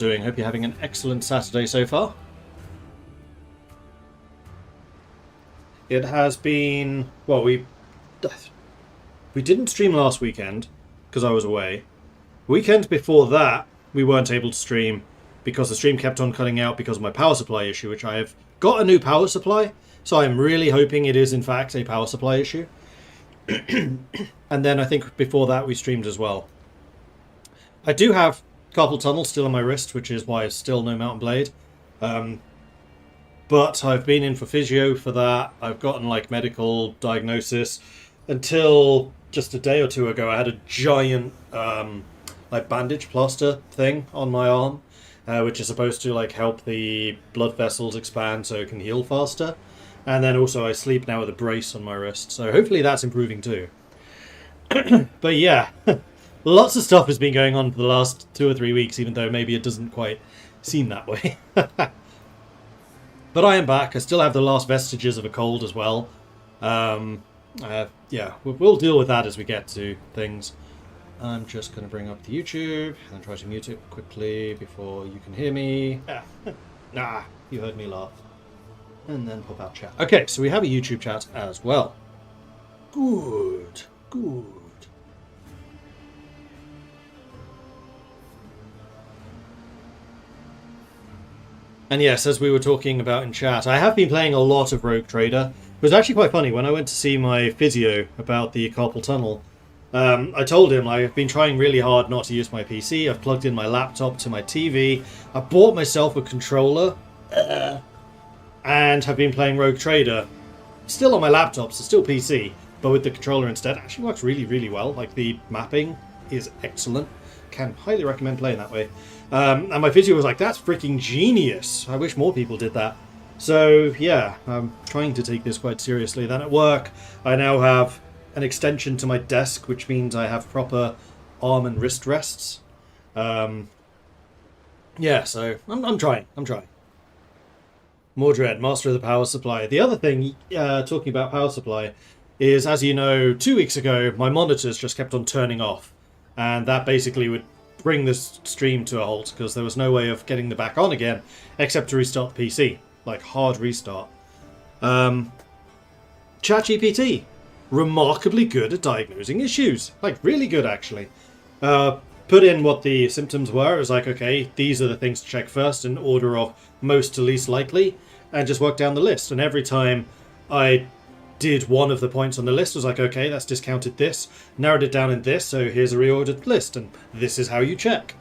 Doing? Hope you're having an excellent Saturday so far. It has been, well, we didn't stream last weekend because I was away. Weekend before that, we weren't able to stream because the stream kept on cutting out because of my power supply issue, which I have got a new power supply, so I'm really hoping it is in fact a power supply issue. And then I think before that we streamed as well. I do have carpal tunnel still on my wrist, which is why it's still no Mountain Blade. But I've been in for physio for that. I've gotten like medical diagnosis. Until just a day or two ago, I had a giant like bandage plaster thing on my arm, which is supposed to like help the blood vessels expand so it can heal faster. And then also I sleep now with a brace on my wrist, so hopefully that's improving too. But yeah, lots of stuff has been going on for the last 2 or 3 weeks, even though maybe it doesn't quite seem that way. But I am back. I still have the last vestiges of a cold as well. Yeah, we'll deal with that as we get to things. I'm just going to bring up the YouTube and try to mute it quickly before you can hear me. Nah, you heard me laugh. And then pop out chat. Okay, so we have a YouTube chat as well. Good, good. And yes, as we were talking about in chat, I have been playing a lot of Rogue Trader. It was actually quite funny when I went to see my physio about the carpal tunnel. I told him I've been trying really hard not to use my PC. I've plugged in my laptop to my TV. I bought myself a controller and have been playing Rogue Trader. Still on my laptop, so still PC, but with the controller instead. It actually works really, really well. Like the mapping is excellent. Can highly recommend playing that way. And my physio was like, that's freaking genius. I wish more people did that. So yeah, I'm trying to take this quite seriously. Then at work, I now have an extension to my desk, which means I have proper arm and wrist rests. Yeah, so I'm trying. Mordred, master of the power supply. The other thing, talking about power supply, is, as you know, 2 weeks ago, my monitors just kept on turning off. And that basically would bring this stream to a halt because there was no way of getting them back on again except to restart the PC. Like, hard restart. ChatGPT. Remarkably good at diagnosing issues. Like, really good, actually. Put in what the symptoms were. It was like, okay, these are the things to check first in order of most to least likely. And just work down the list. And every time I did one of the points on the list, was like, okay, that's discounted this, narrowed it down in this, so here's a reordered list, and this is how you check.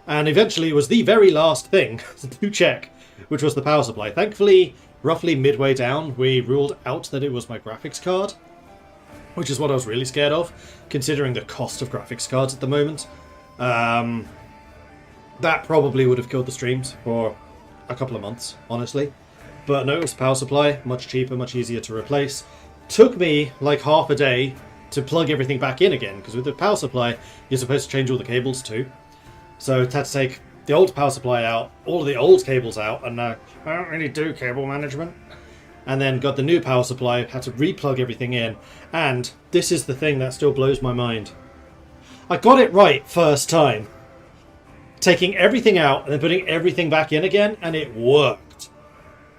And eventually it was the very last thing to check, which was the power supply. Thankfully, roughly midway down, we ruled out that it was my graphics card, which is what I was really scared of, considering the cost of graphics cards at the moment. That probably would have killed the streams for a couple of months, honestly. But no, it was power supply, much cheaper, much easier to replace. Took me like half a day to plug everything back in again, because with the power supply, you're supposed to change all the cables too. So I had to take the old power supply out, all of the old cables out, and I don't really do cable management. And then got the new power supply, had to re-plug everything in, and this is the thing that still blows my mind. I got it right first time. Taking everything out and then putting everything back in again, and it worked.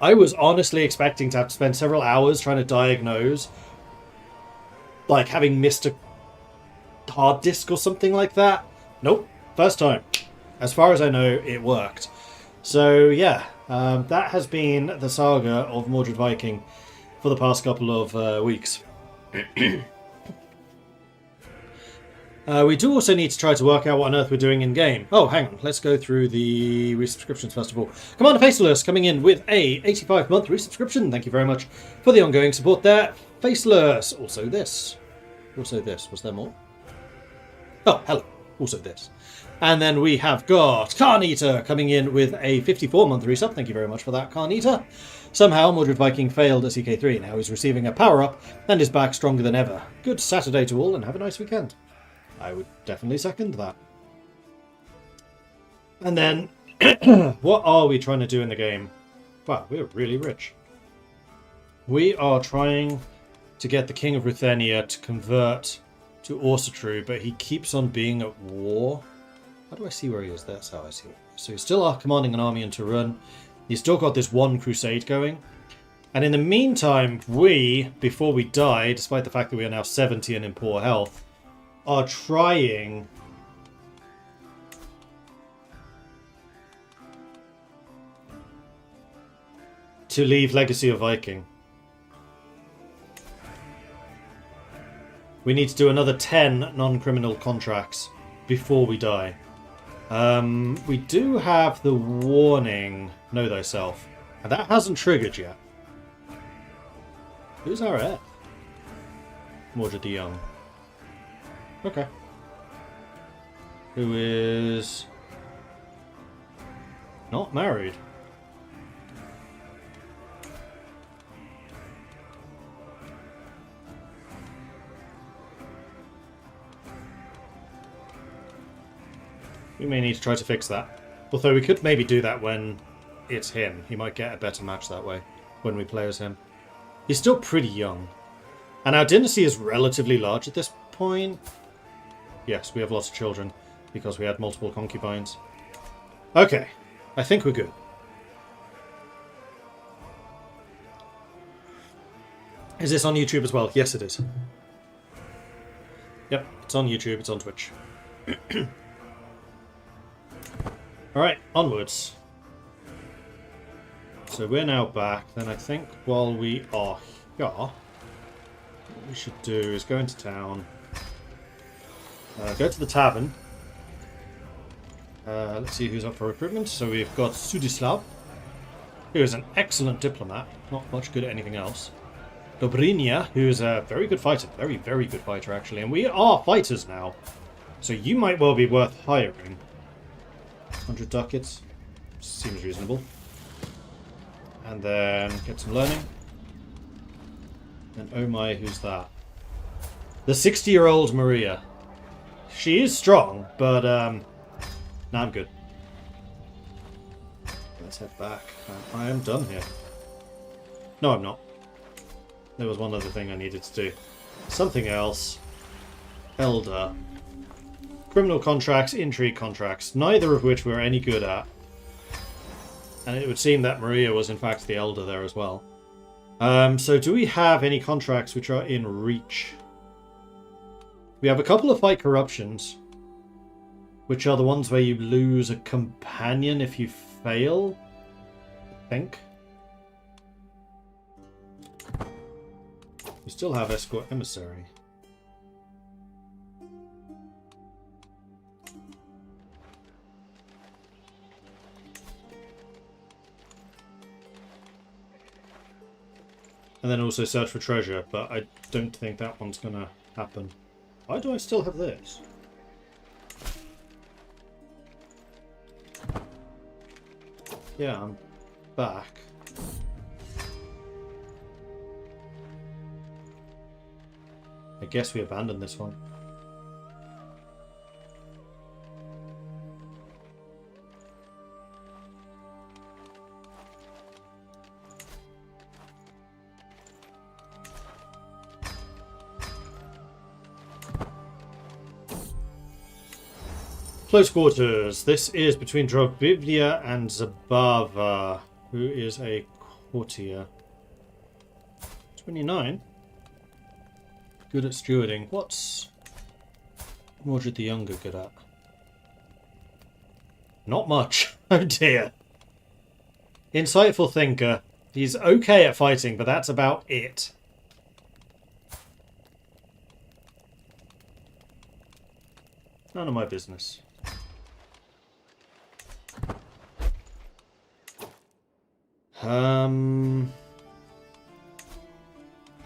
I was honestly expecting to have to spend several hours trying to diagnose, like having missed a hard disk or something like that. Nope, first time. As far as I know, it worked. So yeah, that has been the saga of Mordred Viking for the past couple of weeks. We do also need to try to work out what on earth we're doing in-game. Oh, hang on. Let's go through the resubscriptions first of all. Commander Faceless coming in with a 85-month resubscription. Thank you very much for the ongoing support there. Faceless. Also this. Also this. Was there more? Oh, hello. Also this. And then we have got Carneater coming in with a 54-month resub. Thank you very much for that, Carneater. Somehow, Mordred Viking failed at CK3. Now he's receiving a power-up and is back stronger than ever. Good Saturday to all and have a nice weekend. I would definitely second that. And then, what are we trying to do in the game? Wow, we're really rich. We are trying to get the King of Ruthenia to convert to Orsatru, but he keeps on being at war. How do I see where he is? That's how I see where he So you still are commanding an army in Turun. You still got this one crusade going. And in the meantime, we, before we die, despite the fact that we are now 70 and in poor health, are trying to leave Legacy of Viking. We need to do another 10 non-criminal contracts before we die. We do have the warning, Know Thyself, and that hasn't triggered yet. Who's our heir? Mordred the Young. Okay. Who is not married. We may need to try to fix that. Although we could maybe do that when it's him. He might get a better match that way when we play as him. He's still pretty young. And our dynasty is relatively large at this point. Yes, we have lots of children because we had multiple concubines. Okay, I think we're good. Is this on YouTube as well? Yes, it is. Yep, it's on YouTube, it's on Twitch. Alright, onwards. So we're now back. Then I think while we are here, what we should do is go into town. Go to the tavern. Let's see who's up for recruitment. So we've got Sudislav, who is an excellent diplomat. Not much good at anything else. Dobrinia, who is a very good fighter. Very, very good fighter, actually. And we are fighters now. So you might well be worth hiring. 100 ducats. Seems reasonable. And then get some learning. And oh my, who's that? The 60-year-old Maria. She is strong, but nah, I'm good. Let's head back. I am done here. No, I'm not. There was one other thing I needed to do. Something else. Elder. Criminal contracts, intrigue contracts, neither of which we're any good at. And it would seem that Maria was in fact the elder there as well. So do we have any contracts which are in reach? We have a couple of fight corruptions, which are the ones where you lose a companion if you fail, I think. We still have escort emissary. And then also search for treasure, but I don't think that one's gonna happen. Why do I still have this? Yeah, I'm back. I guess we abandoned this one. Close quarters. This is between Drobivnia and Zabava, who is a courtier. 29. Good at stewarding. What's Mordred the Younger good at? Not much. Oh dear. Insightful thinker. He's okay at fighting, but that's about it. None of my business.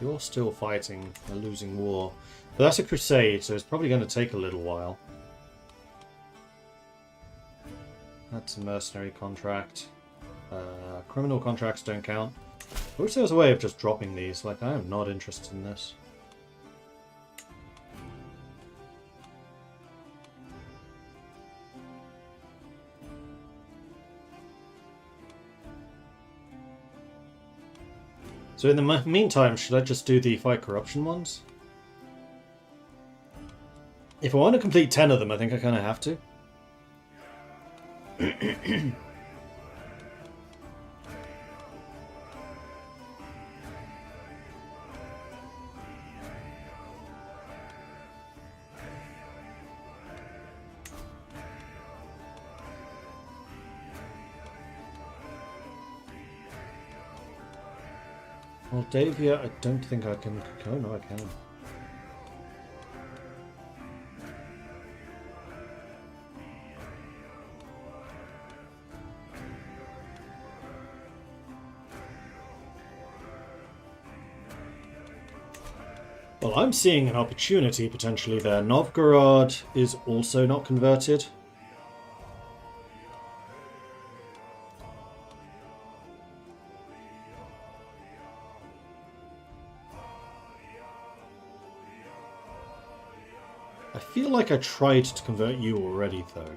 You're still fighting a losing war. But that's a crusade, so it's probably going to take a little while. That's a mercenary contract. Criminal contracts don't count. I wish there was a way of just dropping these. Like, I am not interested in this. So in the meantime, should I just do the fight corruption ones? If I want to complete 10 of them, I think I kind of have to. Moldavia, I don't think I can. Oh no, I can. Well, I'm seeing an opportunity potentially there. Novgorod is also not converted. I feel like I tried to convert you already, though.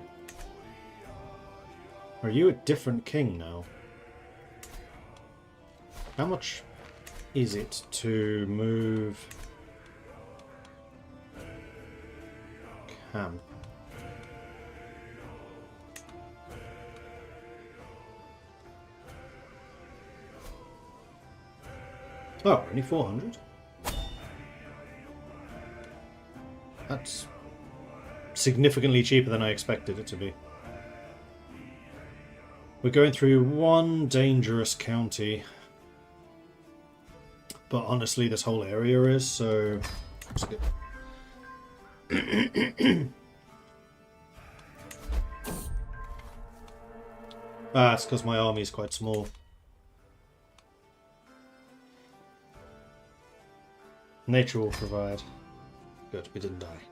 Are you a different king now? How much is it to move camp? Oh, only 400? That's significantly cheaper than I expected it to be. We're going through one dangerous county. But honestly, this whole area is, so... it's because my army is quite small. Nature will provide. Good, we didn't die.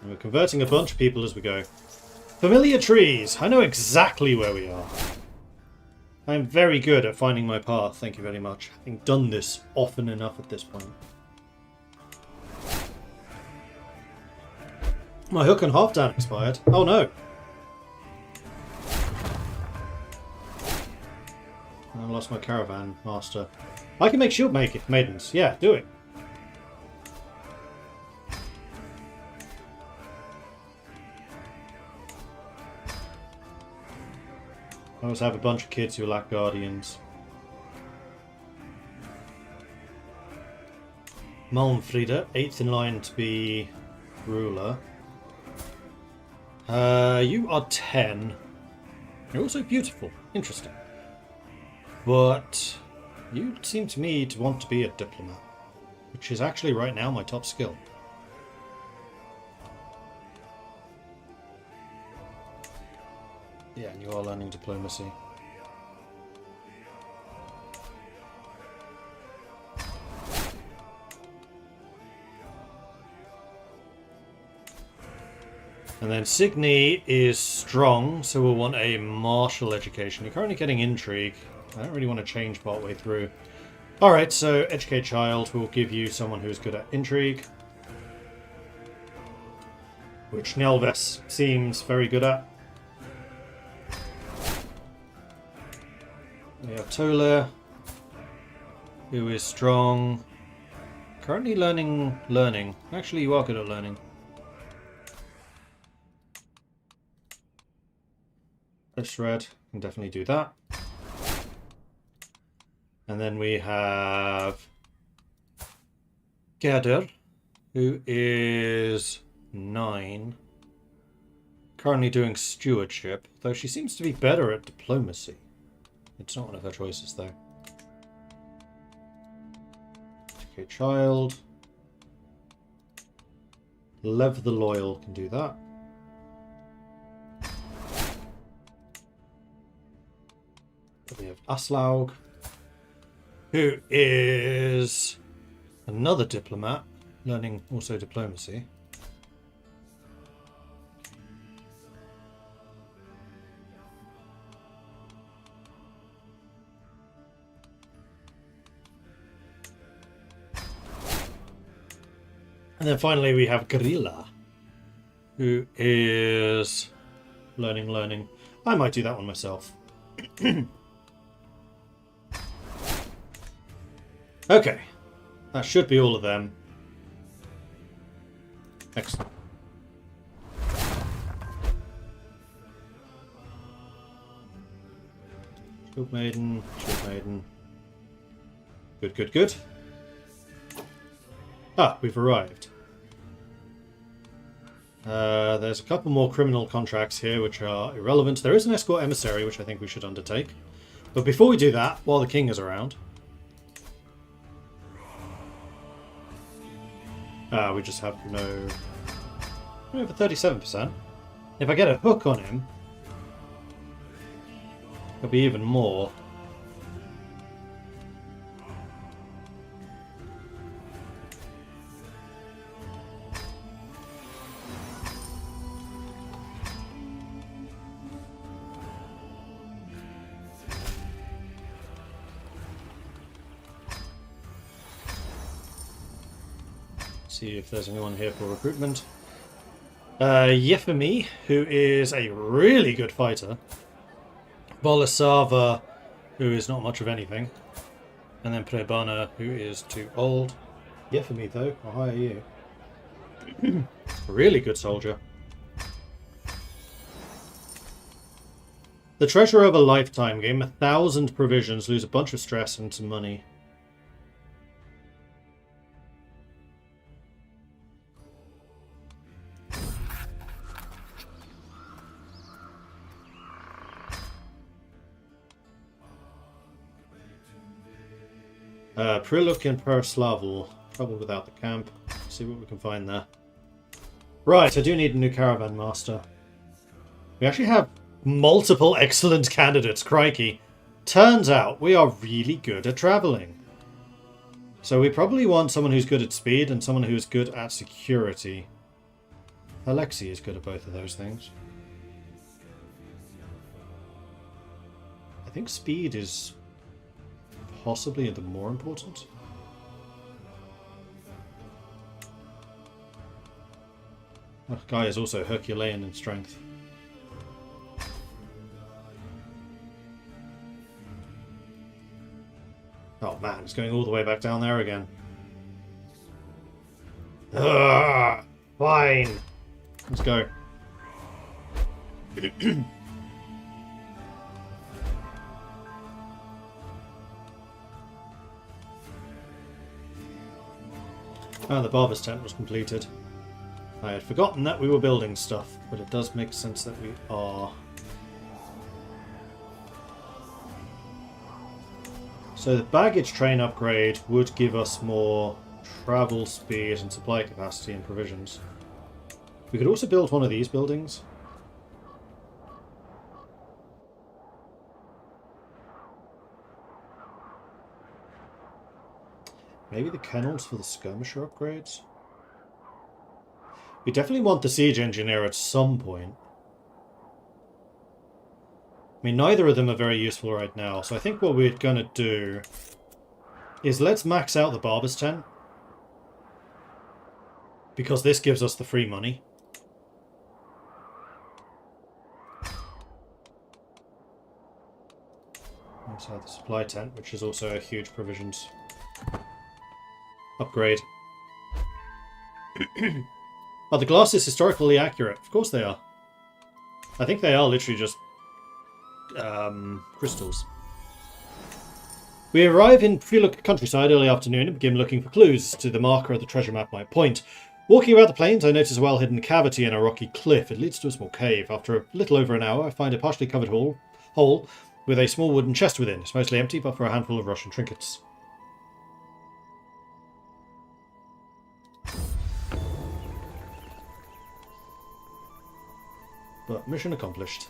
And we're converting a bunch of people as we go. Familiar trees! I know exactly where we are. I'm very good at finding my path, thank you very much. Having done this often enough at this point. My hook and half down expired. Oh no! I lost my caravan master. I can make shield maidens. Yeah, do it. I always have a bunch of kids who lack guardians. Malmfrida, 8th in line to be ruler. You are 10. You're also beautiful. Interesting. But you seem to me to want to be a diplomat, which is actually right now my top skill. Yeah, and you are learning diplomacy. And then Signy is strong, so we'll want a martial education. You're currently getting intrigue. I don't really want to change partway through. Alright, so educate child will give you someone who's good at intrigue. Which Nelves seems very good at. We have Tola, who is strong. Currently learning. Actually, you are good at learning. This red can definitely do that. And then we have Gerder, who is 9. Currently doing stewardship, though she seems to be better at diplomacy. It's not one of her choices, though. Okay, child. Lev the Loyal can do that. We have Aslaug, who is another diplomat, learning also diplomacy. And then finally we have Gorilla, who is learning. I might do that one myself. Okay, that should be all of them. Excellent. Shield Maiden, Shield Maiden. Good, good, good. Ah, we've arrived. There's a couple more criminal contracts here which are irrelevant. There is an escort emissary which I think we should undertake. But before we do that, while the king is around... we just have no... We have a 37%. If I get a hook on him, it'll be even more. See if there's anyone here for recruitment. Yefimi, who is a really good fighter. Bolisava, who is not much of anything. And then Prebana, who is too old. Yefimi, though, I'll hire you. Really good soldier. The treasure of a lifetime game. 1,000 provisions, lose a bunch of stress and some money. Priluk and Perislavel. Trouble without the camp. See what we can find there. Right, I do need a new caravan master. We actually have multiple excellent candidates, crikey. Turns out we are really good at travelling. So we probably want someone who's good at speed and someone who's good at security. Alexei is good at both of those things. I think speed is possibly the more important. That guy is also Herculean in strength. Oh man, it's going all the way back down there again. Ugh, fine. Let's go. The barber's tent was completed. I had forgotten that we were building stuff, but it does make sense that we are. So the baggage train upgrade would give us more travel speed and supply capacity and provisions. We could also build one of these buildings. Maybe the kennels for the skirmisher upgrades? We definitely want the siege engineer at some point. I mean, neither of them are very useful right now, so I think what we're going to do is let's max out the barber's tent. Because this gives us the free money. Let's have the supply tent, which is also a huge provisions upgrade. Are the glasses historically accurate? Of course they are. I think they are literally just crystals. We arrive in Priluk countryside early afternoon and begin looking for clues to the marker the treasure map might point. Walking about the plains, I notice a well-hidden cavity in a rocky cliff. It leads to a small cave. After a little over an hour, I find a partially covered hole with a small wooden chest within. It's mostly empty, but for a handful of Russian trinkets. But mission accomplished.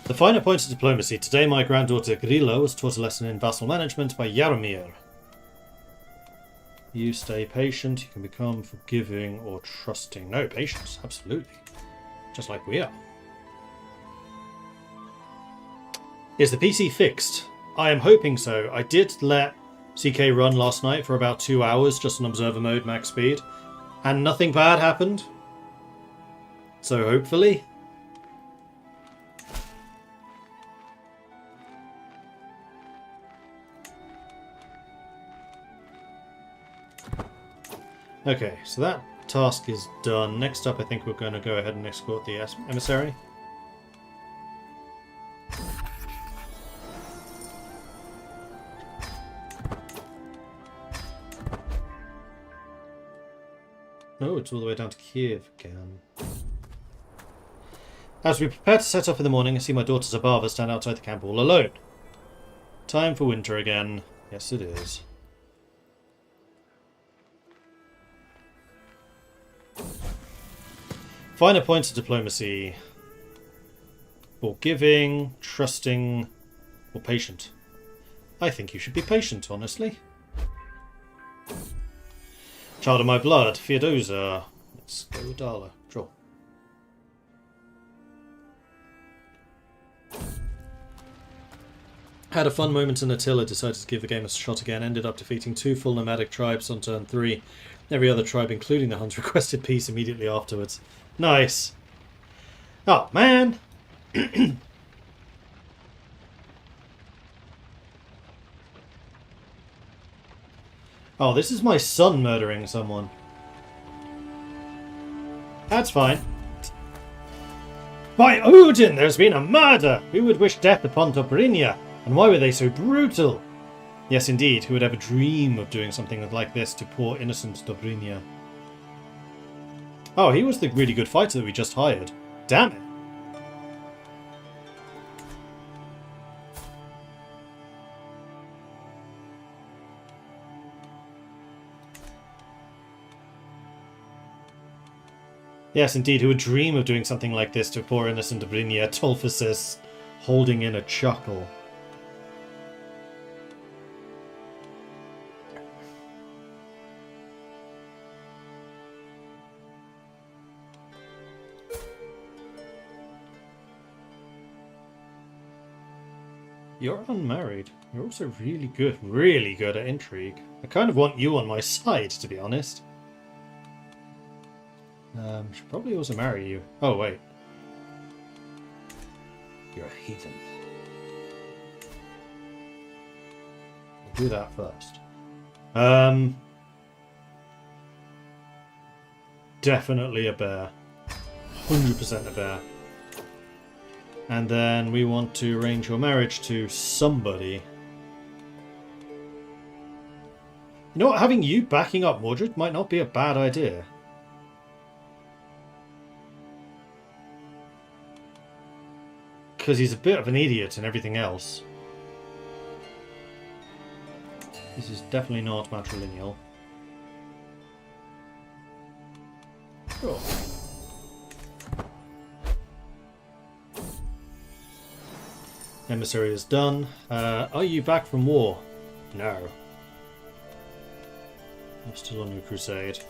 The finer points of diplomacy. Today my granddaughter Grilla was taught a lesson in vassal management by Jaromir. You stay patient, you can become forgiving or trusting. No, patience, absolutely. Just like we are. Is the PC fixed? I am hoping so. I did let CK run last night for about 2 hours, just on observer mode, max speed, and nothing bad happened. So hopefully. Okay, so that task is done. Next up, I think we're going to go ahead and escort the emissary. Oh, it's all the way down to Kiev again. As we prepare to set off in the morning, I see my daughter Zabava stand outside the camp all alone. Time for winter again. Yes, it is. Finer points of diplomacy. Forgiving, trusting, or patient. I think you should be patient, honestly. Child of my blood, Feodosa. Let's go with Darla. Sure. Had a fun moment in Attila, decided to give the game a shot again, ended up defeating 2 full nomadic tribes on turn 3. Every other tribe, including the Huns, requested peace immediately afterwards. Nice. Oh, man! Oh, this is my son murdering someone. That's fine. By Odin, there's been a murder! Who would wish death upon Dobrynia? And why were they so brutal? Yes, indeed, who would ever dream of doing something like this to poor innocent Dobrynia? Oh, he was the really good fighter that we just hired. Damn it. Yes, indeed, who would dream of doing something like this to poor innocent Dobrynia? Tolfa says, holding in a chuckle. You're unmarried. You're also really good at intrigue. I kind of want you on my side, to be honest. Should probably also marry you. Oh, wait. You're a heathen. We'll do that first. Definitely a bear. 100% a bear. And then we want to arrange your marriage to somebody. You know what? Having you backing up Mordred might not be a bad idea. Because he's a bit of an idiot and everything else. This is definitely not matrilineal. Sure. Emissary is done. Are you back from war? No. I'm still on your crusade.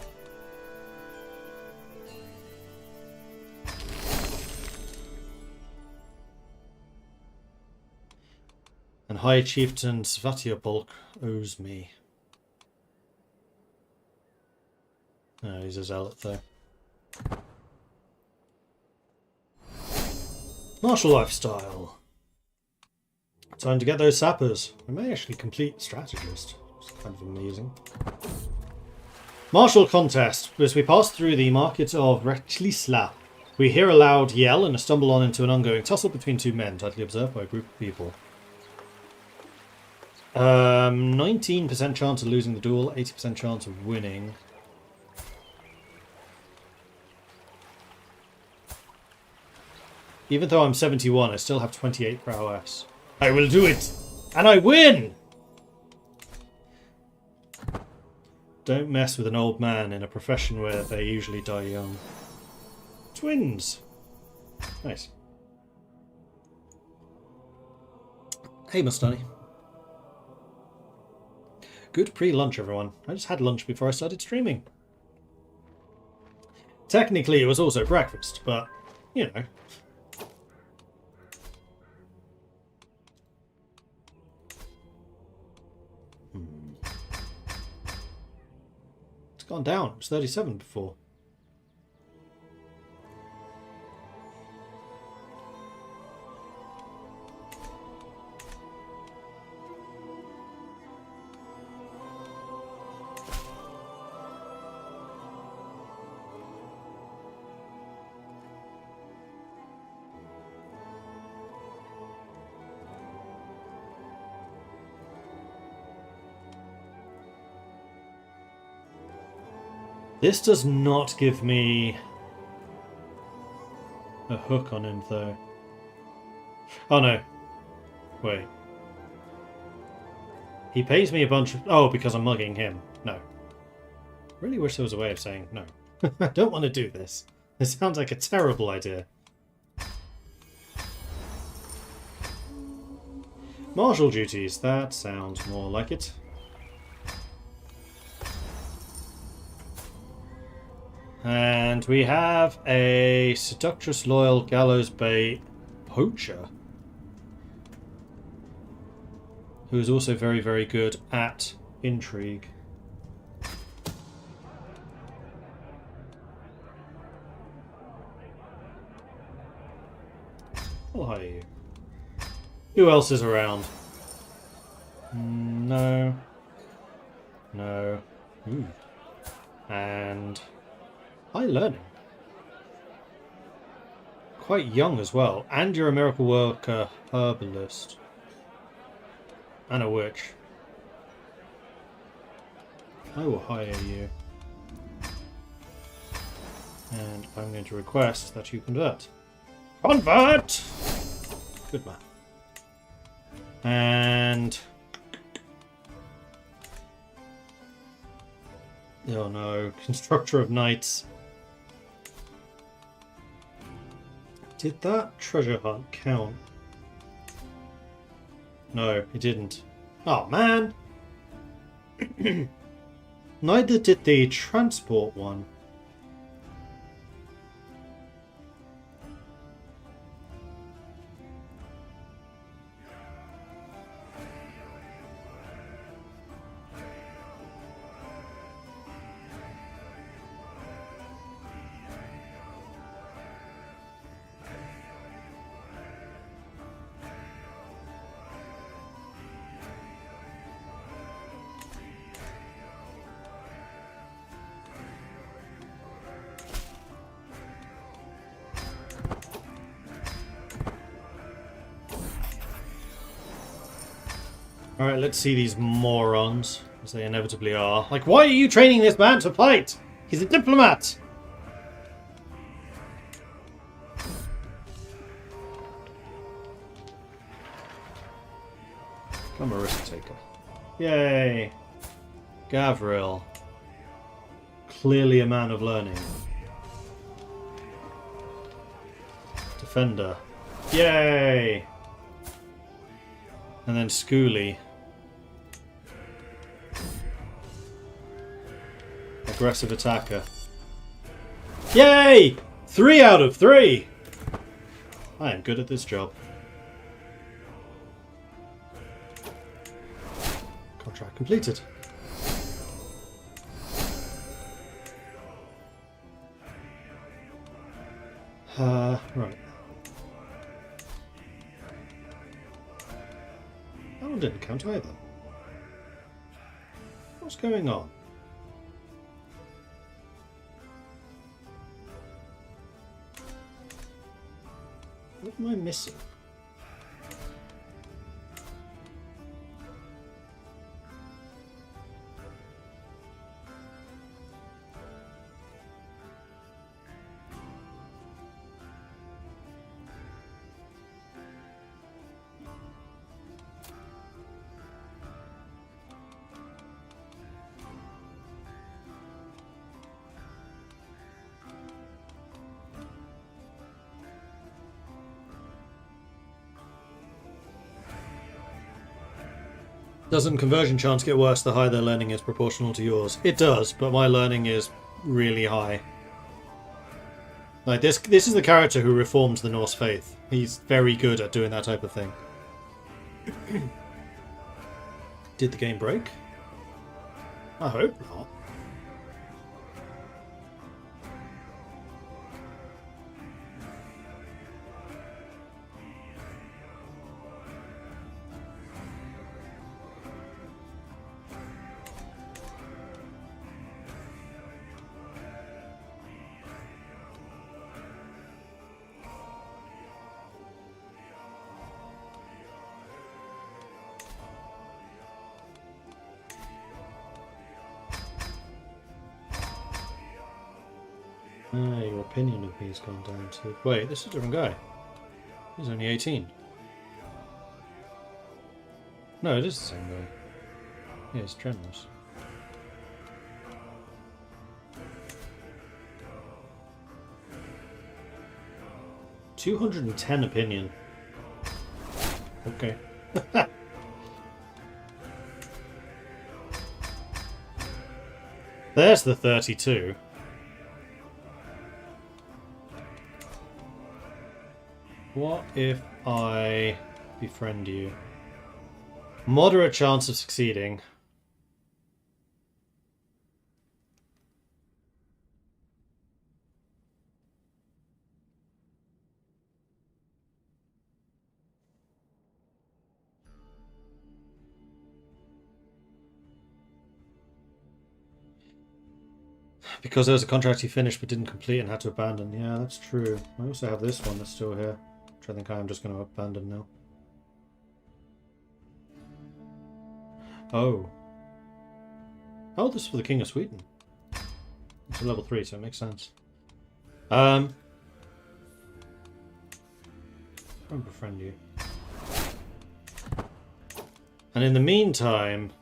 And High Chieftain Svatiopolk owes me. Oh, he's a zealot though. Martial lifestyle. Time to get those sappers. I may actually complete strategist. It's kind of amazing. Martial contest. As we pass through the market of Retlisla, we hear a loud yell and stumble on into an ongoing tussle between 2 men, tightly observed by a group of people. 19% chance of losing the duel, 80% chance of winning. Even though I'm 71, I still have 28 prowess. I will do it! And I win! Don't mess with an old man in a profession where they usually die young. Twins! Nice. Hey, Mustani. Good pre-lunch, everyone. I just had lunch before I started streaming. Technically, it was also breakfast, but, you know. It's gone down. It was 37 before. This does not give me a hook on him, though. Oh, no. Wait. He pays me a bunch of... Oh, because I'm mugging him. No. Really wish there was a way of saying no. I don't want to do this. This sounds like a terrible idea. Martial duties. That sounds more like it. And we have a seductress, loyal, gallows bait poacher, who is also very, very good at intrigue. I'll hire you. Who else is around? No. No. Ooh. And high learning. Quite young as well. And you're a miracle worker herbalist. And a witch. I will hire you. And I'm going to request that you convert. Convert! Good man. And... oh no, Constructor of Knights. Did that treasure hunt count? No, it didn't. Oh man! Neither did the transport one. Alright, let's see these morons, as they inevitably are. Like, why are you training this man to fight? He's a diplomat! Come a risk taker. Yay! Gavril. Clearly a man of learning. Defender. Yay! And then Schooly. Aggressive attacker. Yay! 3 out of 3! I am good at this job. Contract completed. Right. That one didn't count either. What's going on? What am I missing? Doesn't conversion chance get worse the higher their learning is proportional to yours? It does, but my learning is really high. Like this is the character who reformed the Norse faith. He's very good at doing that type of thing. Did the game break? I hope not. Your opinion of me has gone down too. Wait, this is a different guy. He's only 18. No, it is the same guy. Yeah, he's generous. $210 opinion. Okay. There's the 32. What if I befriend you? Moderate chance of succeeding. Because there was a contract he finished but didn't complete and had to abandon. Yeah, that's true. I also have this one that's still here, which I think I am just going to abandon now. Oh. Oh, this is for the King of Sweden. It's a level 3, so it makes sense. I'll befriend you. And in the meantime...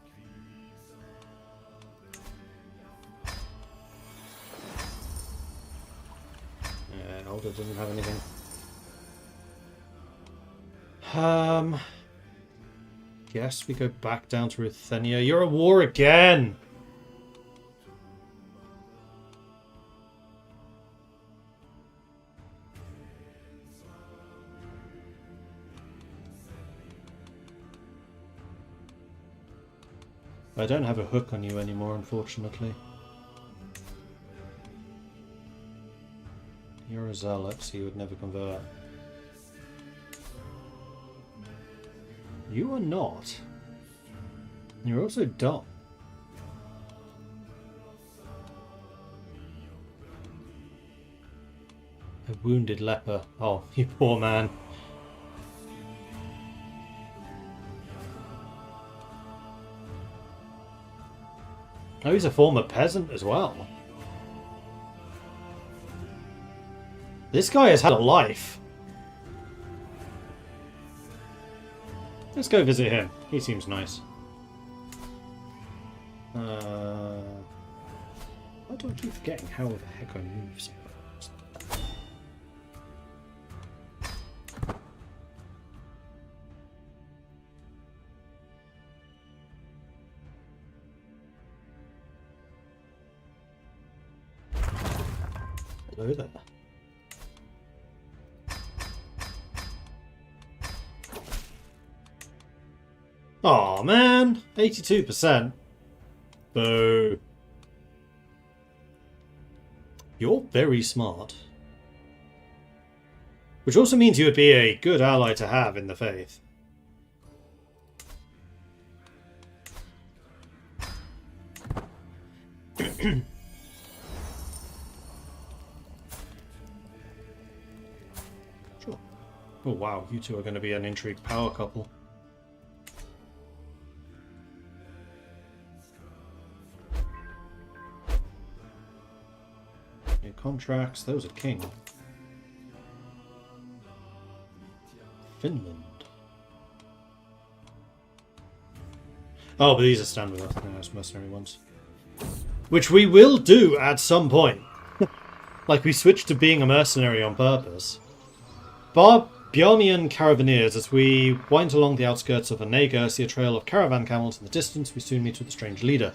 Alder doesn't have anything. Guess we go back down to Ruthenia. You're at war again! I don't have a hook on you anymore, unfortunately. You're a zealot, so you would never convert. You are not. You're also dumb. A wounded leper. Oh, you poor man. Oh, he's a former peasant as well. This guy has had a life. Let's go visit him. He seems nice. I don't keep forgetting how the heck I move. Hello there. Aw, man. 82%. Boo. You're very smart. Which also means you would be a good ally to have in the faith. Sure. Oh wow, you two are going to be an intrigue power couple. New contracts, those are king. Finland. Oh, but these are stand with us. No, that's mercenary ones. Which we will do at some point. Like we switched to being a mercenary on purpose. Bjarmian Caravaneers, as we wind along the outskirts of Onega, see a trail of caravan camels in the distance. We soon meet with the strange leader.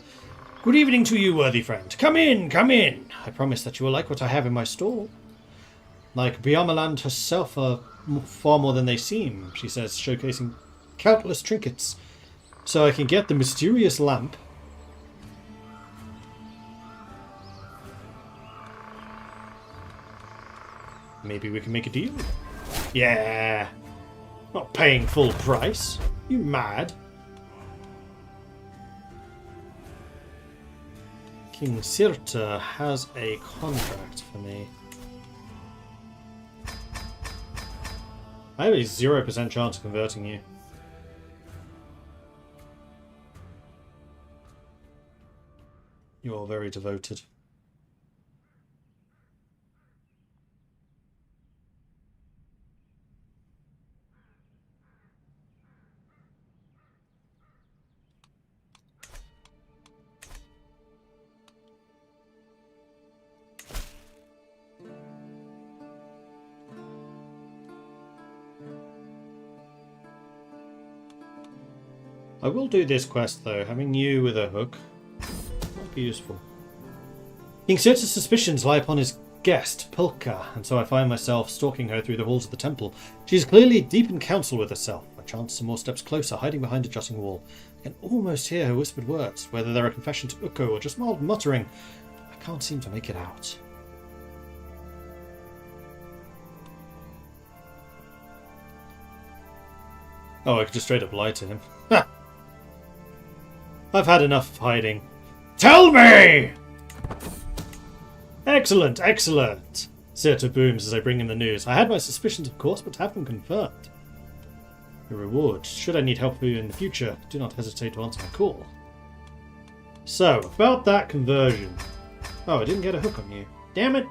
Good evening to you, worthy friend. Come in, come in. I promise that you will like what I have in my stall. Like Bjarmaland herself are far more than they seem, she says, showcasing countless trinkets. So I can get the mysterious lamp. Maybe we can make a deal. Yeah. Not paying full price. You mad? King Sirta has a contract for me. I have a 0% chance of converting you. You're very devoted. I will do this quest though. Having you with a hook might be useful. King Sirta's suspicions lie upon his guest, Pilka, and so I find myself stalking her through the halls of the temple. She is clearly deep in counsel with herself. I chance some more steps closer, hiding behind a jutting wall. I can almost hear her whispered words, whether they're a confession to Ukko or just mild muttering. I can't seem to make it out. Oh, I could just straight up lie to him. Ha! I've had enough hiding. Tell me! Excellent, excellent! Sirta booms as I bring him the news. I had my suspicions, of course, but to have them confirmed. Your reward. Should I need help from you in the future, do not hesitate to answer my call. So, about that conversion. Oh, I didn't get a hook on you. Damn it!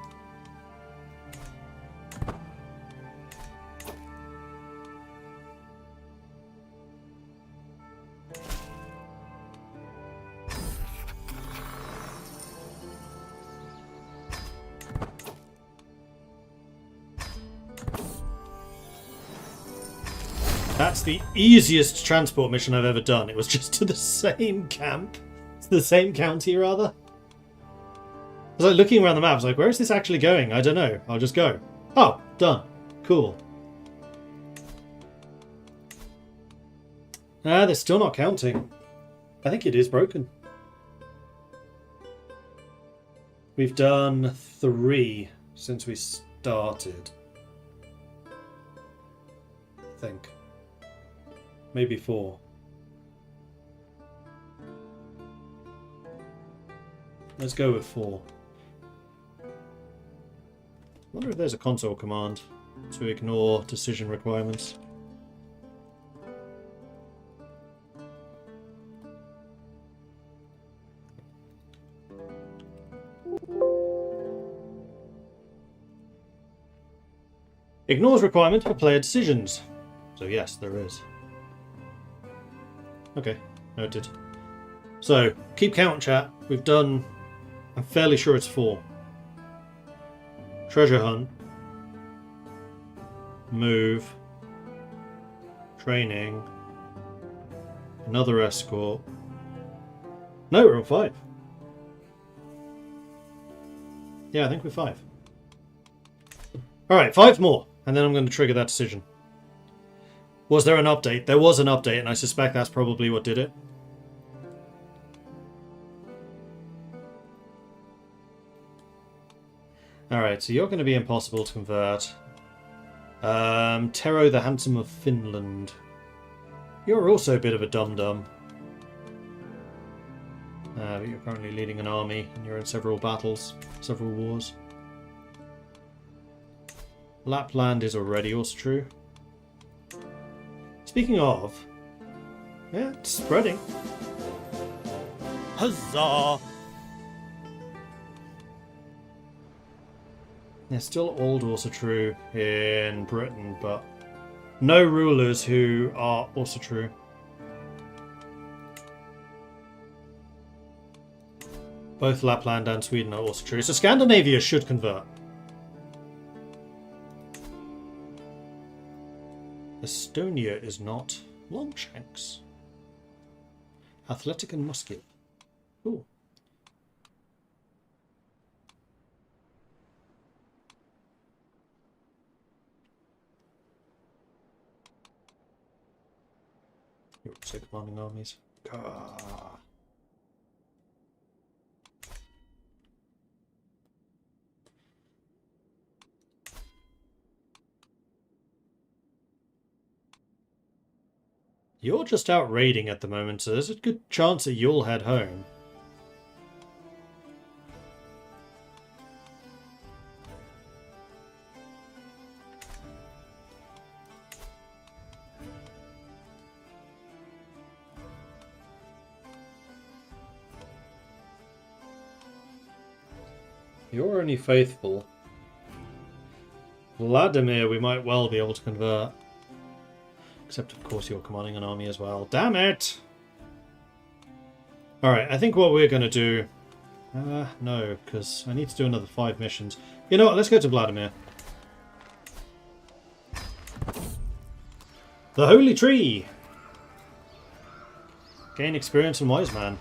That's the easiest transport mission I've ever done. It was just to the same camp. To the same county, rather. I was like looking around the map. I was like, where is this actually going? I don't know. I'll just go. Oh, done. Cool. Ah, they're still not counting. I think it is broken. We've done 3 since we started. I think. Maybe 4. Let's go with 4. I wonder if there's a console command to ignore decision requirements. Ignores requirement for player decisions. So yes, there is. Okay, noted. So, keep count, chat. We've done... I'm fairly sure it's 4. Treasure hunt. Move. Training. Another escort. No, we're on 5. Yeah, I think we're 5. Alright, 5 more. And then I'm going to trigger that decision. Was there an update? There was an update, and I suspect that's probably what did it. Alright, so you're going to be impossible to convert. Tero the Handsome of Finland. You're also a bit of a dum-dum. But you're currently leading an army, and you're in several battles, several wars. Lapland is already also true. Speaking of, yeah, it's spreading. Huzzah! They're still old also true in Britain, but no rulers who are also true. Both Lapland and Sweden are also true, so Scandinavia should convert. Estonia is not. Longshanks. Athletic and muscular. Cool. You're also commanding armies. Gah. You're just out raiding at the moment, so there's a good chance that you'll head home. You're only faithful. Vladimir we might well be able to convert. Except, of course, you're commanding an army as well. Damn it! Alright, I think what we're going to do... no, because I need to do another 5 missions. You know what, let's go to Vladimir. The Holy Tree! Gain experience and Wise Man.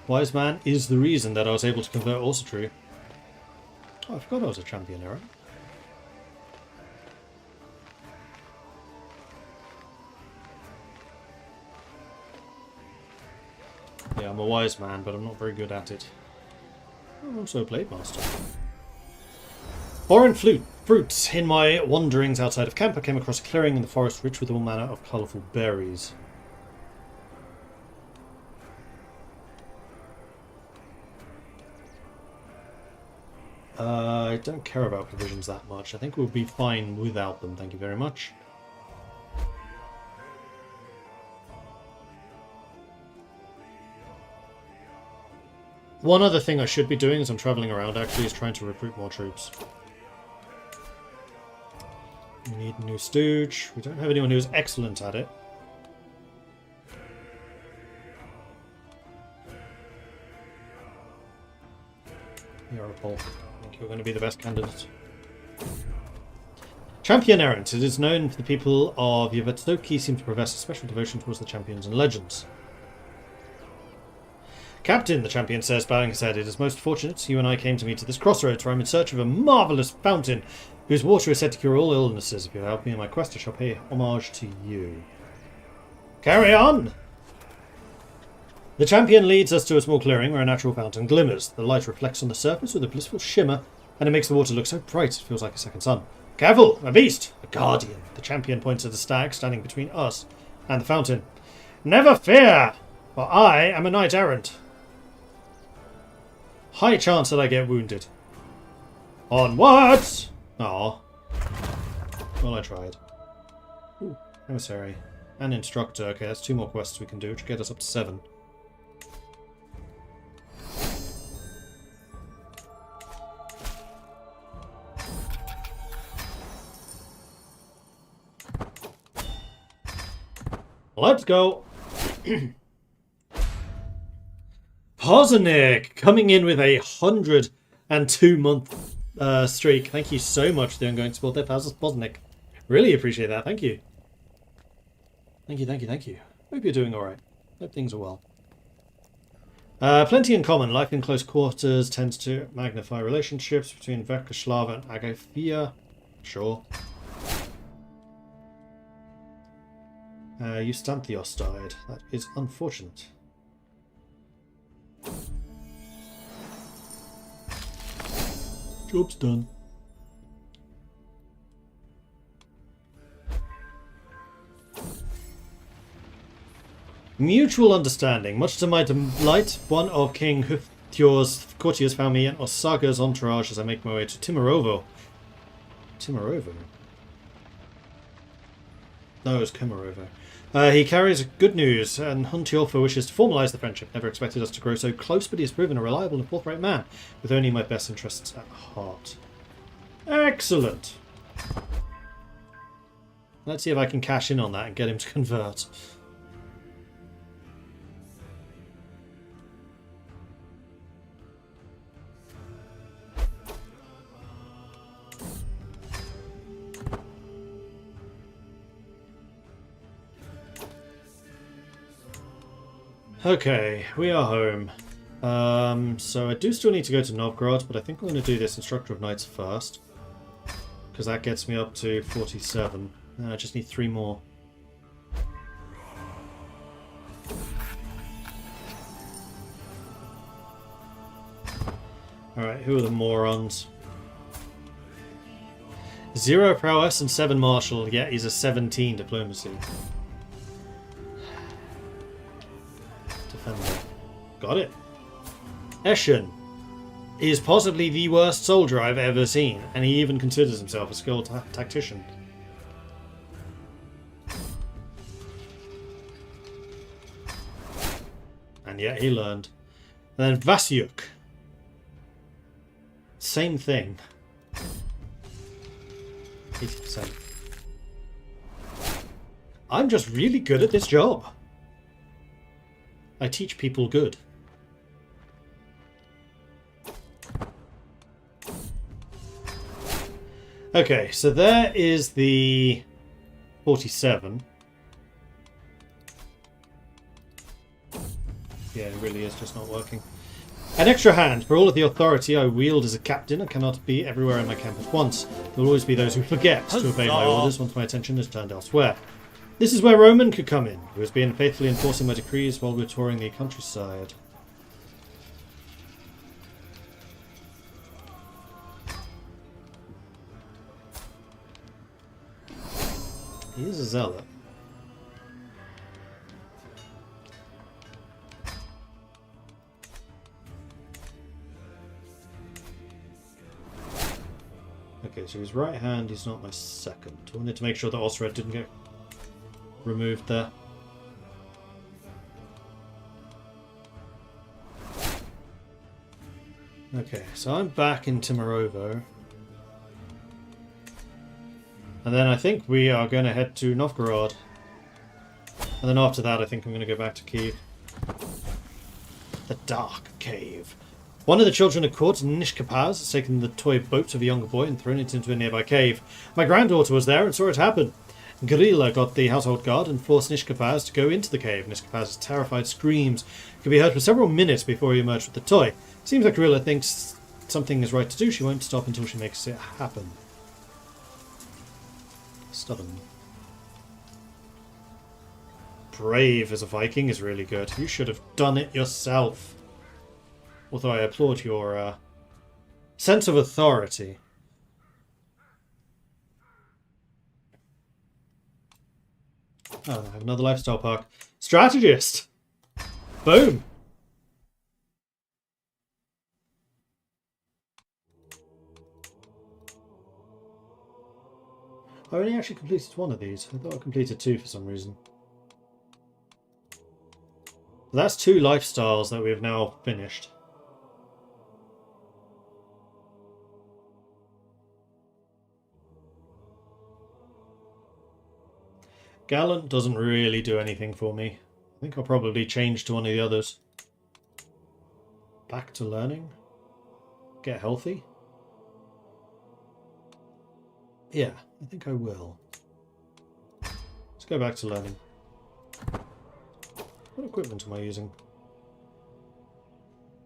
Wise Man is the reason that I was able to convert also true. Oh, I forgot I was a champion error. Yeah, I'm a Wise Man, but I'm not very good at it. I'm also a Blade Master. Foreign fruits. In my wanderings outside of camp, I came across a clearing in the forest rich with all manner of colourful berries. I don't care about provisions that much. I think we'll be fine without them, thank you very much. One other thing I should be doing as I'm travelling around actually is trying to recruit more troops. We need a new stooge. We don't have anyone who's excellent at it. You're a Polk. I think you're going to be the best candidate. Champion errant. It is known the people of Yvetsuki seem to profess a special devotion towards the champions and legends. Captain, the champion says, bowing his head, it is most fortunate you and I came to meet at this crossroads, where I'm in search of a marvellous fountain, whose water is said to cure all illnesses. If you help me in my quest, I shall pay homage to you. Carry on! The champion leads us to a small clearing where a natural fountain glimmers. The light reflects on the surface with a blissful shimmer, and it makes the water look so bright it feels like a second sun. Careful! A beast! A guardian! The champion points at a stag standing between us and the fountain. Never fear! For I am a knight-errant. High chance that I get wounded. Onwards! Aw. Well, I tried. Ooh, emissary. And instructor. Okay, that's 2 more quests we can do, which get us up to 7. Let's go! Pozanik coming in with a 102-month streak. Thank you so much for the ongoing support there, Pozanik. Really appreciate that. Thank you. Thank you, thank you, thank you. Hope you're doing alright. Hope things are well. Plenty in common. Life in close quarters tends to magnify relationships between Verkaslava and Agafia. Sure. Eustathios died. That is unfortunate. Job's done. Mutual understanding. Much to my delight, one of King Hufthor's courtiers found me in Osaga's entourage as I make my way to Timorovo. Timorovo? No, it was Kemerovo. He carries good news, and Huntiolfa wishes to formalise the friendship. Never expected us to grow so close, but he has proven a reliable and forthright man, with only my best interests at heart. Excellent! Let's see if I can cash in on that and get him to convert. Okay, we are home. So I do still need to go to Novgorod, but I think I'm going to do this Instructor of Knights first. Because that gets me up to 47. I just need 3 more. Alright, who are the morons? 0 prowess and 7 martial, yet he's a 17 diplomacy. Defender. Got it. Eshen is possibly the worst soldier I've ever seen, and he even considers himself a skilled tactician. And yet he learned. And then Vasyuk. Same thing. 80%. I'm just really good at this job. I teach people good. Okay, so there is the 47. Yeah, it really is just not working. An extra hand. For all of the authority I wield as a captain, I cannot be everywhere in my camp at once. There will always be those who forget to obey my orders once my attention is turned elsewhere. This is where Roman could come in, who has been faithfully enforcing my decrees while we're touring the countryside. He is a zealot. Okay, so his right hand is not my second. I wanted to make sure that Osred didn't get removed there. Okay, so I'm back in Timarovo. And then I think we are going to head to Novgorod. And then after that I think I'm going to go back to Kiev. The Dark Cave. One of the children at court, Nishkapaz, has taken the toy boat of a younger boy and thrown it into a nearby cave. My granddaughter was there and saw it happen. Grilla got the household guard and forced Nishkapaz to go into the cave. Nishkapaz's terrified screams could be heard for several minutes before he emerged with the toy. Seems like Grilla thinks something is right to do. She won't stop until she makes it happen. Stubborn. Brave as a Viking is really good. You should have done it yourself. Although I applaud your sense of authority. Oh, I have another lifestyle perk. Strategist! Boom! I only actually completed one of these. I thought I completed two for some reason. That's two lifestyles that we have now finished. Gallant doesn't really do anything for me. I think I'll probably change to one of the others. Back to learning. Get healthy. Yeah, I think I will. Let's go back to learning. What equipment am I using?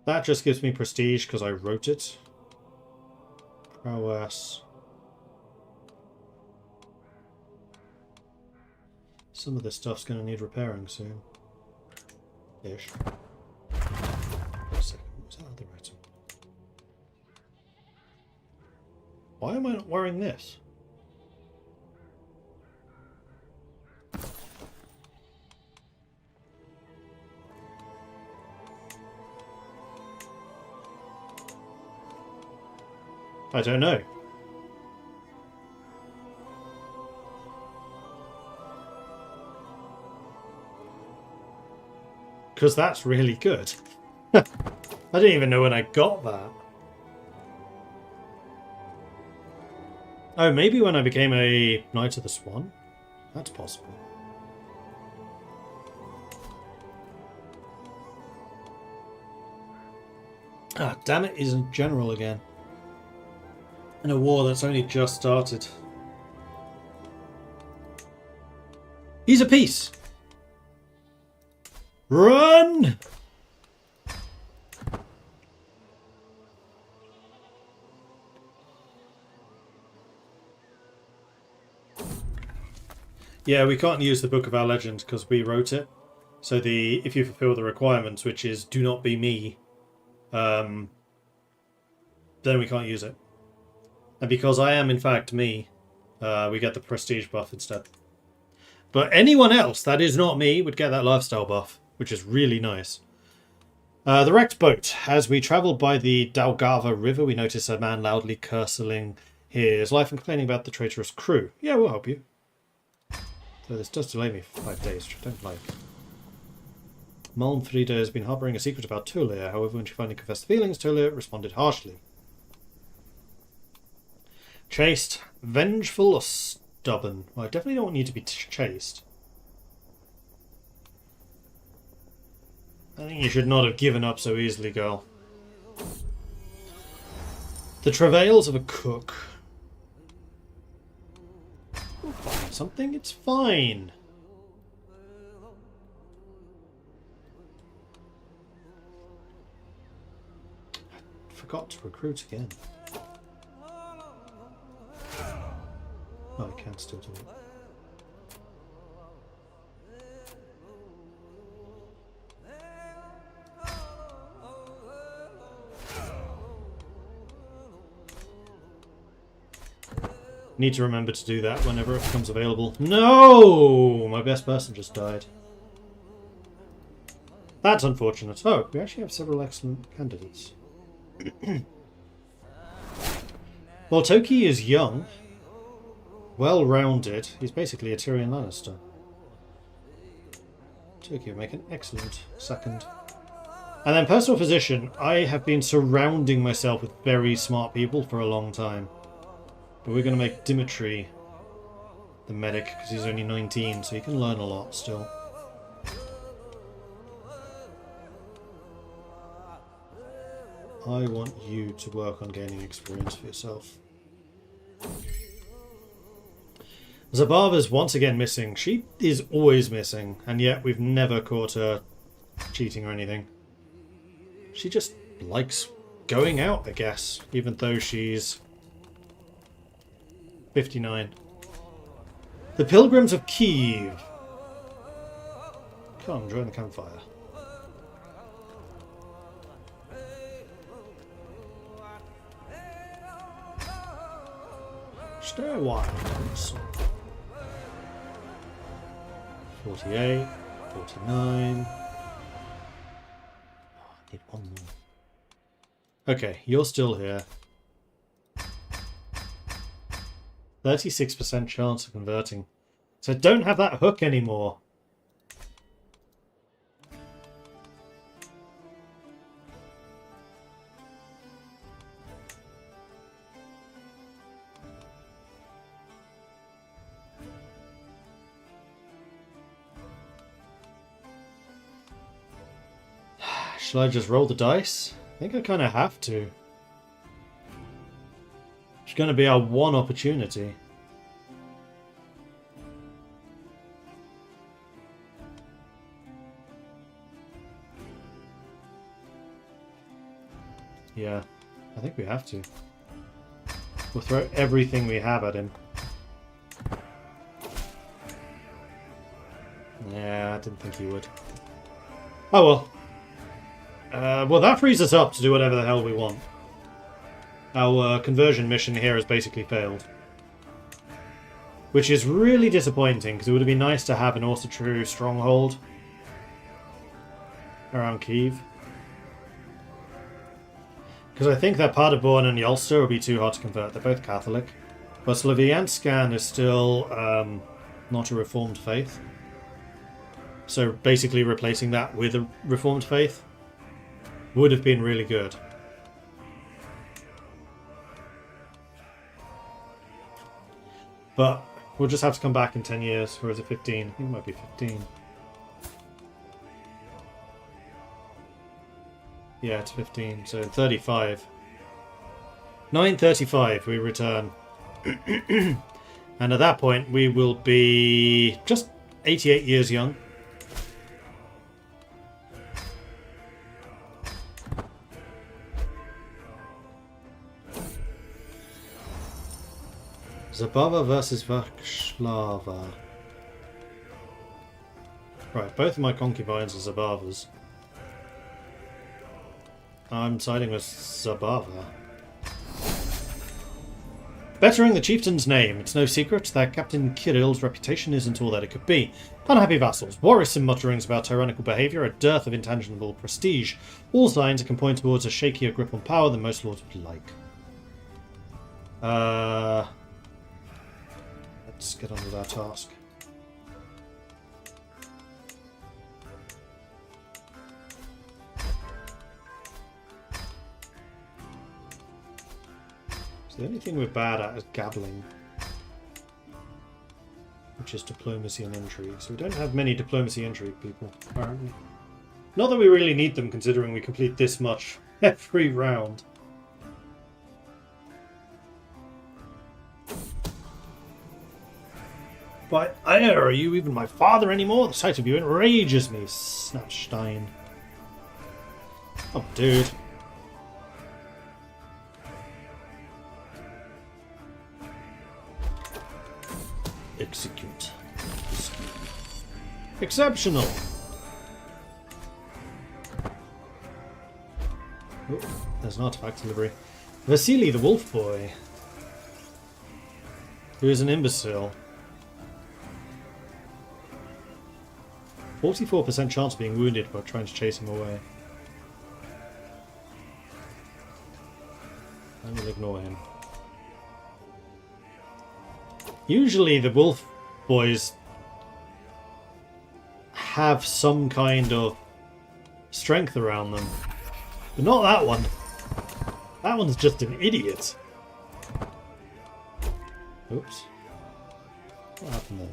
That just gives me prestige because I wrote it. Prowess. Some of this stuff's going to need repairing soon. Ish. Wait a second, what was that other item? Why am I not wearing this? I don't know. Because that's really good. I didn't even know when I got that. Oh, maybe when I became a Knight of the Swan? That's possible. Ah, damn it, he's a general again. In a war that's only just started. He's a piece! Run! Yeah, we can't use the Book of Our Legend because we wrote it. So if you fulfill the requirements, which is do not be me, then we can't use it. And because I am in fact me, we get the prestige buff instead. But anyone else that is not me would get that lifestyle buff, which is really nice. The wrecked boat. As we travelled by the Daugava River, we noticed a man loudly cursing his life and complaining about the traitorous crew. Yeah, we'll help you. Though this does delay me for 5 days, which I don't like. Malmfrida has been harbouring a secret about Tolia. However, when she finally confessed feelings, Tolia responded harshly. Chaste, vengeful, or stubborn? Well, I definitely don't want you to be chaste. I think you should not have given up so easily, girl. The travails of a cook. We'll find something, it's fine. forgot to recruit again. Oh, I can still do it. Need to remember to do that whenever it becomes available. No! My best person just died. That's unfortunate. Oh, we actually have several excellent candidates. Well, Toki is young. Well-rounded. He's basically a Tyrion Lannister. Toki will make an excellent second. And then personal position. I have been surrounding myself with very smart people for a long time. But we're going to make Dimitri the medic, because he's only 19, so he can learn a lot still. I want you to work on gaining experience for yourself. Zabava's once again missing. She is always missing, and yet we've never caught her cheating or anything. She just likes going out, I guess, even though she's 59. The Pilgrims of Kiev. Come, join the campfire. Stay a while. 48, 49. Oh, I need one more. Okay, you're still here. 36% chance of converting. So don't have that hook anymore. Shall I just roll the dice? I think I kind of have to. It's going to be our one opportunity. Yeah, I think we have to. We'll throw everything we have at him. Yeah, I didn't think he would. Oh well. Well, that frees us up to do whatever the hell we want. Our conversion mission here has basically failed. Which is really disappointing, because it would have been nice to have an True stronghold around Kiev. Because I think that Paderborn and Ulster would be too hard to convert. They're both Catholic. But Slavyanskan is still not a Reformed faith. So basically replacing that with a Reformed faith would have been really good. But we'll just have to come back in 10 years, or is it 15? I think it might be 15. Yeah, it's 15, so 35. 935 we return. And at that point we will be just 88 years young. Zabava versus Vakslava. Right, both of my concubines are Zabavas. I'm siding with Zabava. Bettering the chieftain's name. It's no secret that Captain Kirill's reputation isn't all that it could be. Unhappy vassals, worrisome mutterings about tyrannical behaviour, a dearth of intangible prestige. All signs that can point towards a shakier grip on power than most lords would like. Let's get on with our task. So the only thing we're bad at is gabbling, which is diplomacy and intrigue. So we don't have many diplomacy intrigue people, apparently. Not that we really need them, considering we complete this much every round. But are you even my father anymore? The sight of you enrages me, Snapstein. Oh, dude. Execute. Exceptional! Oh, there's an artifact delivery. Vasily the Wolf Boy. Who is an imbecile. 44% chance of being wounded while trying to chase him away. I will ignore him. Usually the wolf boys have some kind of strength around them. But not that one. That one's just an idiot. Oops. What happened there?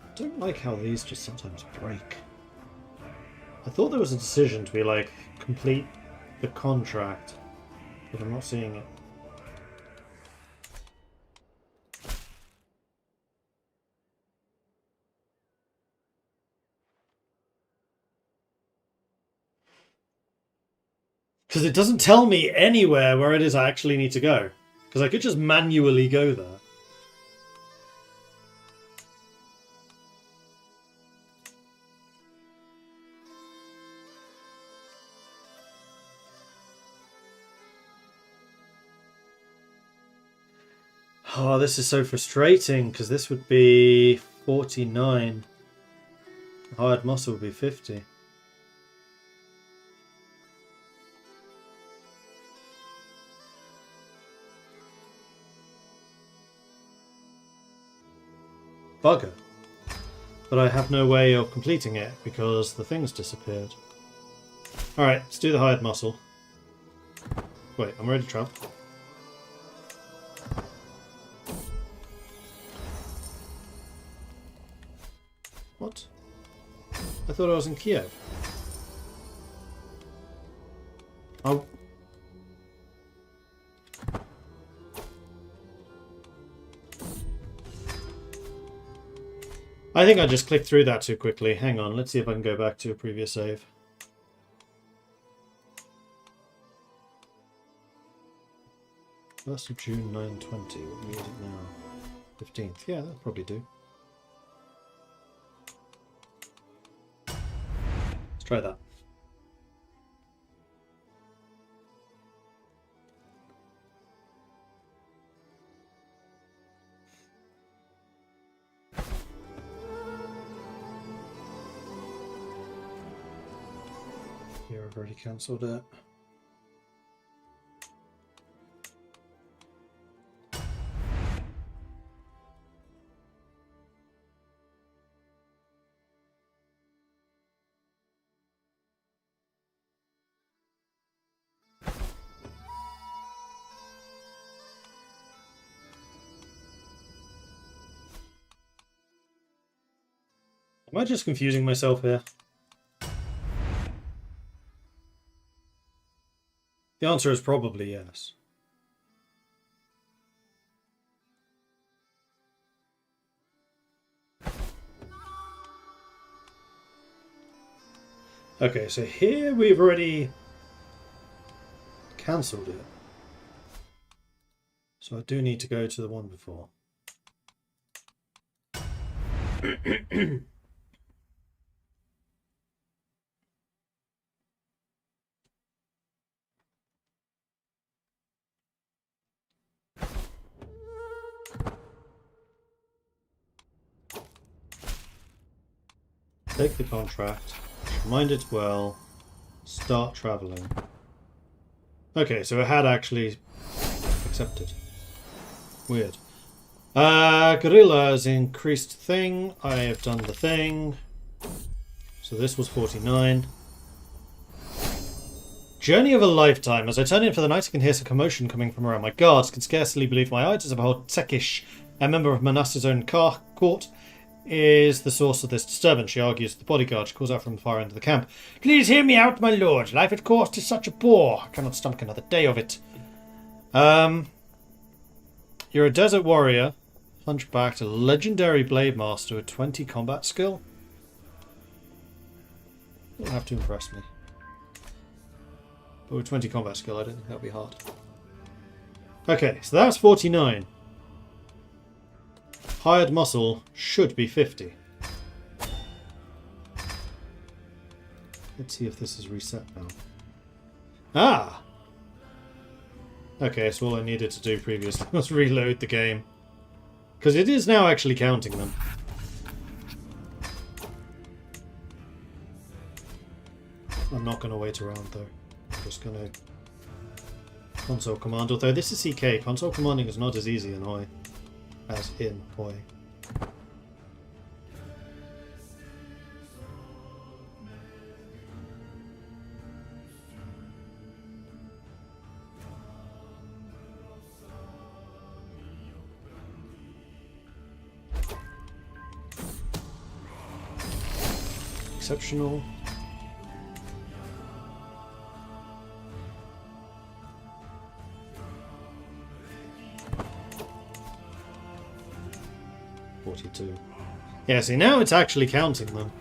I don't like how these just sometimes break. I thought there was a decision to be like, complete the contract, but I'm not seeing it. Because it doesn't tell me anywhere where it is I actually need to go. Because I could just manually go there. Oh, this is so frustrating, because this would be 49. Hired muscle would be 50. Bugger. But I have no way of completing it, because the thing's disappeared. Alright, let's do the hired muscle. Wait, I'm ready to travel. What? I thought I was in Kiev. Oh. I think I just clicked through that too quickly. Hang on, let's see if I can go back to a previous save. First of June 920. What year is it now? 15th. Yeah, that'll probably do. Try that. Here, I've already cancelled it. Am I just confusing myself here? The answer is probably yes. Okay, so here we've already cancelled it. So I do need to go to the one before. Take the contract, mind it well, start travelling. Okay, so it had actually accepted. Weird. Gorilla's increased thing. I have done the thing. So this was 49. Journey of a lifetime. As I turn in for the night, I can hear some commotion coming from around. My guards can scarcely believe my eyes as I behold Tsekish, a member of Manasseh's own court, is the source of this disturbance. She argues with the bodyguard. She calls out from the far end of the camp. Please hear me out, my lord. Life at court is such a bore. I cannot stomach another day of it. You're a desert warrior, hunchbacked, a legendary blade master with 20 combat skill. You'll have to impress me. But with 20 combat skill, I don't think that'll be hard. Okay, so that's 49. Hired muscle should be 50. Let's see if this is reset now. Ah! Okay, so all I needed to do previously was reload the game. Because it is now actually counting them. I'm not going to wait around though. I'm just going to console command. Although this is CK, console commanding is not as easy in Hoi as in Hoi. Exceptional. Yeah, see, now it's actually counting them.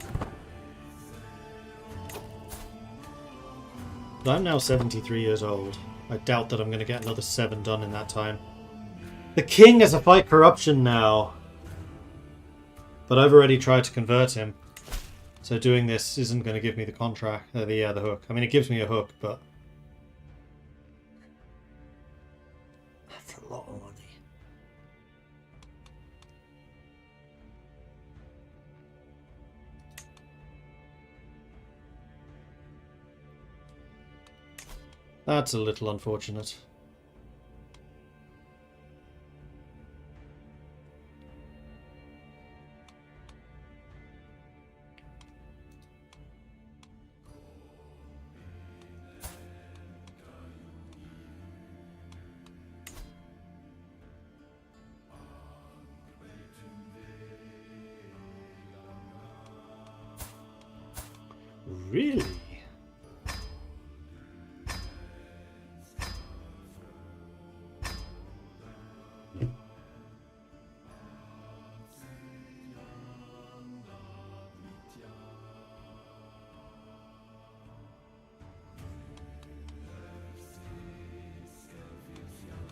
But I'm now 73 years old. I doubt that I'm going to get another 7 done in that time. The king has a fight corruption now. But I've already tried to convert him. So doing this isn't going to give me the contract, the hook. I mean, it gives me a hook, but... that's a lot of money. That's a little unfortunate. Really?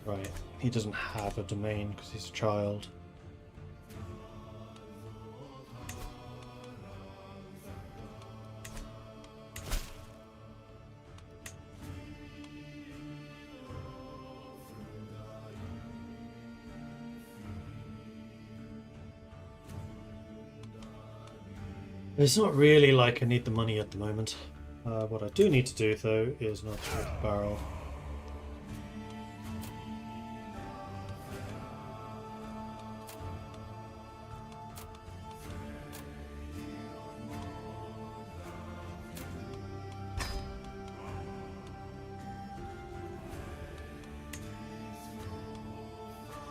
Right, he doesn't have a domain because he's a child. It's not really like I need the money at the moment. What I do need to do though is not strike the barrel.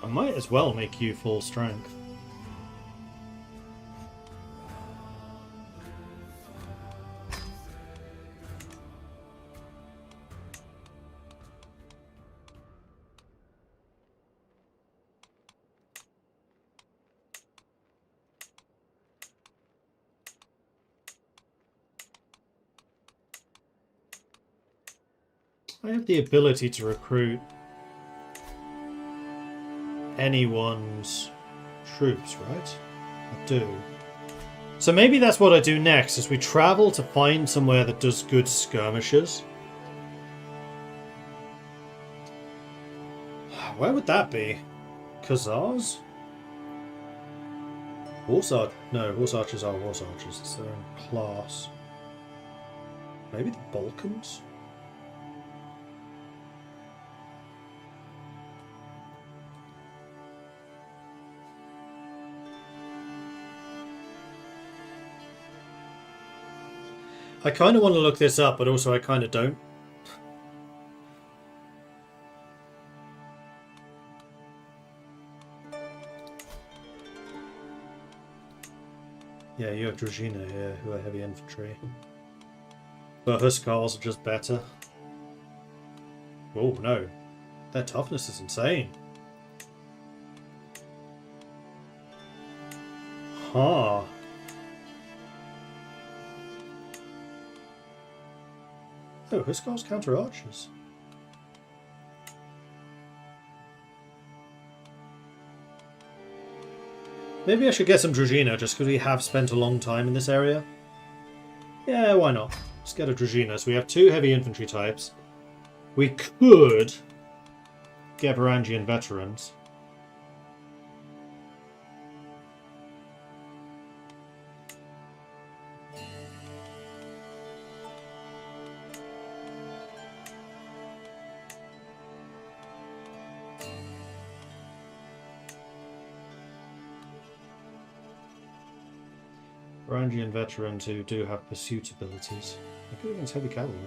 I might as well make you full strength. I have the ability to recruit anyone's troops, right? I do. So maybe that's what I do next, is we travel to find somewhere that does good skirmishes. Where would that be? Khazars? Horse no, horse archers are horse archers. It's their own class. Maybe the Balkans? I kind of want to look this up, but also I kind of don't. Yeah, you have Druzhina here, who are heavy infantry. But Huskars are just better. Oh, no. Their toughness is insane. Huh. Oh, Hussars counter archers. Maybe I should get some Dragina just because we have spent a long time in this area. Yeah, why not? Let's get a Dragina. So we have 2 heavy infantry types. We could get Varangian veterans. Varangian veterans who do have pursuit abilities. They're good against heavy cavalry.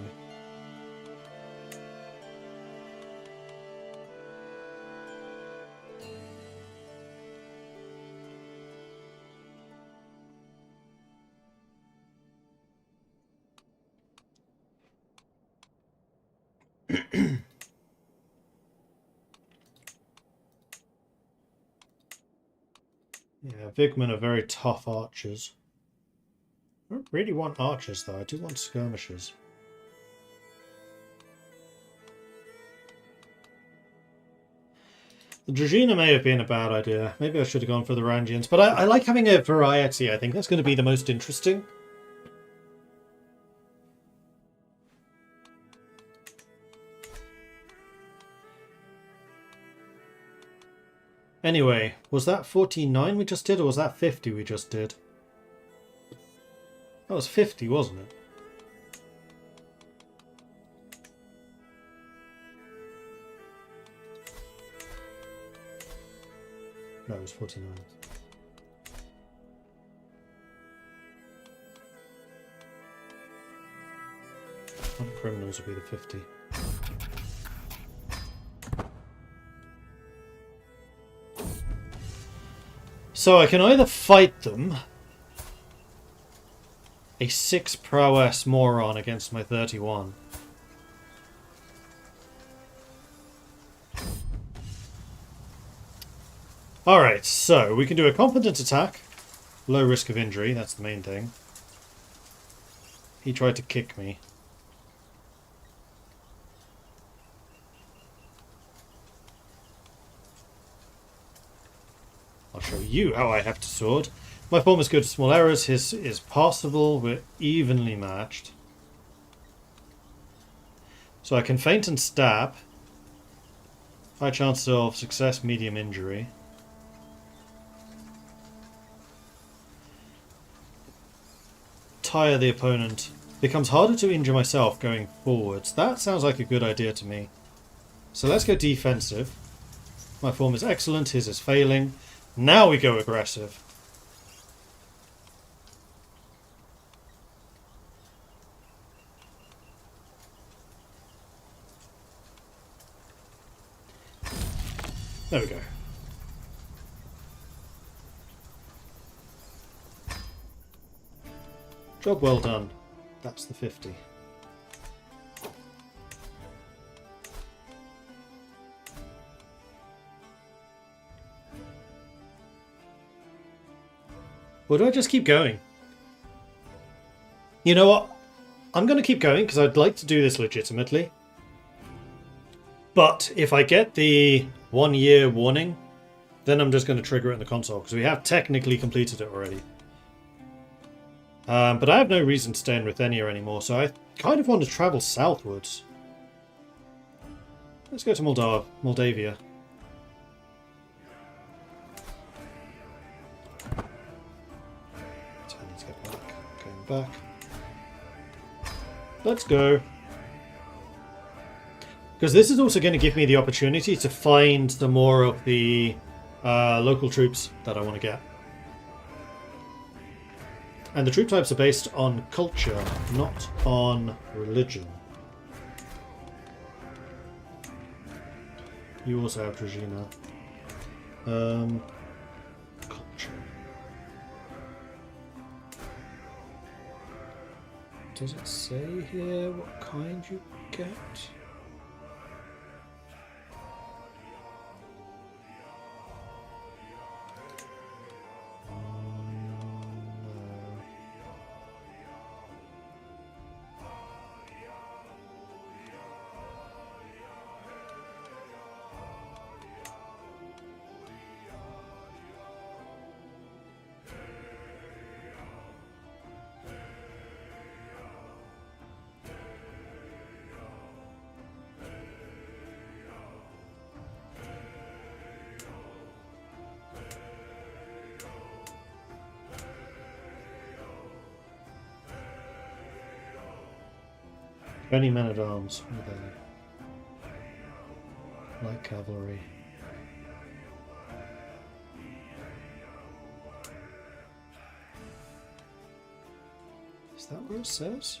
Yeah, Vigman are very tough archers. I don't really want archers though, I do want skirmishers. The Dragina may have been a bad idea. Maybe I should have gone for the Rangians. But I like having a variety. I think that's going to be the most interesting. Anyway, was that 49 we just did, or was that 50 we just did? That was 50, wasn't it? No, it was 49. What criminals will be the 50? So I can either fight them, a 6 prowess moron against my 31. Alright, so we can do a confident attack. Low risk of injury, that's the main thing. He tried to kick me. I'll show you how I have to sword. My form is good to small errors, his is passable, we're evenly matched. So I can feint and stab. High chance of success, medium injury. Tire the opponent. Becomes harder to injure myself going forwards. That sounds like a good idea to me. So let's go defensive. My form is excellent, his is failing. Now we go aggressive. There we go. Job well done. That's the 50. Or do I just keep going? You know what? I'm going to keep going because I'd like to do this legitimately. But if I get the 1 year warning, then I'm just going to trigger it in the console because we have technically completed it already. But I have no reason to stay in Ruthenia anymore, so I kind of want to travel southwards. Let's go to Moldavia. So I need to get back. Going back. Let's go. Because this is also going to give me the opportunity to find the more of the local troops that I want to get. And the troop types are based on culture, not on religion. You also have Dragina. Culture. Does it say here what kind you get? 20 men-at-arms. Light cavalry. Is that what it says?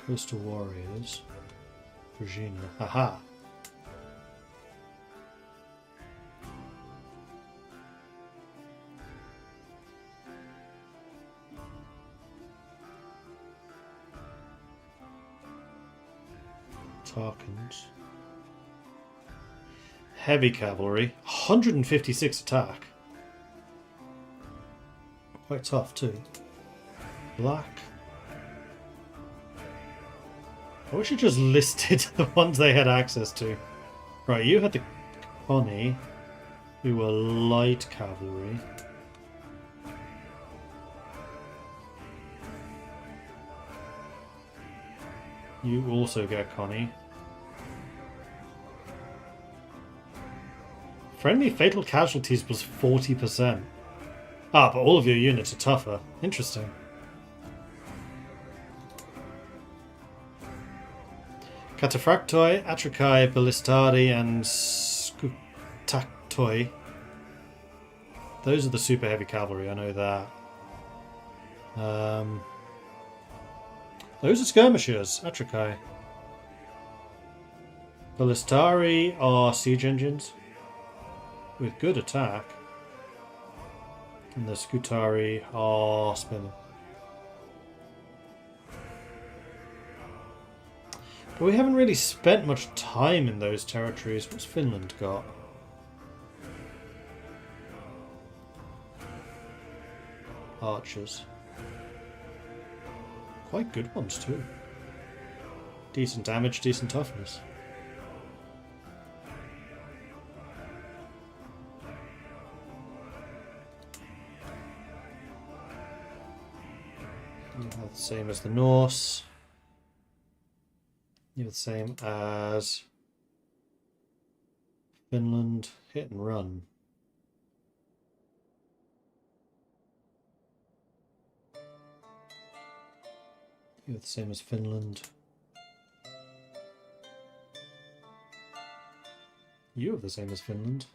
Coastal Warriors. Virginia. Haha! Tarkans. Heavy cavalry. 156 attack. Quite tough too. Black. I wish it just listed the ones they had access to. Right, you had the Connie, who were light cavalry. You also get Connie. Friendly fatal casualties was 40%. Ah, but all of your units are tougher. Interesting. Cataphractoi, Atrakai, Ballistari, and Scutaktoi. Those are the super heavy cavalry, I know that. Those are skirmishers, Atrakai. Ballistari are siege engines with good attack. And the Scutari are spinning. But we haven't really spent much time in those territories. What's Finland got? Archers. Quite good ones too. Decent damage, decent toughness. You have the same as the Norse. You have the same as Finland. Hit and run. You have the same as Finland. You have the same as Finland.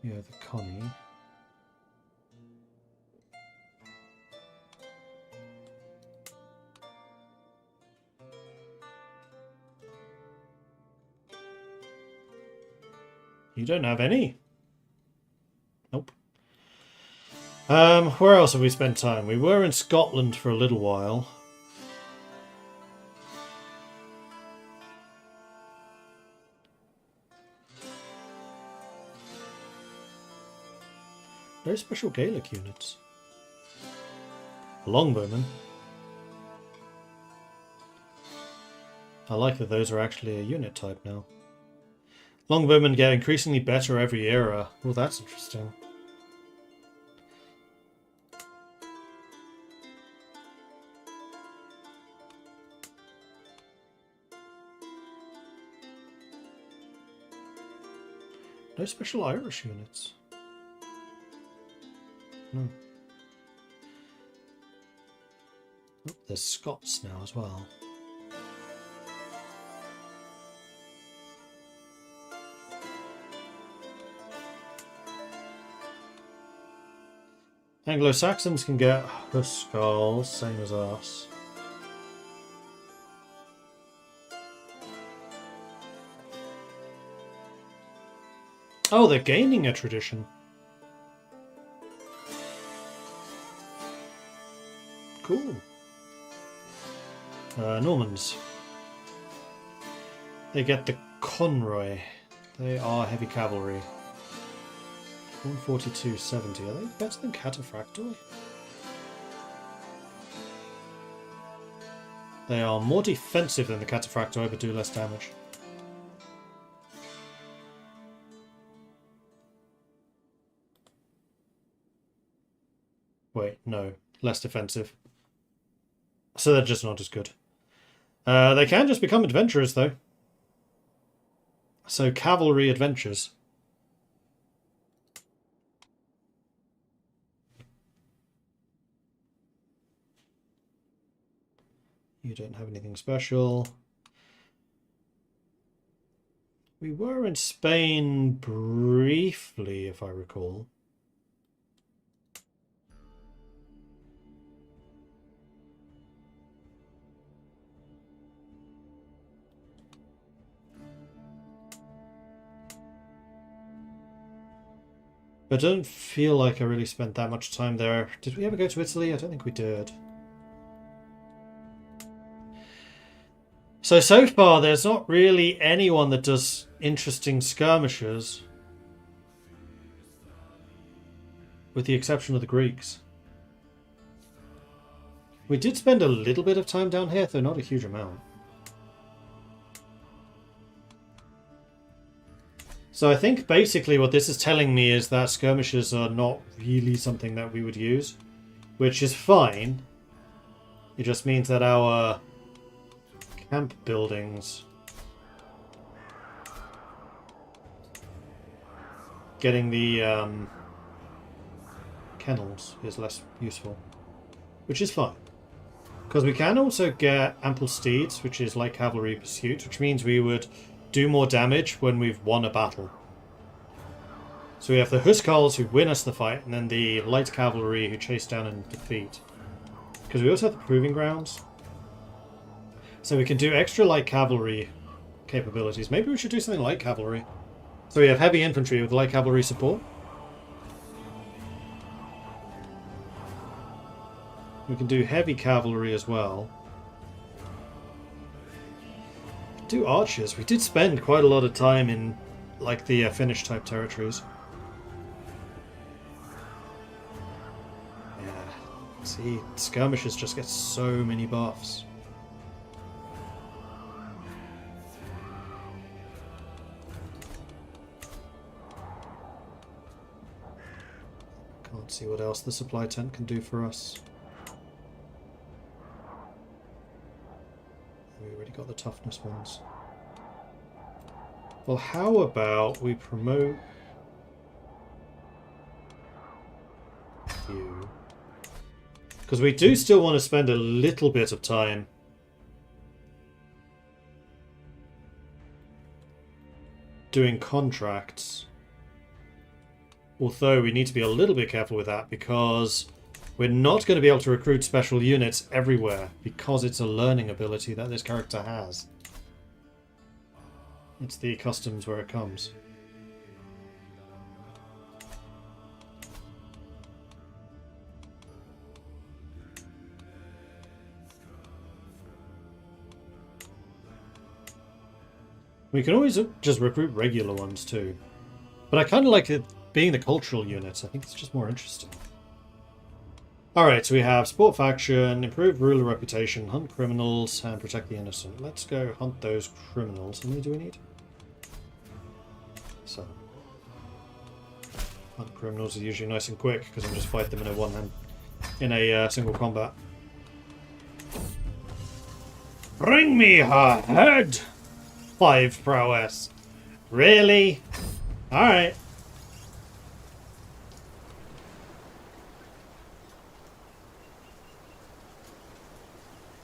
You have the Connie. You don't have any. Nope. Where else have we spent time? We were in Scotland for a little while. No special Gaelic units. Longbowmen. I like that those are actually a unit type now. Longbowmen get increasingly better every era. Well, that's interesting. No special Irish units. No. Oh, there's Scots now as well. Anglo-Saxons can get Huskals, same as us. Oh, they're gaining a tradition. Cool. Normans. They get the Conroy. They are heavy cavalry. 142.70. Are they better than Cataphractoi? They are more defensive than the Cataphractoi, but do less damage. Wait, no. Less defensive. So they're just not as good. They can just become adventurers, though. So, cavalry adventures. You don't have anything special. We were in Spain briefly, if I recall. I don't feel like I really spent that much time there. Did we ever go to Italy? I don't think we did. So far, there's not really anyone that does interesting skirmishes. With the exception of the Greeks. We did spend a little bit of time down here, though not a huge amount. So I think basically what this is telling me is that skirmishes are not really something that we would use. Which is fine. It just means that our camp buildings... Getting the kennels is less useful. Which is fine. Because we can also get ample steeds, which is like cavalry pursuit, which means we would do more damage when we've won a battle. So we have the Huskarls who win us the fight, and then the light cavalry who chase down and defeat. Because we also have the proving grounds. So we can do extra light cavalry capabilities. Maybe we should do something light cavalry. So we have heavy infantry with light cavalry support. We can do heavy cavalry as well. Do archers. We did spend quite a lot of time in like the Finnish type territories. Yeah. See, skirmishes just get so many buffs. Can't see what else the supply tent can do for us. We already got the toughness ones. Well, how about we promote you? Because we do still want to spend a little bit of time doing contracts. Although we need to be a little bit careful with that because we're not going to be able to recruit special units everywhere because it's a learning ability that this character has. It's the customs where it comes. We can always just recruit regular ones too. But I kind of like it being the cultural units. I think it's just more interesting. Alright, so we have Sport Faction, Improve Ruler Reputation, Hunt Criminals, and Protect the Innocent. Let's go hunt those criminals. How many do we need? So, hunt criminals are usually nice and quick because I can just fight them in a single combat. Bring me her head! 5 prowess. Really? Alright.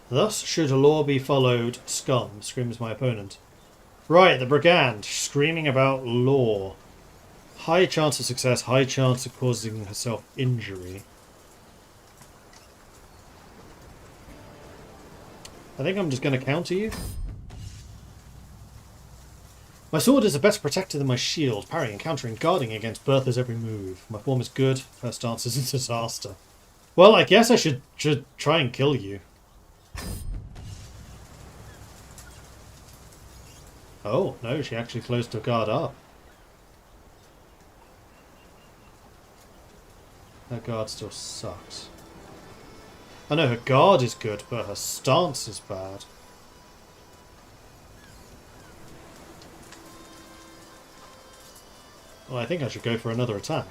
Thus should a law be followed, scum, screams my opponent. Right, the brigand, screaming about law. High chance of success, high chance of causing herself injury. I think I'm just going to counter you. My sword is a better protector than my shield, parrying, countering, guarding against Bertha's every move. My form is good, her stance is a disaster. Well, I guess I should try and kill you. Oh, no, she actually closed her guard up. Her guard still sucks. I know her guard is good, but her stance is bad. Well, I think I should go for another attack.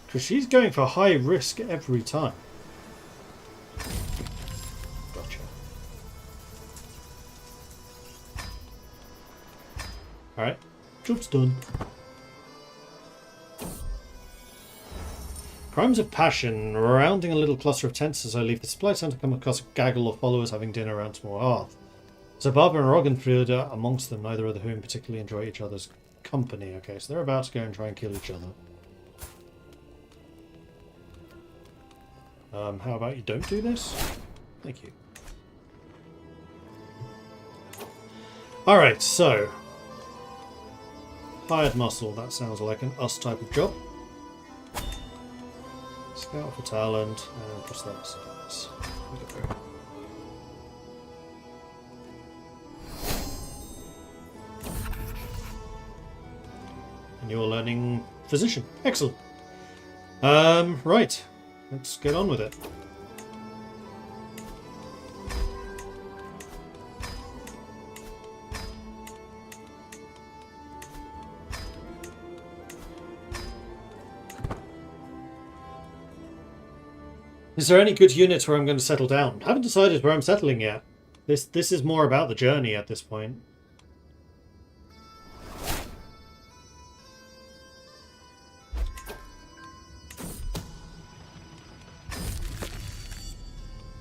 Because she's going for high risk every time. Gotcha. Alright, job's done. Crimes of passion, rounding a little cluster of tents as I leave the supply center, come across a gaggle of followers having dinner around small hearth. So Barbara and Roggenfried are amongst them, neither of whom particularly enjoy each other's company. Okay, so they're about to go and try and kill each other. How about you don't do this? Thank you. Alright, so. Hired muscle, that sounds like an us type of job. Scout for talent, and prosthetics. And you're learning physician. Excellent. Right. Let's get on with it. Is there any good units where I'm going to settle down? I haven't decided where I'm settling yet. This is more about the journey at this point.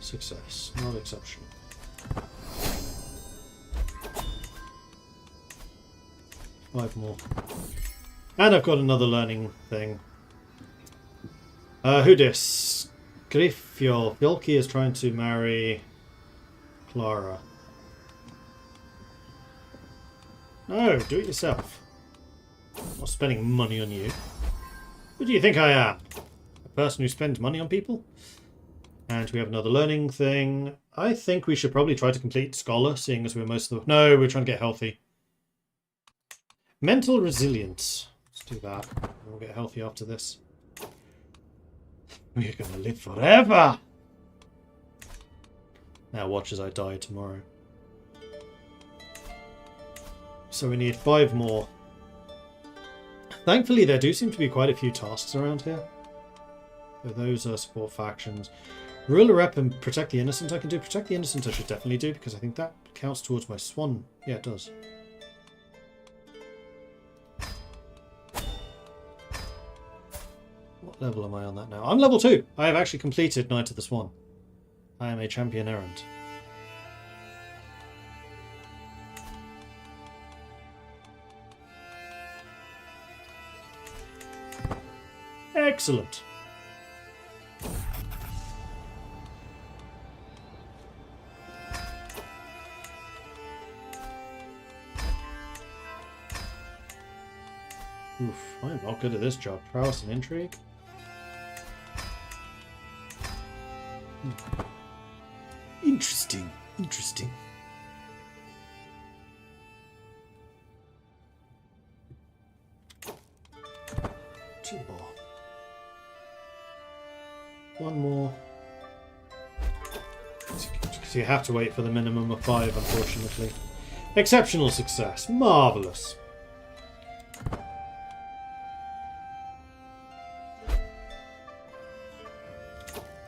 Success, not exceptional. Five more. And I've got another learning thing. Who dis? Griffio. Vilki is trying to marry Clara. No, do it yourself. I'm not spending money on you. Who do you think I am? A person who spends money on people? And we have another learning thing. I think we should probably try to complete Scholar, seeing as we're most of the... No, we're trying to get healthy. Mental resilience. Let's do that. We'll get healthy after this. We're going to live forever! Now watch as I die tomorrow. So we need 5 more. Thankfully, there do seem to be quite a few tasks around here. So those are support factions. Rule a rep and protect the innocent. I can do protect the innocent. I should definitely do because I think that counts towards my swan. Yeah, it does. What level am I on that now? I'm level 2. I have actually completed Knight of the Swan. I am a champion errant. Excellent. Oof, I'm not good at this job. Prowess and intrigue. Interesting. Interesting. Two more. One more. Because you have to wait for the minimum of 5, unfortunately. Exceptional success. Marvellous.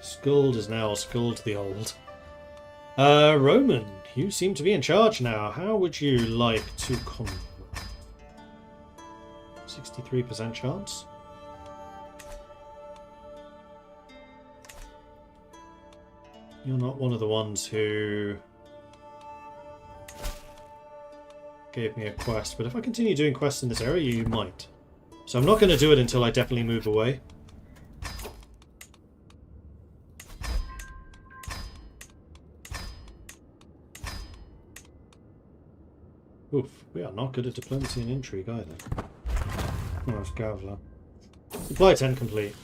Skuld is now Skuld the Old. Roman, you seem to be in charge now. How would you like to conquer? 63% chance. You're not one of the ones who gave me a quest, but if I continue doing quests in this area, you might. So I'm not going to do it until I definitely move away. Oof, we are not good at diplomacy and intrigue either. Oh, it's Gavla. Supply 10 complete.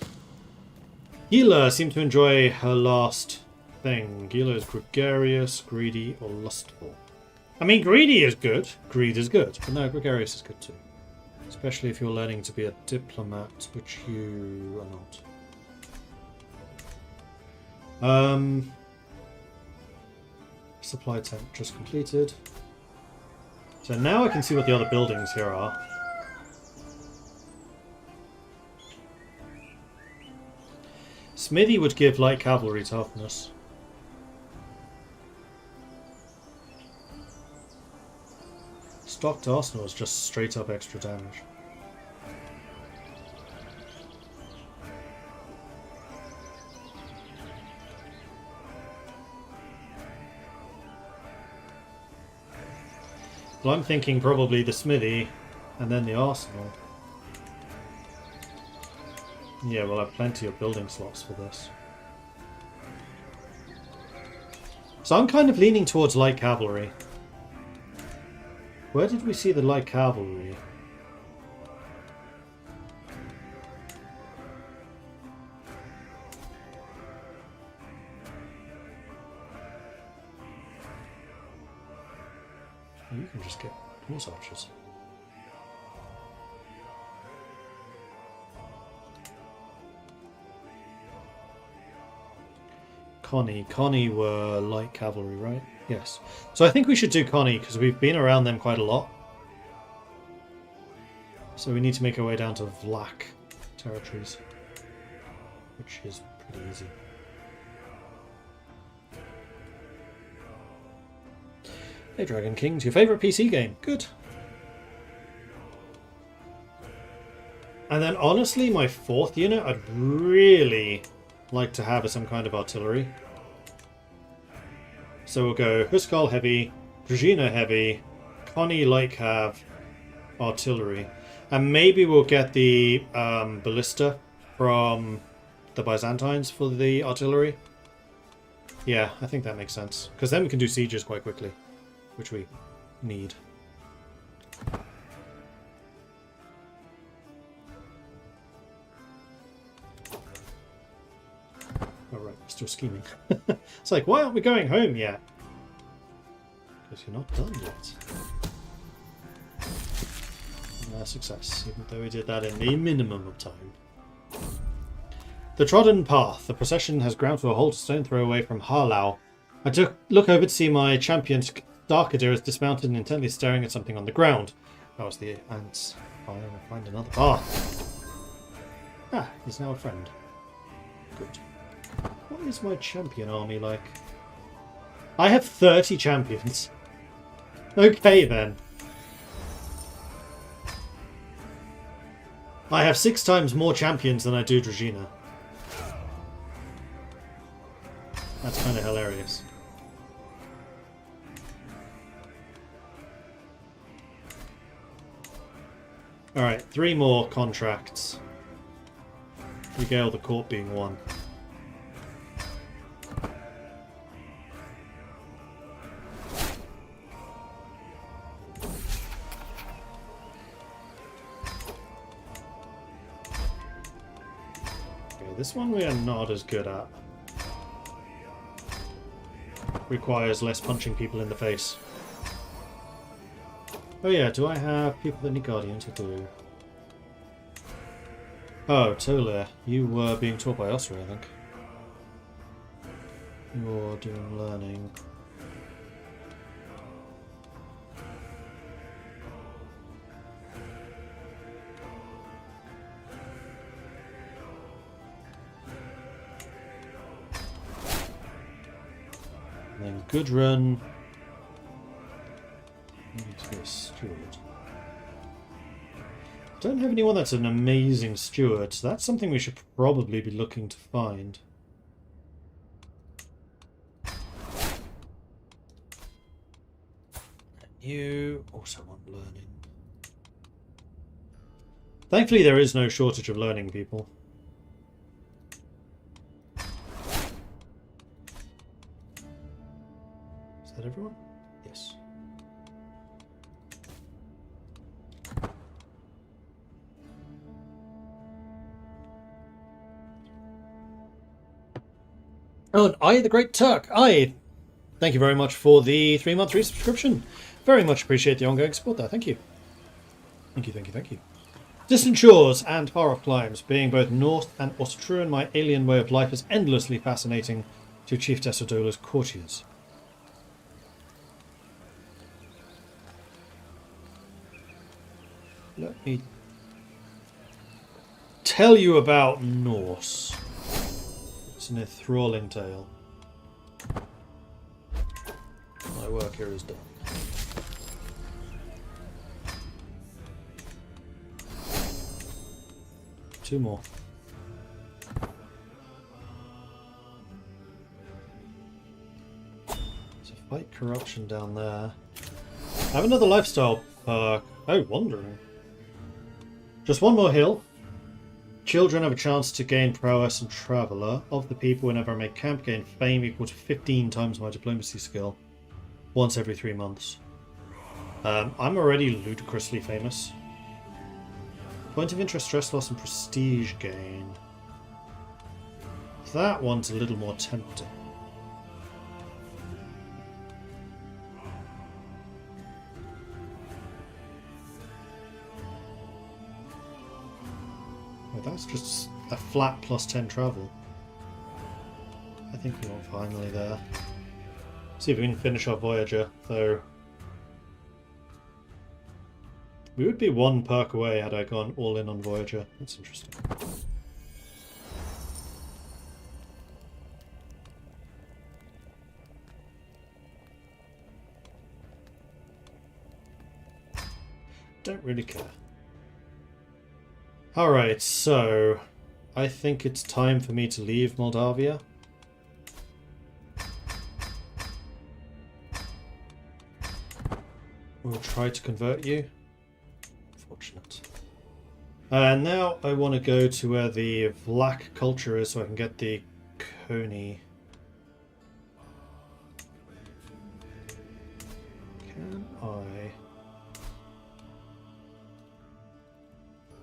Gila seemed to enjoy her last thing. Gila is gregarious, greedy, or lustful. I mean, greedy is good. Greed is good. But no, gregarious is good too. Especially if you're learning to be a diplomat, which you are not. Supply 10 just completed. So now I can see what the other buildings here are. Smithy would give light cavalry toughness. Stocked arsenal is just straight up extra damage. Well, I'm thinking probably the smithy and then the arsenal. Yeah, we'll have plenty of building slots for this. So I'm kind of leaning towards light cavalry. Where did we see the light cavalry? You can just get horse archers. Connie were light cavalry, right? Yes. So I think we should do Connie because we've been around them quite a lot. So we need to make our way down to Vlach territories, which is pretty easy. Hey Dragon Kings, your favourite PC game? Good. And then honestly, my 4th unit I'd really like to have some kind of artillery. So we'll go Huskal heavy, Dragina heavy, Connie light cav, artillery. And maybe we'll get the ballista from the Byzantines for the artillery. Yeah, I think that makes sense. Because then we can do sieges quite quickly, which we need. Alright, we're still scheming. It's like, why aren't we going home yet? Because you're not done yet. Success, even though we did that in the minimum of time. The trodden path. The procession has ground to a halt a stone throw away from Harlau. I look over to see my champion Darkadir is dismounted and intently staring at something on the ground. That was the ants. I'll find another path. Ah, he's now a friend. Good. What is my champion army like? I have 30 champions. Okay then. I have 6 times more champions than I do Dragina. That's kind of hilarious. Alright, 3 more contracts. Regale the Court being one. This one we are not as good at. Requires less punching people in the face. Oh yeah, do I have people that need Guardians? I do. Oh, Tolir, you were being taught by Osra, I think. You're doing learning. And then Gudrun. Need to be a steward. Don't have anyone that's an amazing steward, so that's something we should probably be looking to find. You also want learning. Thankfully there is no shortage of learning people. Is that everyone? Yes. Oh, and I, the Great Turk, I thank you very much for the 3-month resubscription. Very much appreciate the ongoing support there. Thank you. Thank you, thank you, thank you. Distant shores and far-off climes, being both Norse and Austruan, my alien way of life is endlessly fascinating to Chief Desodola's courtiers. Let me tell you about Norse. It's an enthralling tale. My work here is done. Two more. So fight corruption down there. I have another lifestyle perk. Oh, wandering. Just one more hill. Children have a chance to gain prowess and traveller. Of the people whenever I make camp, gain fame equal to 15 times my diplomacy skill. Once every 3 months. I'm already ludicrously famous. Point of interest, stress loss, and prestige gain. That one's a little more tempting. Oh, that's just a flat plus 10 travel. I think we want finally there. See if we can finish our Voyager, though. We would be one perk away had I gone all in on Voyager. That's interesting. Don't really care. Alright, so I think it's time for me to leave Moldavia. We'll try to convert you. Fortunate. And now I want to go to where the Vlach culture is so I can get the Coney. Can I? I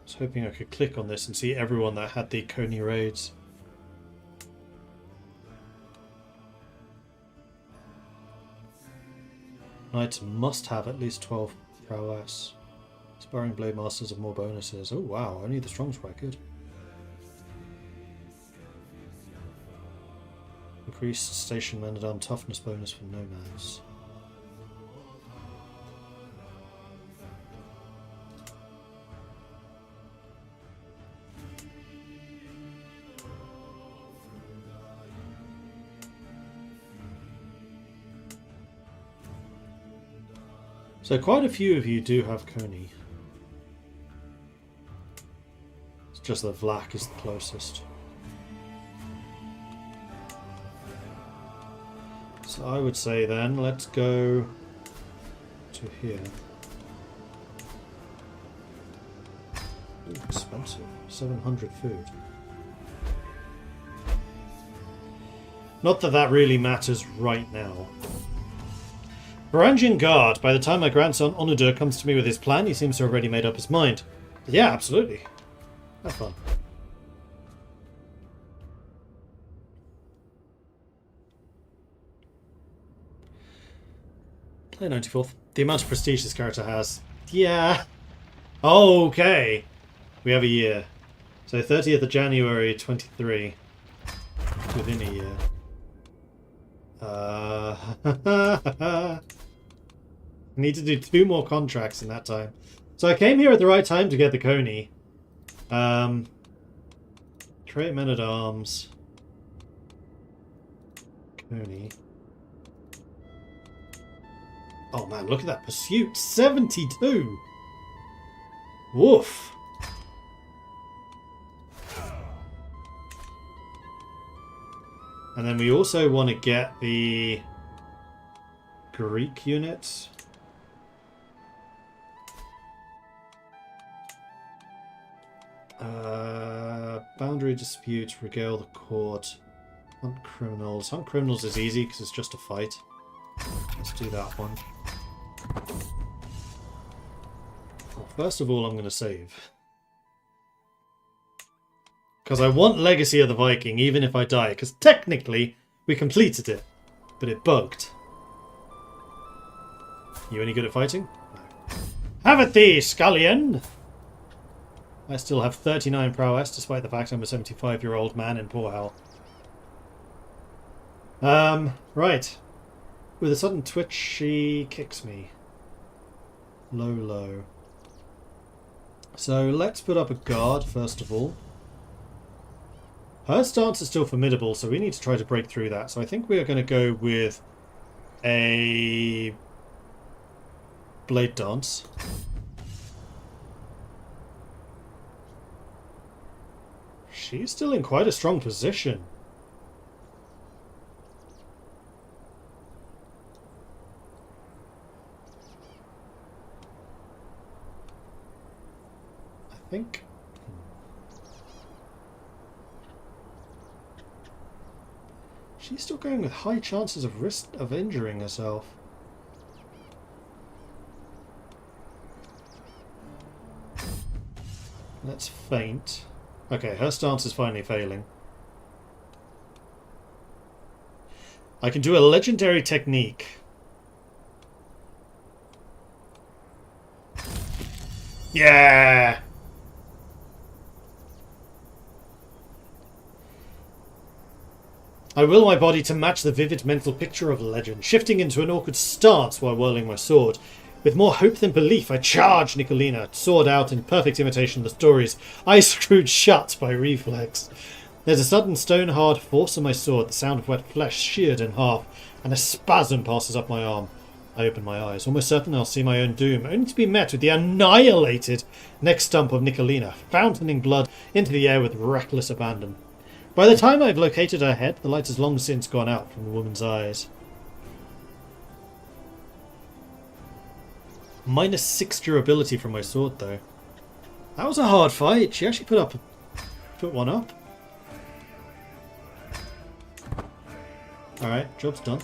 was hoping I could click on this and see everyone that had the Coney raids. Knights must have at least 12 prowess. Sparring Blade Masters have more bonuses. Oh wow, only the strong's quite good. Increased station man-at-arm toughness bonus for nomads. So quite a few of you do have Coney. It's just that Vlach is the closest. So I would say then, let's go to here. Ooh, expensive. 700 food. Not that that really matters right now. Varangian Guard. By the time my grandson Onudur comes to me with his plan, he seems to have already made up his mind. Yeah, absolutely. Have fun. Play 94th. The amount of prestige this character has. Yeah. Okay. We have a year. So 30th of January 23. Within a year. Need to do 2 more contracts in that time. So I came here at the right time to get the Coney. Create men-at-arms. Coney. Oh man, look at that pursuit. 72! Woof! And then we also want to get the Greek units. Boundary disputes, regale the court, hunt criminals. Hunt criminals is easy because it's just a fight. Let's do that one. Well, first of all, I'm going to save. Because I want Legacy of the Viking, even if I die. Because technically, we completed it. But it bugged. You any good at fighting? No. Have it thee, Scullion! I still have 39 prowess, despite the fact I'm a 75-year-old man in poor health. Right. With a sudden twitch, she kicks me. Low, low. So, let's put up a guard, first of all. Her stance is still formidable, so we need to try to break through that. So I think we are going to go with a blade dance. She's still in quite a strong position. I think... she's still going with high chances of risk of injuring herself. Let's feint. Okay, her stance is finally failing. I can do a legendary technique. Yeah! I will my body to match the vivid mental picture of legend, shifting into an awkward stance while whirling my sword. With more hope than belief, I charge Nicolina, sword out in perfect imitation of the stories, eyes screwed shut by reflex. There's a sudden stone-hard force on my sword, the sound of wet flesh sheared in half, and a spasm passes up my arm. I open my eyes, almost certain I'll see my own doom, only to be met with the annihilated neck stump of Nicolina, fountaining blood into the air with reckless abandon. By the time I've located her head, the light has long since gone out from the woman's eyes. -6 durability from my sword, though. That was a hard fight. She actually put one up. Alright, job's done.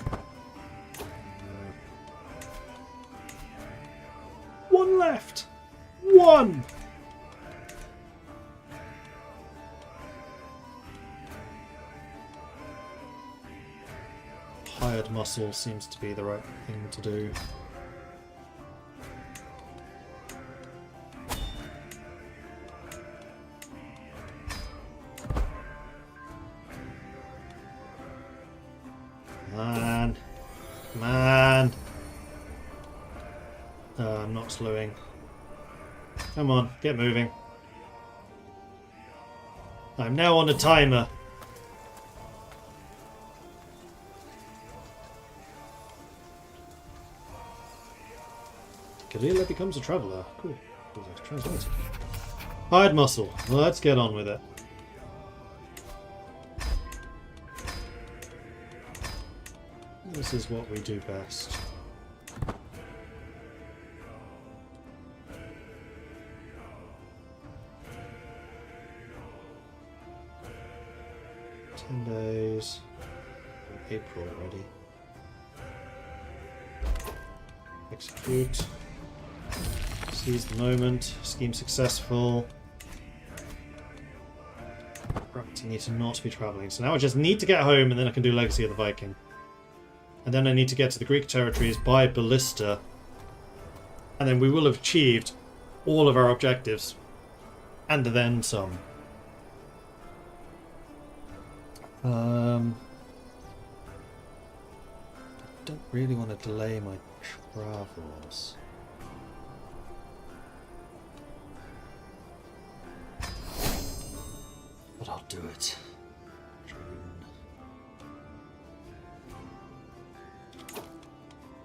One left! One! Hired muscle seems to be the right thing to do. Man. I'm not slowing. Come on, get moving. I'm now on a timer. Kalila becomes a traveller. Cool. Translated. Hired muscle. Well, let's get on with it. This is what we do best. Days. April already. Execute. Seize the moment. Scheme successful. Right, I need to not be travelling. So now I just need to get home and then I can do Legacy of the Viking. And then I need to get to the Greek territories by Ballista. And then we will have achieved all of our objectives. And then some. I don't really want to delay my travels. But I'll do it.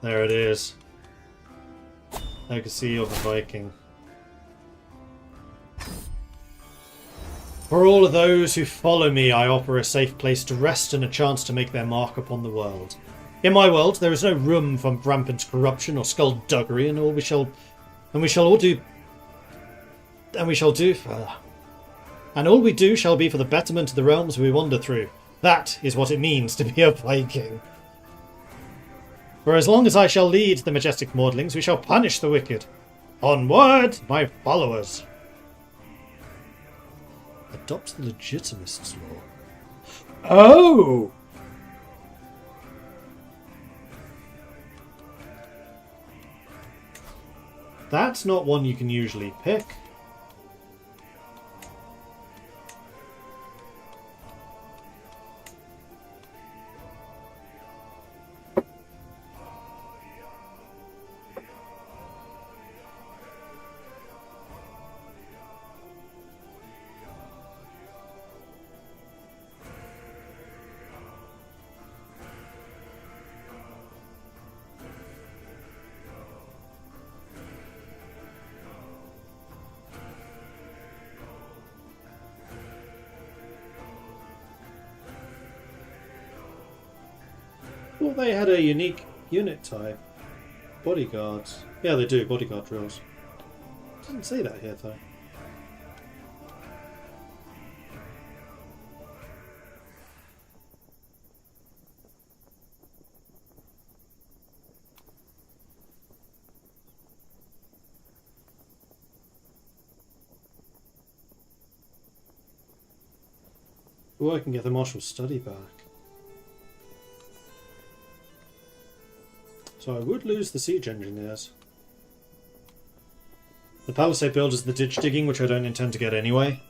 There it is. Legacy of the Viking. For all of those who follow me, I offer a safe place to rest and a chance to make their mark upon the world. In my world, there is no room for rampant corruption or skullduggery, and all we shall be for the betterment of the realms we wander through. That is what it means to be a Viking. For as long as I shall lead the majestic mortalings, we shall punish the wicked. Onward, my followers! Adopt the Legitimist's law. Oh! That's not one you can usually pick. thought they had a unique unit type. Bodyguards. Yeah, they do, bodyguard drills. Doesn't say that here, though. Oh, I can get the martial study back. So I would lose the siege engineers. The palisade build is the ditch digging, which I don't intend to get anyway.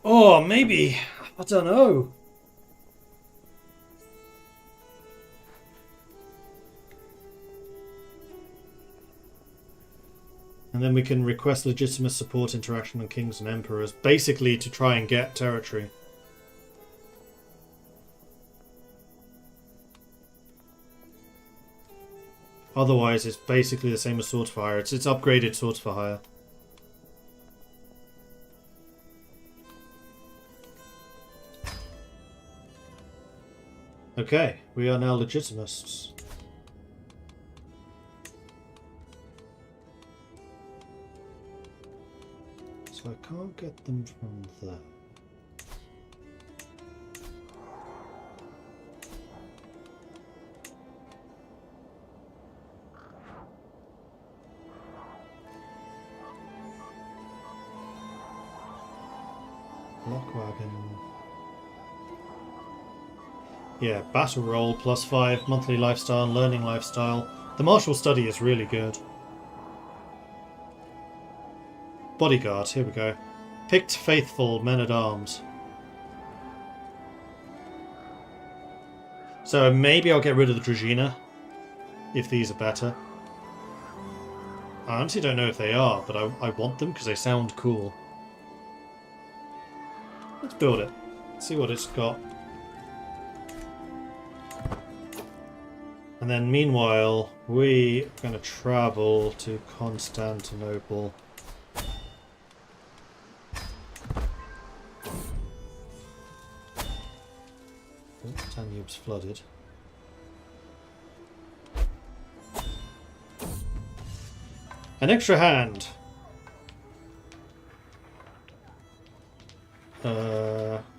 Oh, maybe. I don't know. And then we can request legitimate support interaction on kings and emperors, basically to try and get territory. Otherwise, it's basically the same as Swords for Hire. It's upgraded Swords for Hire. Okay, we are now legitimists. So I can't get them from there. Lockwagon. Yeah, battle roll +5, monthly lifestyle, learning lifestyle. The martial study is really good. Bodyguard, here we go. Picked faithful men-at-arms. So maybe I'll get rid of the Dragina, if these are better. I honestly don't know if they are, but I want them because they sound cool. Let's build it. See what it's got. And then meanwhile, we are going to travel to Constantinople. Oh, Danube's flooded. An extra hand.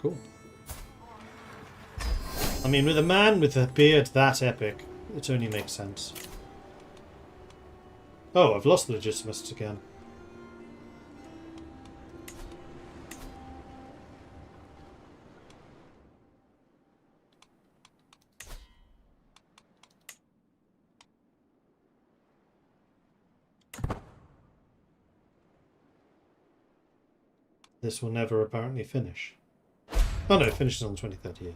Cool. I mean, with a man with a beard that epic, it only makes sense. Oh, I've lost the Legitimists again. This will never apparently finish. Oh no, it finishes on the 23rd year.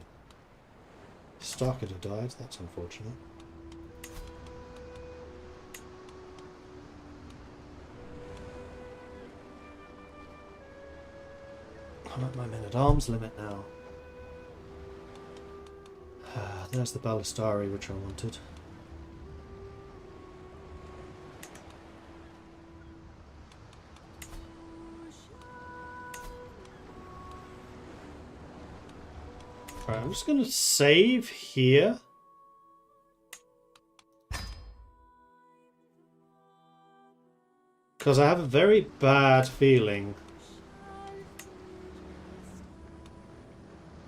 Starkada died, that's unfortunate. I'm at my men-at-arms limit now. There's the Ballistari, which I wanted. Right, I'm just going to save here. Because I have a very bad feeling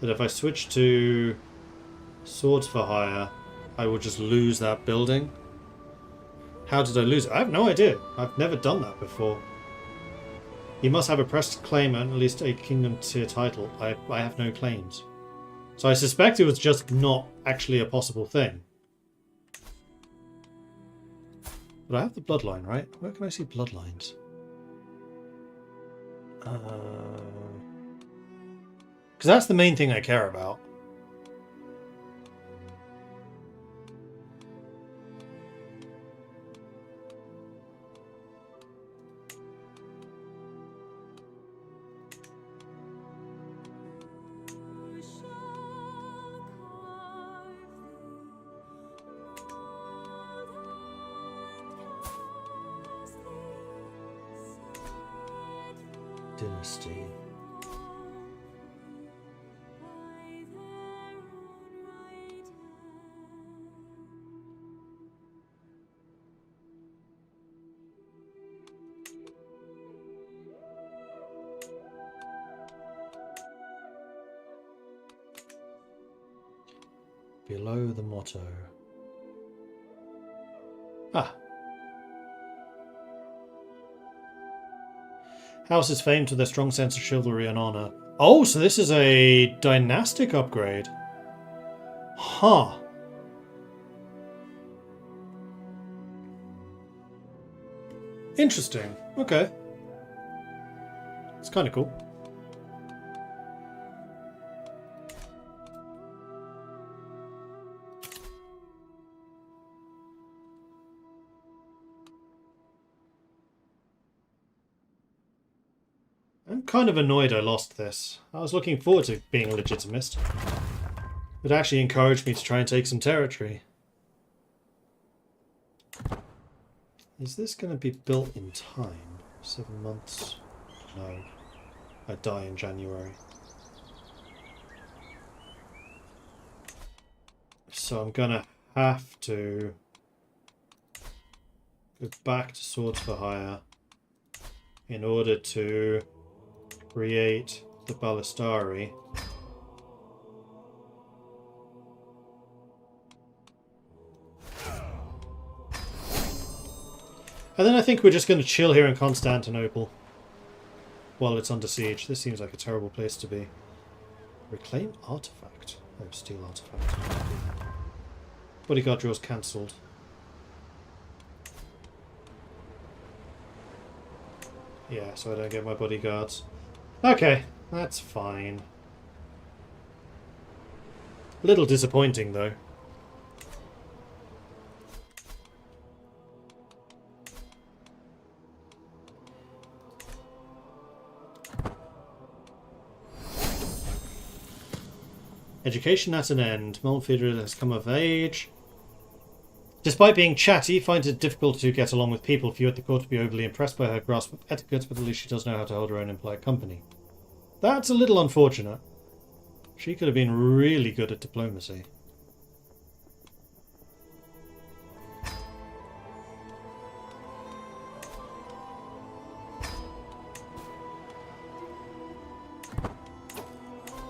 that if I switch to Swords for Hire, I will just lose that building. How did I lose it? I have no idea. I've never done that before. You must have a pressed claim and at least a kingdom tier title. I have no claims. So I suspect it was just not actually a possible thing. But I have the bloodline, right? Where can I see bloodlines? Because that's the main thing I care about. Dynasty. below the motto. Ah. House is famed for their strong sense of chivalry and honor. Oh, so this is a dynastic upgrade. Huh. Interesting. Okay. It's kind of cool. I'm kind of annoyed I lost this. I was looking forward to being a legitimist. It actually encouraged me to try and take some territory. Is this going to be built in time? 7 months? No. I die in January. So I'm going to have to go back to Swords for Hire in order to create the Ballistari. And then I think we're just going to chill here in Constantinople while it's under siege. This seems like a terrible place to be. Reclaim artifact. Oh, steal artifact. Bodyguard draws cancelled. Yeah, so I don't get my bodyguards. Okay, that's fine. A little disappointing, though. Education at an end. Malfeeder has come of age. Despite being chatty, finds it difficult to get along with people. Few at the court to be overly impressed by her grasp of etiquette, but at least she does know how to hold her own in polite company. That's a little unfortunate. She could have been really good at diplomacy.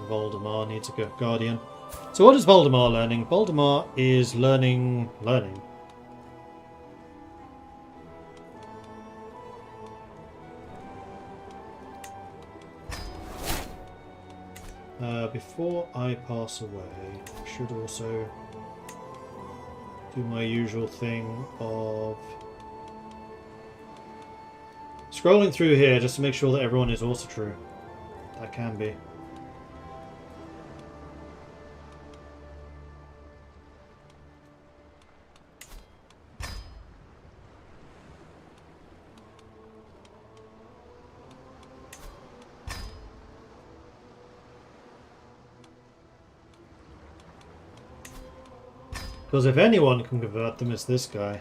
Voldemar needs a good guardian. So what is Voldemar learning? Voldemar is learning... Before I pass away, I should also do my usual thing of scrolling through here just to make sure that everyone is also true. That can be. Because if anyone can convert them, it's this guy.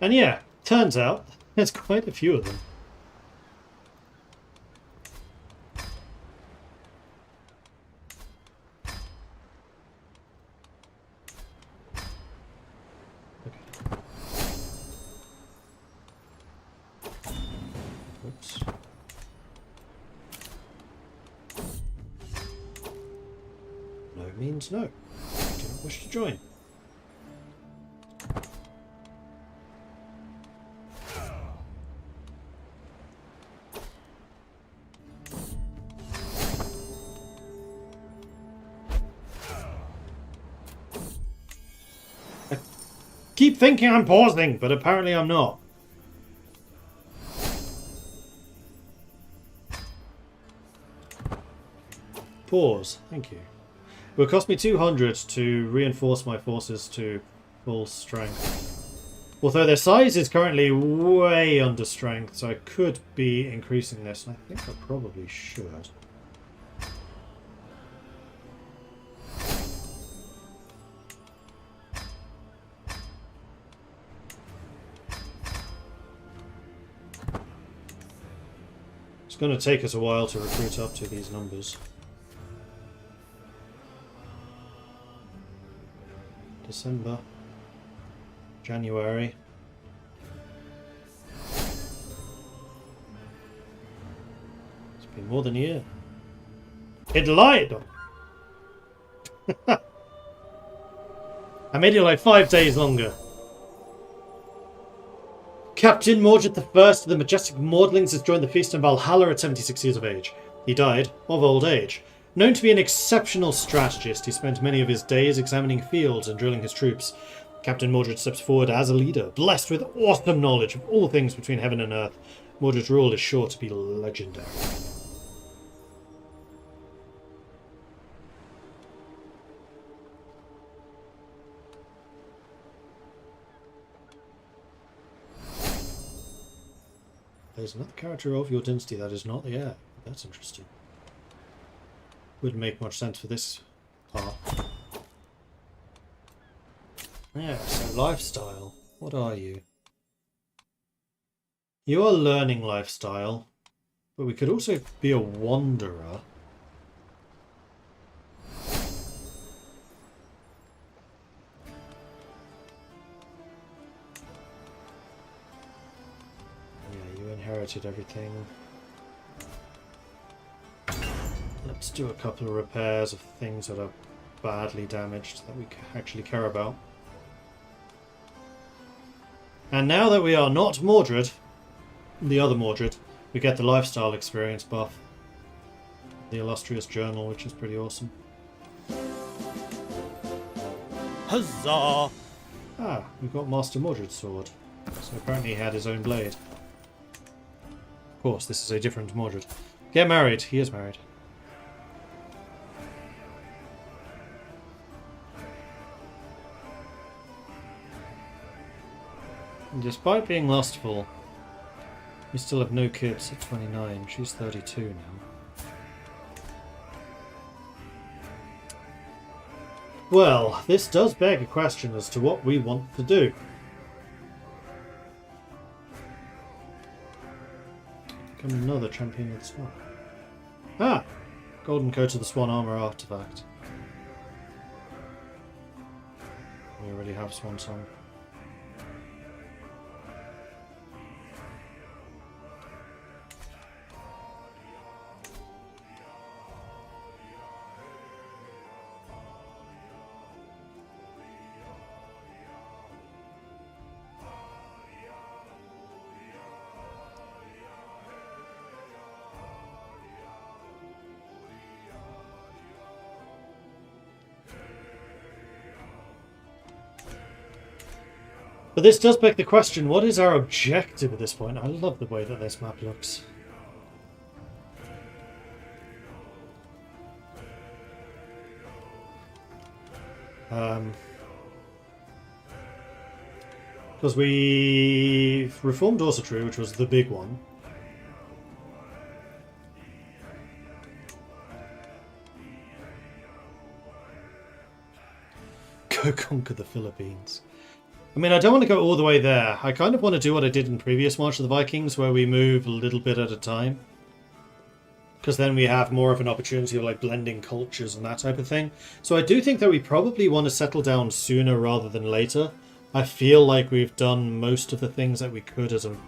And yeah, turns out there's quite a few of them. No. I do not wish to join. I keep thinking I'm pausing, but apparently I'm not. Pause. Thank you. It will cost me 200 to reinforce my forces to full strength. Although their size is currently way under strength, so I could be increasing this, and I think I probably should. It's going to take us a while to recruit up to these numbers. December. January. It's been more than a year. It lied! I made it like 5 days longer. Captain Mordred I of the Majestic Maudlings has joined the feast in Valhalla at 76 years of age. He died of old age. Known to be an exceptional strategist, he spent many of his days examining fields and drilling his troops. Captain Mordred steps forward as a leader, blessed with awesome knowledge of all things between heaven and earth. Mordred's rule is sure to be legendary. There's another character of your dynasty that is not the heir. That's interesting. Wouldn't make much sense for this part. Yeah, so lifestyle. What are you? You are learning lifestyle, but we could also be a wanderer. Inherited everything. Let's do a couple of repairs of things that are badly damaged that we actually care about. And now that we are not Mordred, the other Mordred, we get the lifestyle experience buff. The illustrious journal, which is pretty awesome. Huzzah! Ah, we've got Master Mordred's sword. So apparently he had his own blade. Of course, this is a different Mordred. Get married. He is married. And despite being lustful, we still have no kids at 29. She's 32 now. Well, this does beg a question as to what we want to do. Become another champion of the Swan. Ah! Golden coat of the Swan armor artifact. We already have Swan Song. But this does beg the question, what is our objective at this point? I love the way that this map looks. Because we reformed Dorsetry, which was the big one. Go conquer the Philippines. I mean, I don't want to go all the way there. I kind of want to do what I did in previous March of the Vikings, where we move a little bit at a time. Because then we have more of an opportunity of like blending cultures and that type of thing. So I do think that we probably want to settle down sooner rather than later. I feel like we've done most of the things that we could as an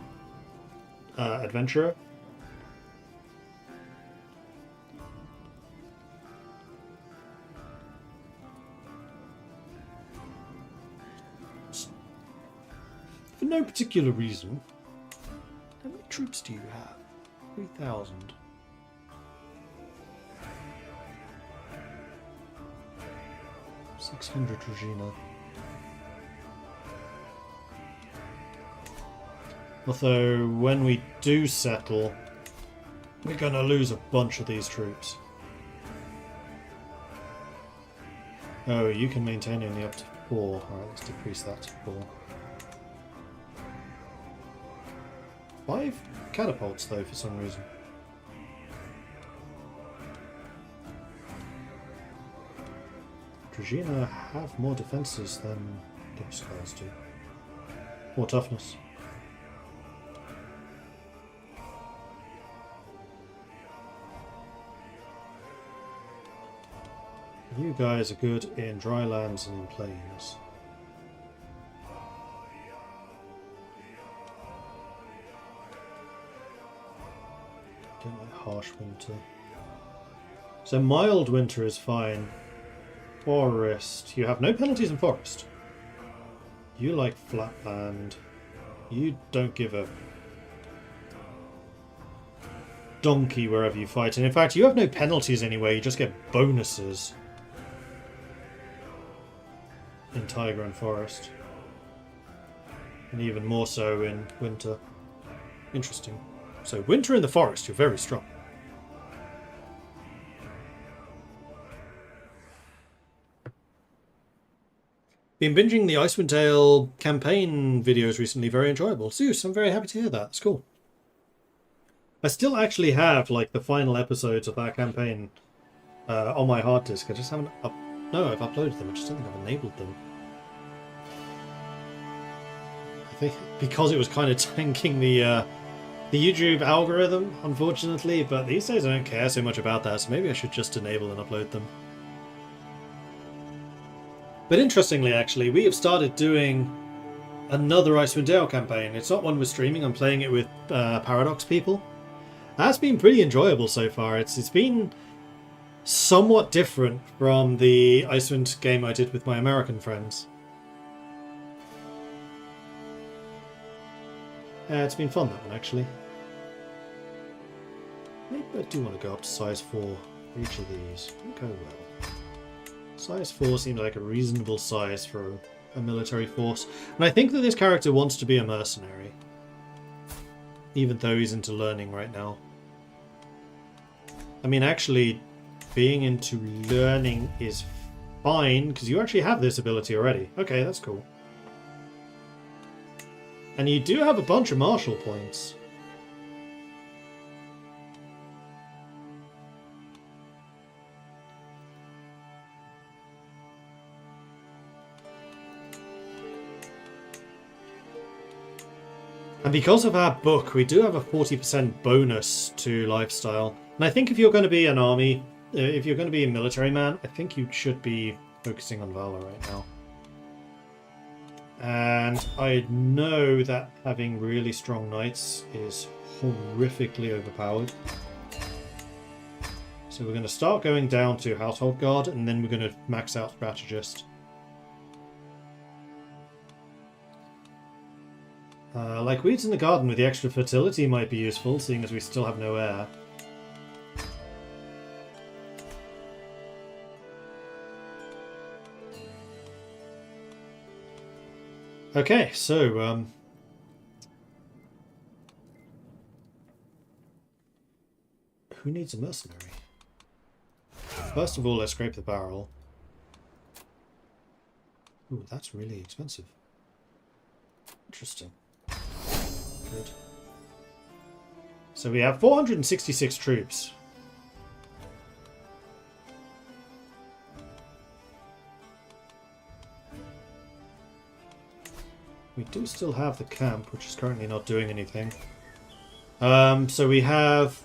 adventurer. For no particular reason. How many troops do you have? 3,000. $600 Regina. Although, when we do settle, we're going to lose a bunch of these troops. Oh, you can maintain only up to 4. Alright, let's decrease that to 4. 5 catapults, though, for some reason. Regina have more defences than those guys do. More toughness. You guys are good in dry lands and in plains. Don't like harsh winter. So mild winter is fine. Forest. You have no penalties in forest. You like flatland. You don't give a donkey wherever you fight. And in fact, you have no penalties anyway. You just get bonuses in Tiger and Forest. And even more so in winter. Interesting. So winter in the forest, you're very strong. Been binging the Icewind Dale campaign videos recently, very enjoyable. Zeus, I'm very happy to hear that. That's cool. I still actually have like the final episodes of that campaign on my hard disk. I just haven't no, I've uploaded them. I just don't think I've enabled them. I think because it was kind of tanking the YouTube algorithm, unfortunately, but these days I don't care so much about that, so maybe I should just enable and upload them. But interestingly, actually, we have started doing another Icewind Dale campaign. It's not one we're streaming, I'm playing it with Paradox people. That's been pretty enjoyable so far. It's been somewhat different from the Icewind game I did with my American friends. It's been fun, that one, actually. Maybe I do want to go up to size 4 for each of these. Don't go well. Size 4 seems like a reasonable size for a military force. And I think that this character wants to be a mercenary. Even though he's into learning right now. I mean, actually, being into learning is fine, because you actually have this ability already. Okay, that's cool. And you do have a bunch of martial points. And because of our book, we do have a 40% bonus to lifestyle. And I think if you're going to be an army, if you're going to be a military man, I think you should be focusing on Valor right now. And I know that having really strong knights is horrifically overpowered. So we're going to start going down to Household Guard, and then we're going to max out Strategist. Like weeds in the garden with the extra fertility might be useful, seeing as we still have no heir. Okay, so who needs a mercenary? First of all, let's scrape the barrel. Ooh, that's really expensive. Interesting. Good. So we have 466 troops. We do still have the camp, which is currently not doing anything. So we have...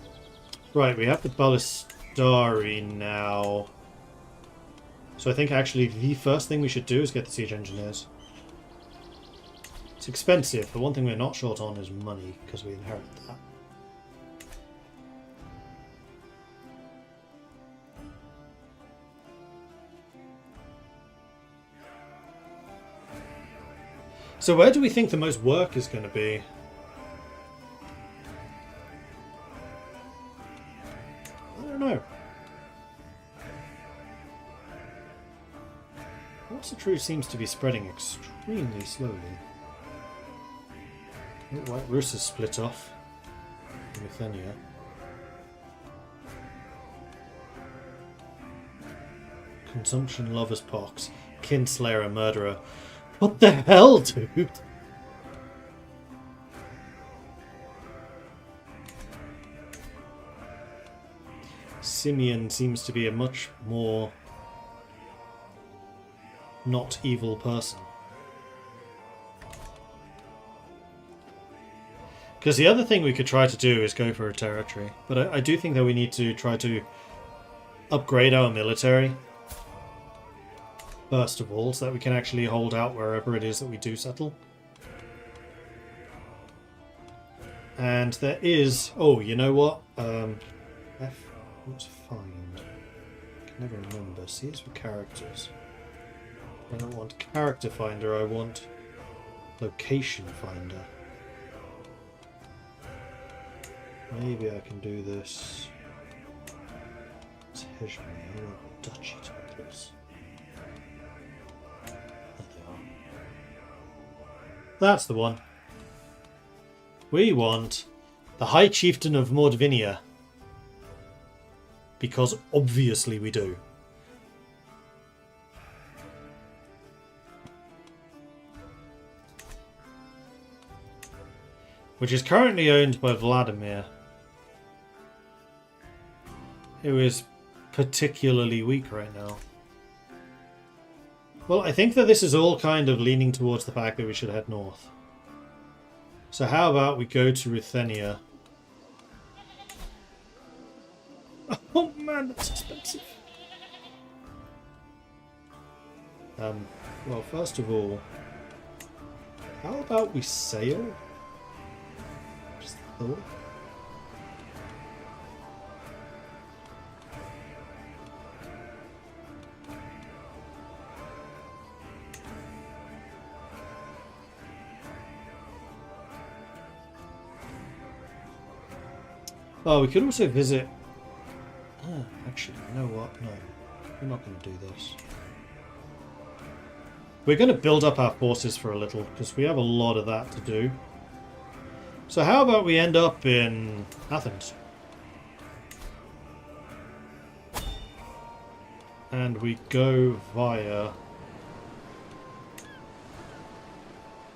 Right, we have the Ballistari now. So I think actually the first thing we should do is get the Siege Engineers. It's expensive, but one thing we're not short on is money, because we inherited that. So where do we think the most work is going to be? I don't know. What's the truth seems to be spreading extremely slowly. White Rus is split off. Ruthenia. Consumption, Lover's Pox. Kinslayer, and Murderer. What the hell, dude? Simeon seems to be a much more not evil person. Because the other thing we could try to do is go for a territory. But I do think that we need to try to upgrade our military. first of all, so that we can actually hold out wherever it is that we do settle. And there is... Oh, you know what? What's find? I can never remember. C is for characters. I don't want character finder, I want location finder. Maybe I can do this. It's Hejme, I want duchy titles. There they are. That's the one. We want the High Chieftain of Mordvinia. Because obviously we do. Which is currently owned by Vladimir, who is particularly weak right now. Well, I think that this is all kind of leaning towards the fact that we should head north. So how about we go to Ruthenia? Oh man, that's expensive. Well, first of all, how about we sail? Just a thought. Oh, we could also visit... actually, you know what? No, we're not going to do this. We're going to build up our forces for a little, because we have a lot of that to do. So how about we end up in Athens? And we go via a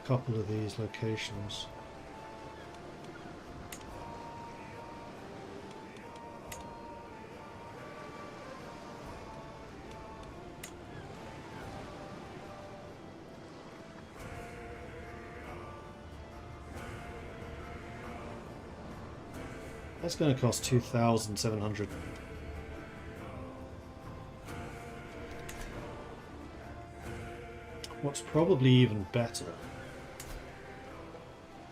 couple of these locations. That's going to cost 2,700. What's probably even better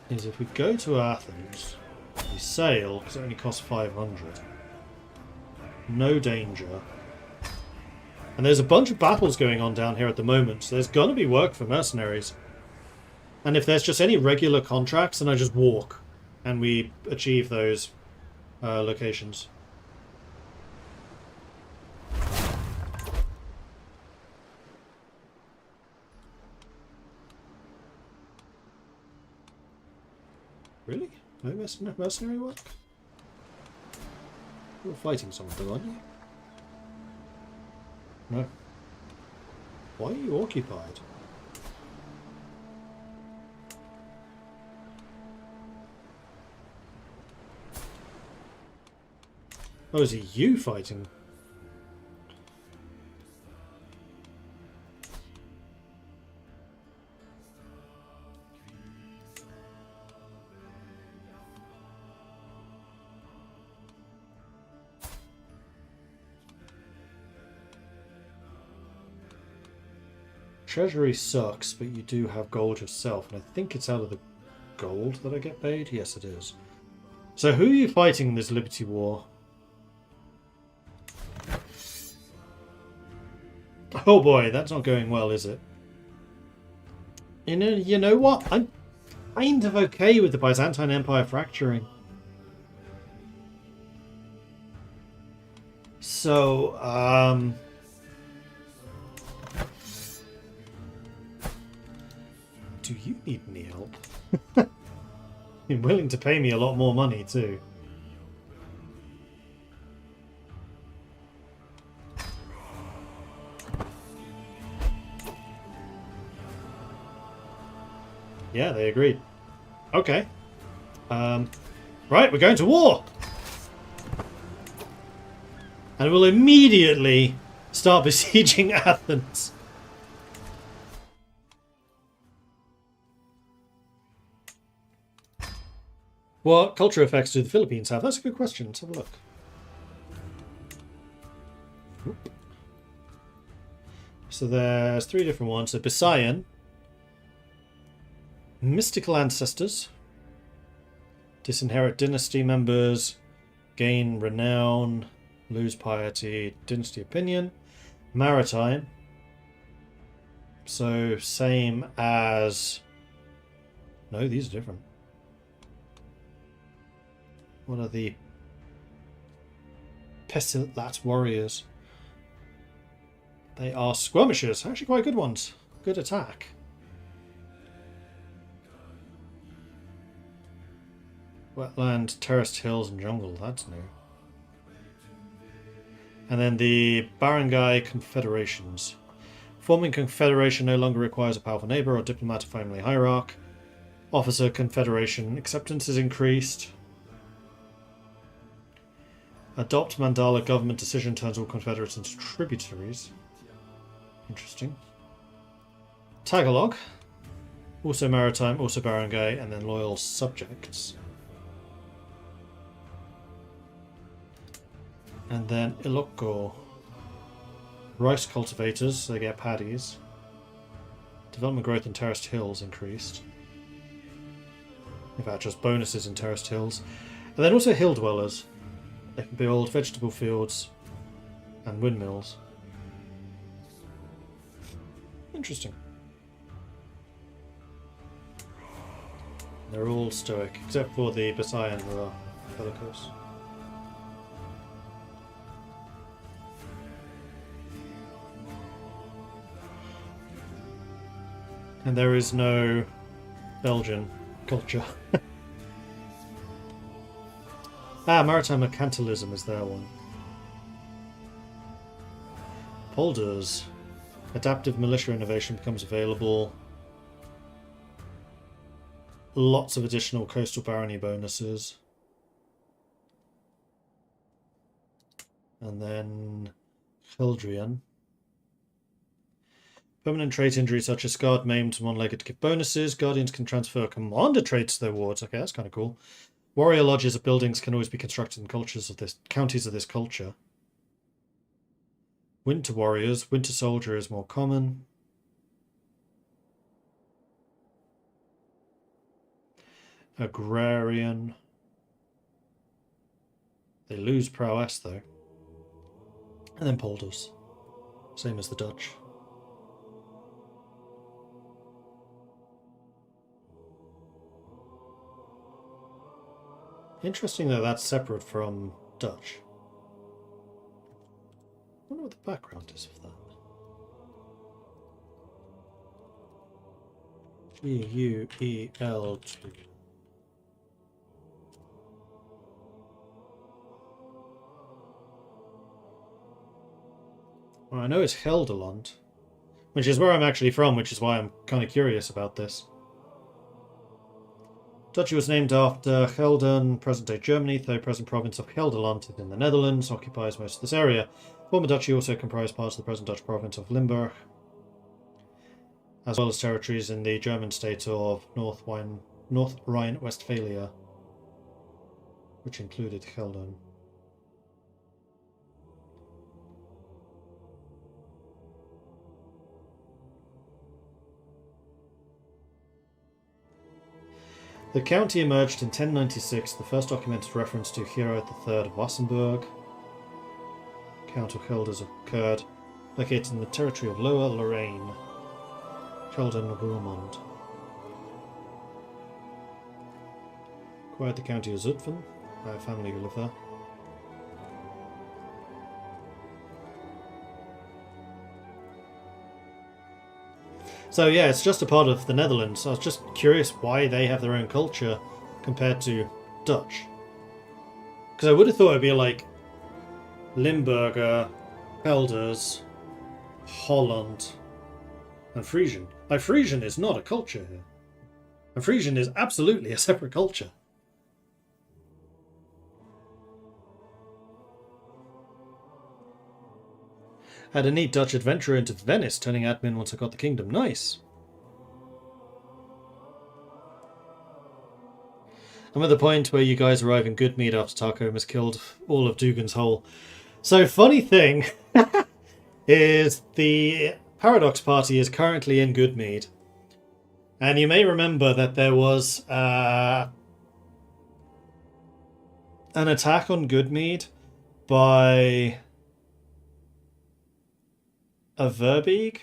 is if we go to Athens, we sail, because it only costs 500. No danger. And there's a bunch of battles going on down here at the moment, so there's going to be work for mercenaries. And if there's just any regular contracts, then I just walk, and we achieve those locations. Really? No mercenary work? You're fighting something, aren't you? No. Why are you occupied? Oh, is it you fighting? Treasury sucks, but you do have gold yourself, and I think it's out of the gold that I get paid? Yes, it is. So who are you fighting in this Liberty War? Oh boy, that's not going well, is it? You know what? I'm kind of okay with the Byzantine Empire fracturing. So, do you need any help? You're willing to pay me a lot more money, too. Yeah, they agreed. Okay. Right, we're going to war! And we'll immediately start besieging Athens. What culture effects do the Philippines have? That's a good question. Let's have a look. So there's 3 different ones. So Bisayan, mystical ancestors, disinherit dynasty members, gain renown, lose piety, dynasty opinion. Maritime, so same as... No, these are different. What are the Pestillat warriors? They are skirmishers. Actually quite good ones. Good attack. Wetland, terraced hills and jungle. That's new. And then the barangay confederations. Forming confederation no longer requires a powerful neighbour or diplomat or family hierarch. Officer confederation. Acceptance is increased. Adopt Mandala government decision turns all confederates into tributaries. Interesting. Tagalog. Also maritime, also barangay, and then loyal subjects. And then Ilocos. Rice cultivators, they get paddies. Development growth in terraced hills increased. In fact, just bonuses in terraced hills. And then also hill dwellers. They can build vegetable fields and windmills. Interesting. They're all stoic, except for the Bisayan who are bellicose. And there is no Belgian culture. Maritime mercantilism is their one. Polders. Adaptive militia innovation becomes available. Lots of additional coastal barony bonuses. And then Hildrian. Permanent trait injuries such as scarred, maimed, and one-legged give bonuses. Guardians can transfer commander traits to their wards. Okay, that's kind of cool. Warrior lodges of buildings can always be constructed in counties of this culture. Winter warriors. Winter soldier is more common. Agrarian. They lose prowess though. And then polders. Same as the Dutch. Interesting that that's separate from Dutch. I wonder what the background is of that. GUEL2. Well, I know it's Helderland, which is where I'm actually from, which is why I'm kind of curious about this. Duchy was named after Gelden, present-day Germany, though present province of Gelderland in the Netherlands occupies most of this area. Former duchy also comprised parts of the present Dutch province of Limburg, as well as territories in the German state of North Rhine-Westphalia, which included Gelden. The county emerged in 1096, the first documented reference to Hero III of Wassenburg. Count of Gelders occurred, located in the territory of Lower Lorraine. Gelden-Roermond. Acquired the county of Zutphen by a family who lived there. So yeah, it's just a part of the Netherlands. I was just curious why they have their own culture compared to Dutch. Because I would have thought it would be like Limburger, Gelders, Holland, and Frisian. Like, Frisian is not a culture here. And Frisian is absolutely a separate culture. Had a neat Dutch adventurer into Venice, turning admin once I got the kingdom. Nice. I'm at the point where you guys arrive in good meat after Tarkholm has killed all of Dugan's Hole. So, funny thing is the Paradox Party is currently in Goodmead. And you may remember that there was an attack on Goodmead by a Verbeeg.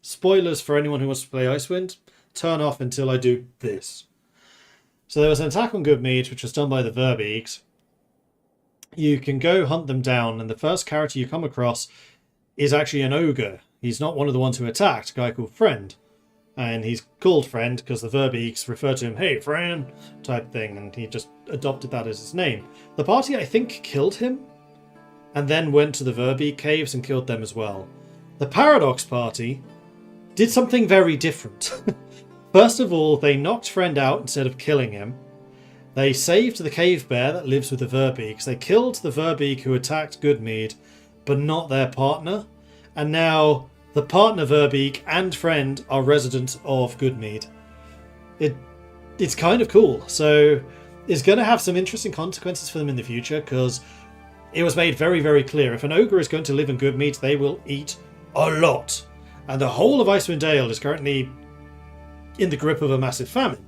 Spoilers for anyone who wants to play Icewind. Turn off until I do this. So there was an attack on Goodmead, which was done by the Verbeegs. You can go hunt them down, and the first character you come across is actually an ogre. He's not one of the ones who attacked, a guy called Friend. And he's called Friend because the Verbeegs refer to him, hey, friend, type thing, and he just adopted that as his name. The party, I think, killed him, and then went to the Verbeeg caves and killed them as well. The Paradox Party did something very different. First of all, they knocked Friend out instead of killing him. They saved the cave bear that lives with the Verbeegs. They killed the Verbeeg who attacked Goodmead, but not their partner. And now the partner Verbeeg and Friend are residents of Goodmead. It's kind of cool. So it's going to have some interesting consequences for them in the future, because it was made very, very clear. If an ogre is going to live in Goodmead, they will eat a lot. And the whole of Icewind Dale is currently in the grip of a massive famine.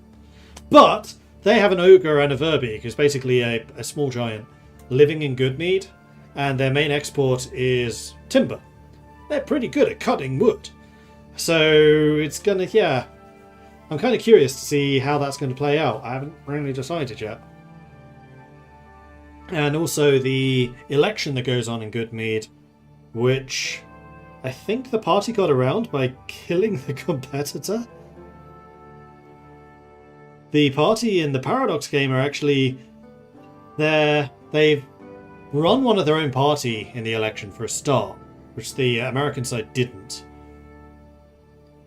But they have an ogre and a Verbeeg, who's basically a small giant, living in Goodmead, and their main export is timber. They're pretty good at cutting wood. So it's gonna, yeah. I'm kind of curious to see how that's going to play out. I haven't really decided yet. And also the election that goes on in Goodmead, which I think the party got around by killing the competitor. The party in the Paradox game are actually they've run one of their own party in the election for a start, which the American side didn't.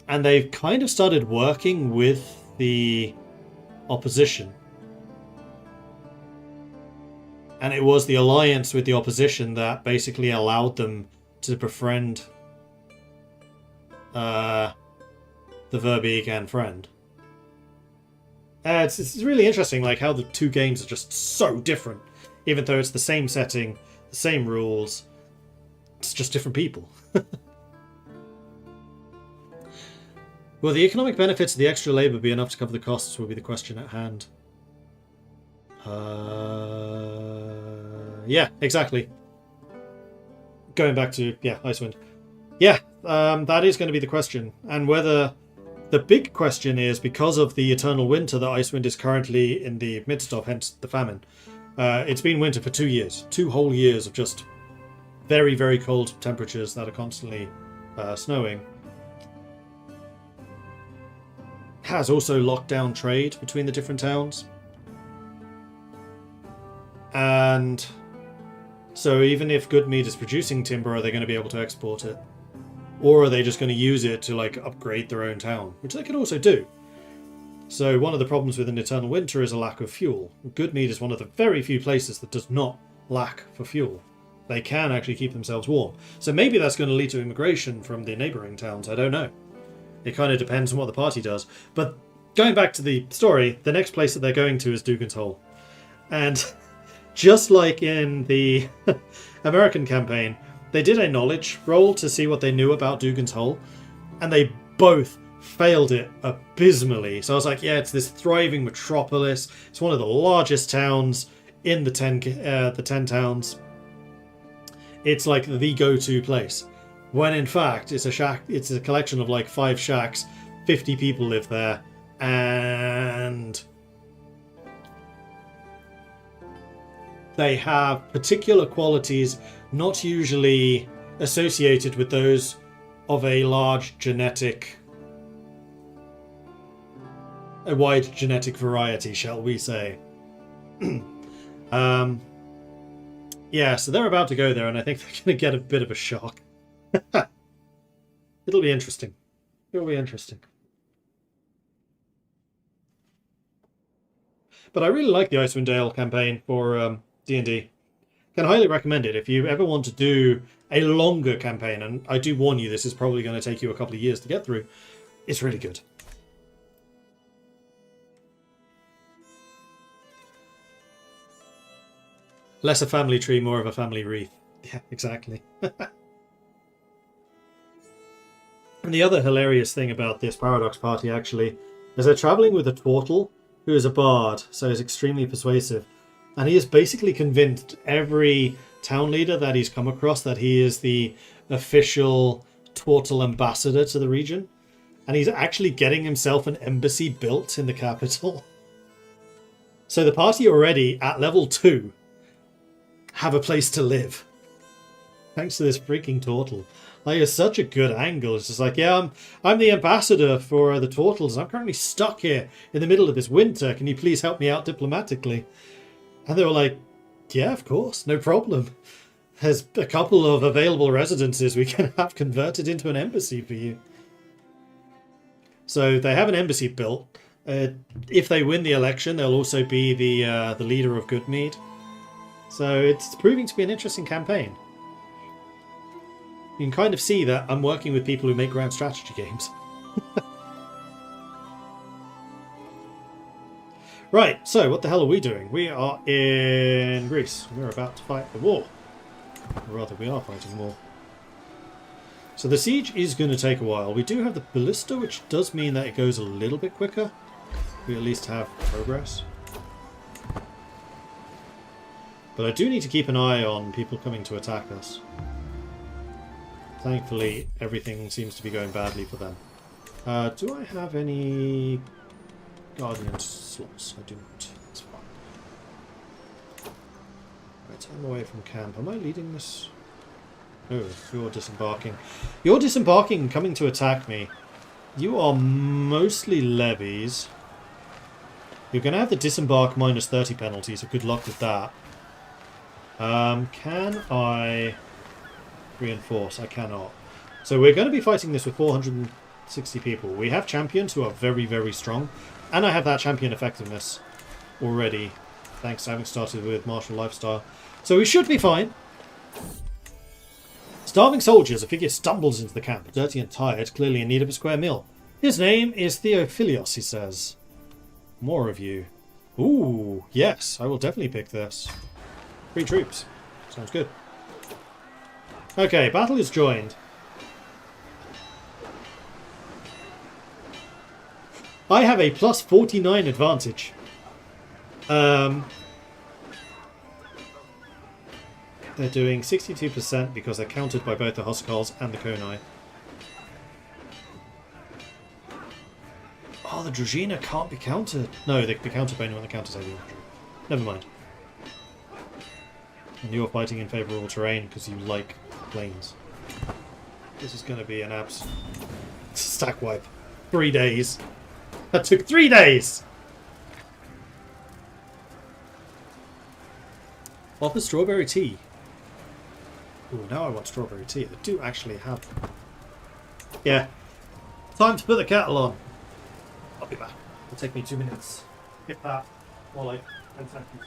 And they've kind of started working with the opposition. And it was the alliance with the opposition that basically allowed them to befriend the Verbeeg and Friend. It's really interesting, like how the two games are just so different, even though it's the same setting, the same rules. It's just different people. Will the economic benefits of the extra labour be enough to cover the costs? Will be the question at hand. Yeah, exactly. Going back to Icewind. Yeah, that is going to be the question, and whether. The big question is, because of the eternal winter that Icewind is currently in the midst of, hence the famine, it's been winter for 2 years. 2 whole years of just very, very cold temperatures that are constantly snowing. Has also locked down trade between the different towns. And so even if Goodmead is producing timber, are they going to be able to export it? Or are they just going to use it to upgrade their own town, which they could also do. So one of the problems with an eternal winter is a lack of fuel. Goodmead is one of the very few places that does not lack for fuel. They can actually keep themselves warm. So maybe that's going to lead to immigration from the neighbouring towns, I don't know. It kind of depends on what the party does. But going back to the story, the next place that they're going to is Dugan's Hole. And just like in the American campaign, they did a knowledge roll to see what they knew about Dugan's Hole, and they both failed it abysmally. So I was like, yeah, it's this thriving metropolis. It's one of the largest towns in the 10 towns. It's like the go-to place. When in fact, it's a shack. It's a collection of 5 shacks. 50 people live there, and they have particular qualities not usually associated with those of a wide genetic variety, shall we say. Yeah, so they're about to go there, and I think they're going to get a bit of a shock. It'll be interesting. It'll be interesting. But I really like the Icewind Dale campaign for D&D. Can highly recommend it if you ever want to do a longer campaign, and I do warn you, this is probably going to take you a couple of years to get through. It's really good. Less a family tree, more of a family wreath. Yeah, exactly. And the other hilarious thing about this Paradox party, actually, is they're travelling with a Twartle, who is a bard, so is extremely persuasive. And he has basically convinced every town leader that he's come across that he is the official Twartle ambassador to the region. And he's actually getting himself an embassy built in the capital. So the party already, at level 2, have a place to live. Thanks to this freaking Twartle. Like, it's such a good angle. It's just like, yeah, I'm the ambassador for the Twartles. I'm currently stuck here in the middle of this winter. Can you please help me out diplomatically? And they were like, yeah, of course, no problem. There's a couple of available residences we can have converted into an embassy for you. So they have an embassy built. If they win the election, they'll also be the leader of Goodmead. So it's proving to be an interesting campaign. You can kind of see that I'm working with people who make grand strategy games. Right, so what the hell are we doing? We are in Greece. We're about to fight the war. Or rather, we are fighting war. So the siege is going to take a while. We do have the ballista, which does mean that it goes a little bit quicker. We at least have progress. But I do need to keep an eye on people coming to attack us. Thankfully, everything seems to be going badly for them. Do I have any Guardian slots? I do not. That's fine. Right, I'm away from camp. Am I leading this? Oh, you're disembarking. You're disembarking and coming to attack me. You are mostly levies. You're going to have the disembark minus 30 penalty, so good luck with that. Can I reinforce? I cannot. So we're going to be fighting this with 460 people. We have champions who are very, very strong. And I have that champion effectiveness already, thanks to having started with martial lifestyle. So we should be fine. Starving soldiers. A figure stumbles into the camp, dirty and tired, clearly in need of a square meal. His name is Theophilios, he says. More of you. Ooh, yes, I will definitely pick this. 3 troops. Sounds good. Okay, battle is joined. I have a plus 49 advantage. They're doing 62% because they're countered by both the Hoskals and the Konai. Oh, the Dragina can't be countered. No, they can be countered by anyone that counters heavy infantry. Never mind. And you're fighting in favour of all terrain because you like planes. This is going to be an abs stack wipe. 3 days. That took 3 days! Offer strawberry tea. Ooh, now I want strawberry tea. I do actually have them. Yeah. Time to put the kettle on. I'll be back. It'll take me 2 minutes. Hit that. More like 10 seconds.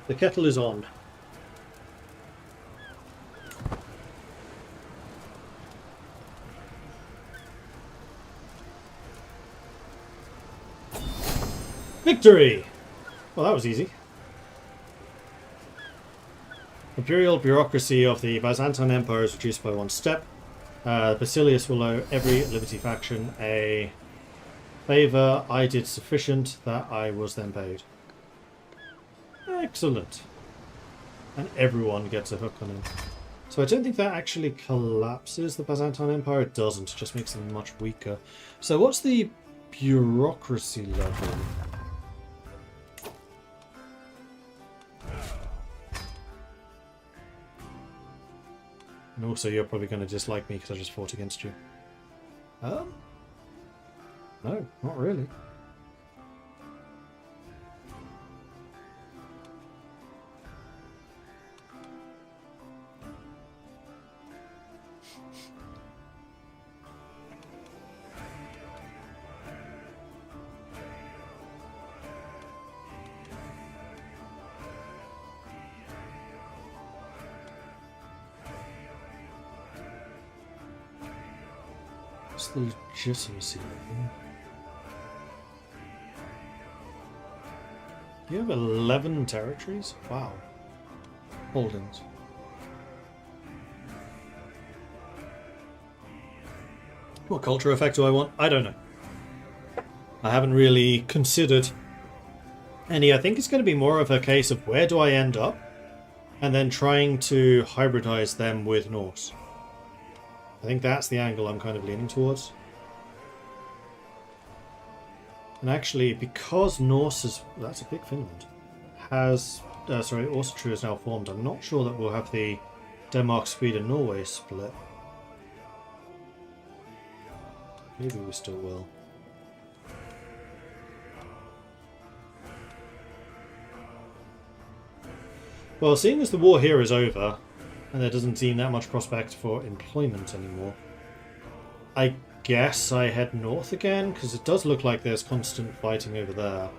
The kettle is on. Victory! Well, that was easy. Imperial bureaucracy of the Byzantine Empire is reduced by 1 step. Basilius will owe every Liberty faction a favour. I did sufficient that I was then paid. Excellent. And everyone gets a hook on him. So I don't think that actually collapses the Byzantine Empire. It doesn't. It just makes them much weaker. So what's the bureaucracy level? And also you're probably going to dislike me because I just fought against you. No, not really. What's the legitimacy level? You have 11 territories? Wow. Holdings. What culture effect do I want? I don't know. I haven't really considered any. I think it's going to be more of a case of where do I end up, and then trying to hybridize them with Norse. I think that's the angle I'm kind of leaning towards. And actually, because Norse is... That's a big Finland. Has... sorry, Austria is now formed. I'm not sure that we'll have the Denmark, Sweden, Norway split. Maybe we still will. Well, seeing as the war here is over, and there doesn't seem that much prospect for employment anymore, I guess I head north again, because it does look like there's constant fighting over there.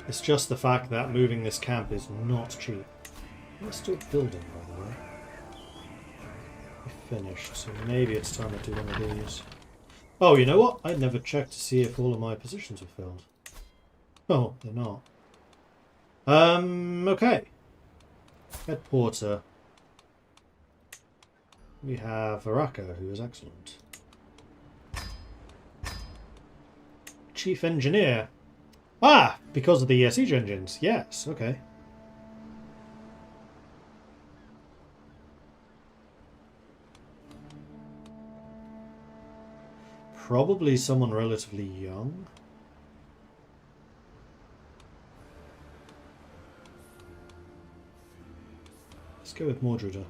It's just the fact that moving this camp is not cheap. We're still building, by the way. We finished, so maybe it's time to do one of these. Oh, you know what? I never checked to see if all of my positions were filled. Oh, they're not. Okay. Head porter. We have Varaka, who is excellent. Chief engineer. Ah, because of the siege engines. Yes, okay. Probably someone relatively young. Let's go with Mordruda.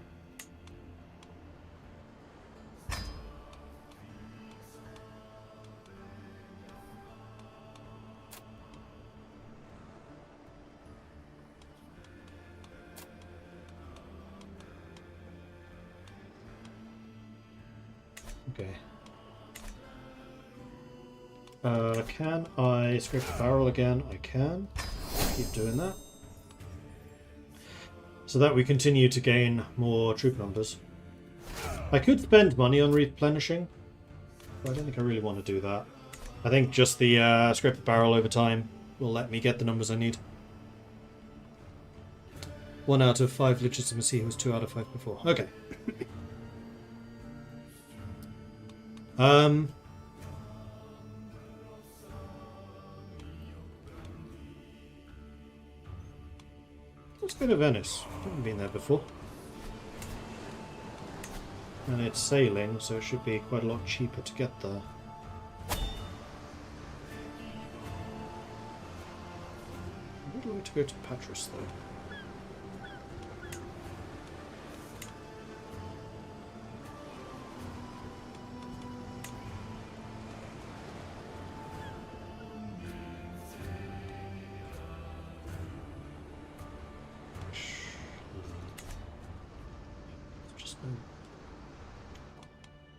Okay. Can I scrape the barrel again? I can. Keep doing that. So that we continue to gain more troop numbers. I could spend money on replenishing, but I don't think I really want to do that. I think just the scrape the barrel over time will let me get the numbers I need. 1 out of 5 legitimacy was 2 out of 5 before. Okay. Let's go to Venice. I haven't been there before. And it's sailing, so it should be quite a lot cheaper to get there. I would like to go to Patras, though.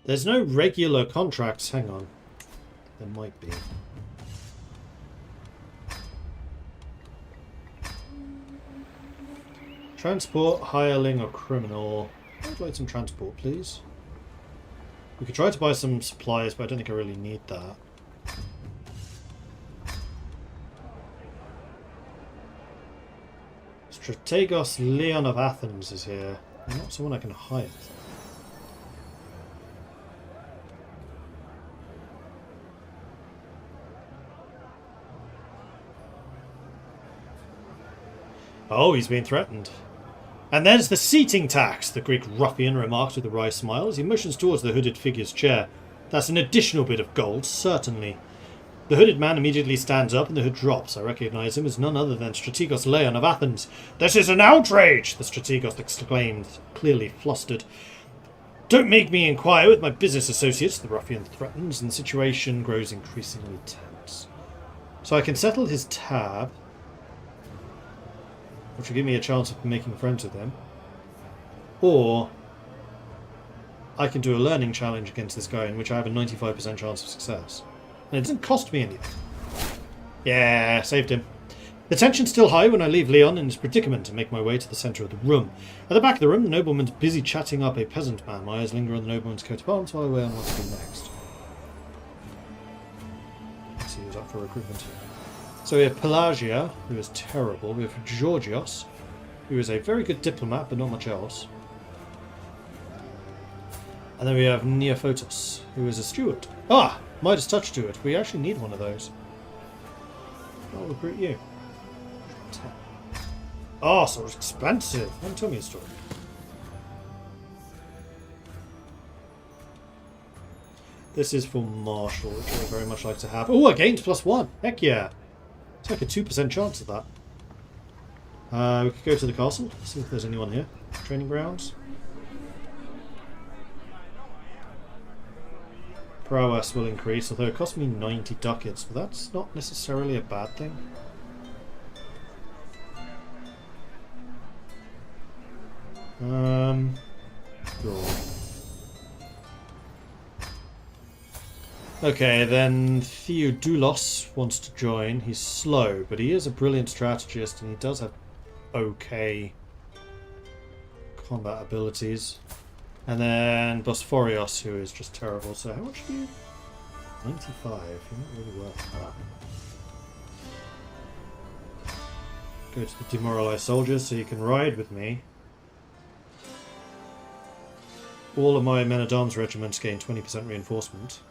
There's no regular contracts. Hang on. There might be. Transport, hireling, or criminal. I'd like some transport, please. We could try to buy some supplies, but I don't think I really need that. Strategos Leon of Athens is here. Not someone I can hire. Oh, he's been threatened. And there's the seating tax, the Greek ruffian remarks with a wry smile as he motions towards the hooded figure's chair. That's an additional bit of gold, certainly. The hooded man immediately stands up and the hood drops. I recognise him as none other than Strategos Leon of Athens. This is an outrage, the Strategos exclaimed, clearly flustered. Don't make me inquire with my business associates, the ruffian threatens, and the situation grows increasingly tense. So I can settle his tab, which will give me a chance of making friends with him. Or I can do a learning challenge against this guy in which I have a 95% chance of success. And it doesn't cost me anything. Yeah, saved him. The tension's still high when I leave Leon in his predicament and make my way to the centre of the room. At the back of the room, the nobleman's busy chatting up a peasant man. My eyes linger on the nobleman's coat of arms while I weigh on what to do next. Let's see who's up for recruitment. So we have Pelagia, who is terrible. We have Georgios, who is a very good diplomat, but not much else. And then we have Neophotos, who is a steward. Ah! Midas Touch Steward. We actually need one of those. I'll recruit you. Oh, so expensive. Don't tell me a story. This is for Marshall, which I would very much like to have. Oh, I gained +1. Heck yeah. It's like a 2% chance of that. We could go to the castle, see if there's anyone here. Training grounds. Prowess will increase, although it cost me 90 ducats, but that's not necessarily a bad thing. Draw. Okay, then Theodulos wants to join. He's slow, but he is a brilliant strategist and he does have okay combat abilities. And then Bosphorios, who is just terrible. So how much do you... 95. You're not really worth that. Go to the demoralized soldiers so you can ride with me. All of my men-at-arms regiments gain 20% reinforcement.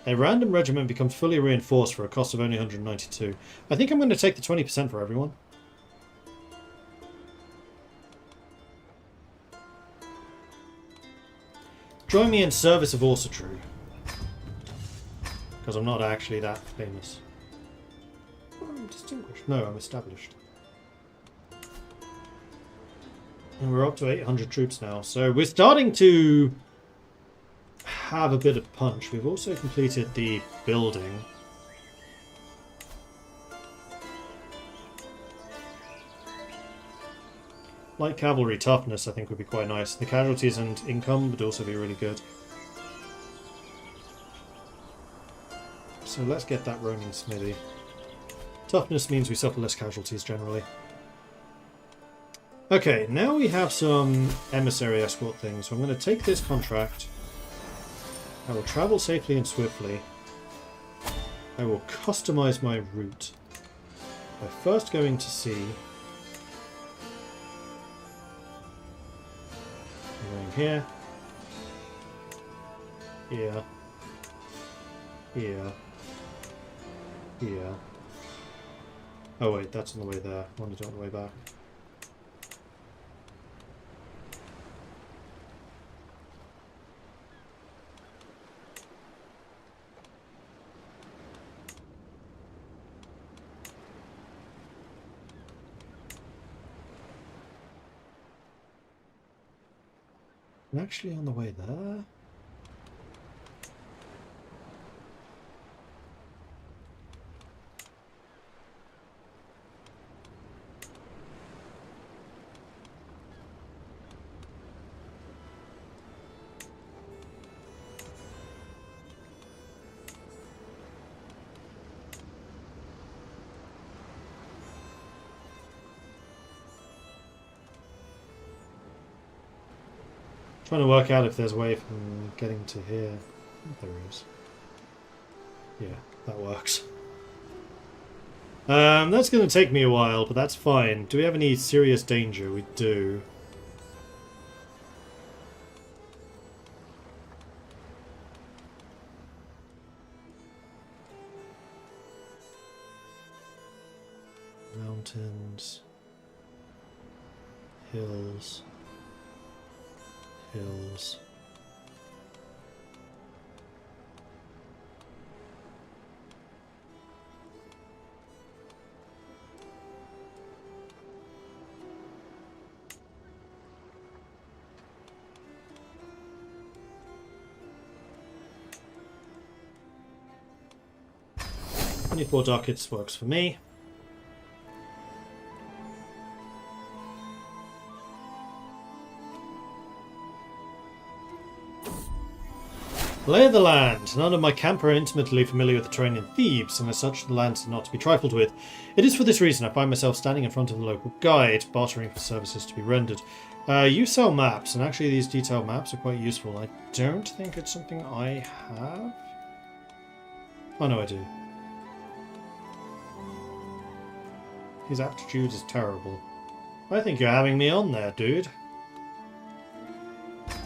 A random regiment becomes fully reinforced for a cost of only 192. I think I'm going to take the 20% for everyone. Join me in service of Orsatru. Because I'm not actually that famous. I'm distinguished. No, I'm established. And we're up to 800 troops now. So we're starting to have a bit of punch. We've also completed the building. Light cavalry toughness I think would be quite nice. The casualties and income would also be really good. So let's get that roaming smithy. Toughness means we suffer less casualties generally. Okay, now we have some emissary escort things. So I'm going to take this contract. I will travel safely and swiftly. I will customize my route by first going to sea. Going here. Here. Here. Here. Oh wait, that's on the way there. I want to do it on the way back. I'm actually on the way there. Trying to work out if there's a way from getting to here. I think there is. Yeah, that works. That's going to take me a while, but that's fine. Do we have any serious danger? We do. Mountains. Hills. Hills. $24 ducats works for me. Lay of the land. None of my camp are intimately familiar with the terrain in Thebes, and as such the land is not to be trifled with. It is for this reason I find myself standing in front of the local guide, bartering for services to be rendered. You sell maps, and actually these detailed maps are quite useful. I don't think it's something I have. Oh no, I do. His aptitude is terrible. I think you're having me on there, dude.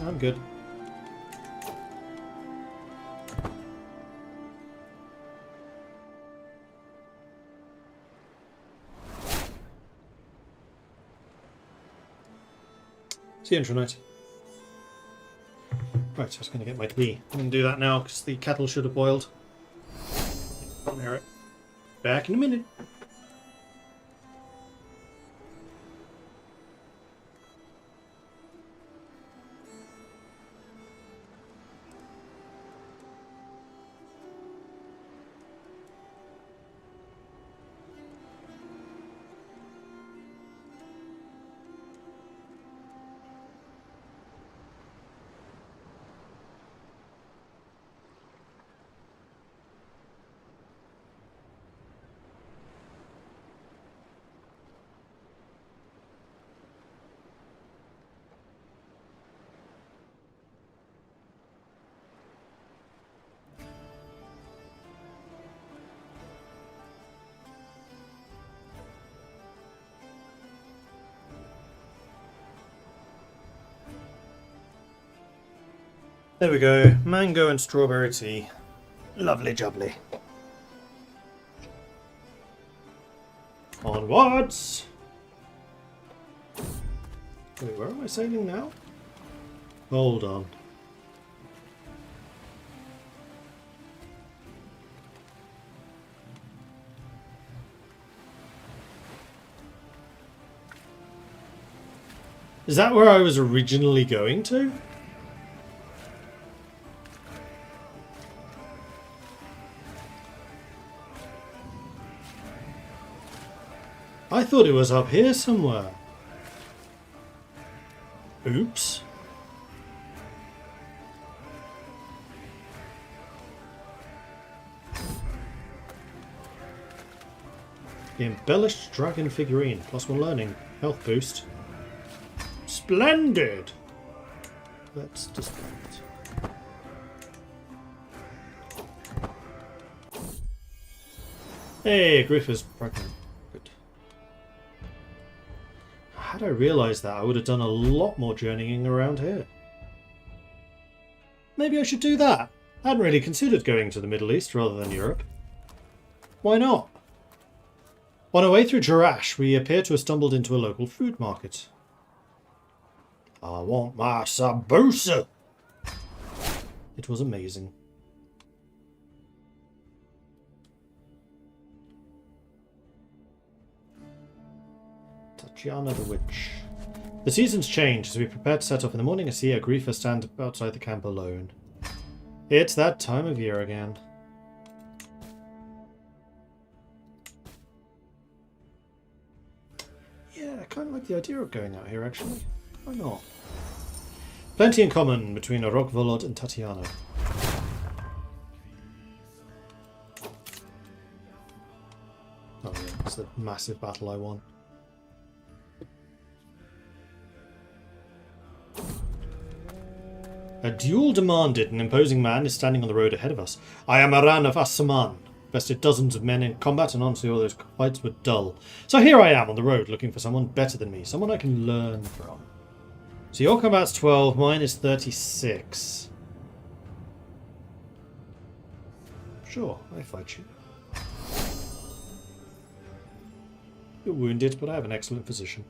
I'm good. See you, Intronite. Right, I was going to get my tea. I'm going to do that now because the kettle should have boiled. I'll hear it. Back in a minute. There we go. Mango and strawberry tea. Lovely jubbly. Onwards! Wait, where am I sailing now? Hold on. Is that where I was originally going to? I thought it was up here somewhere. Oops. The embellished dragon figurine. +1 learning. Health boost. Splendid! Let's display it. Hey, Griff is pregnant. Good. Had I realised that, I would have done a lot more journeying around here. Maybe I should do that. I hadn't really considered going to the Middle East rather than Europe. Why not? On our way through Jerash, we appear to have stumbled into a local food market. I want my samosa! It was amazing. Tatiana the Witch. The seasons change. As we prepare to set off in the morning, I see a griefer stand outside the camp alone. It's that time of year again. Yeah, I kind of like the idea of going out here, actually. Why not? Plenty in common between a rock Volod and Tatiana. Oh yeah, it's the massive battle I won. A duel demanded. An imposing man is standing on the road ahead of us. I am Aran of Asaman. Bested dozens of men in combat, and honestly all those fights were dull. So here I am on the road looking for someone better than me. Someone I can learn from. So your combat's 12, mine is 36. Sure, I fight you. You're wounded, but I have an excellent physician.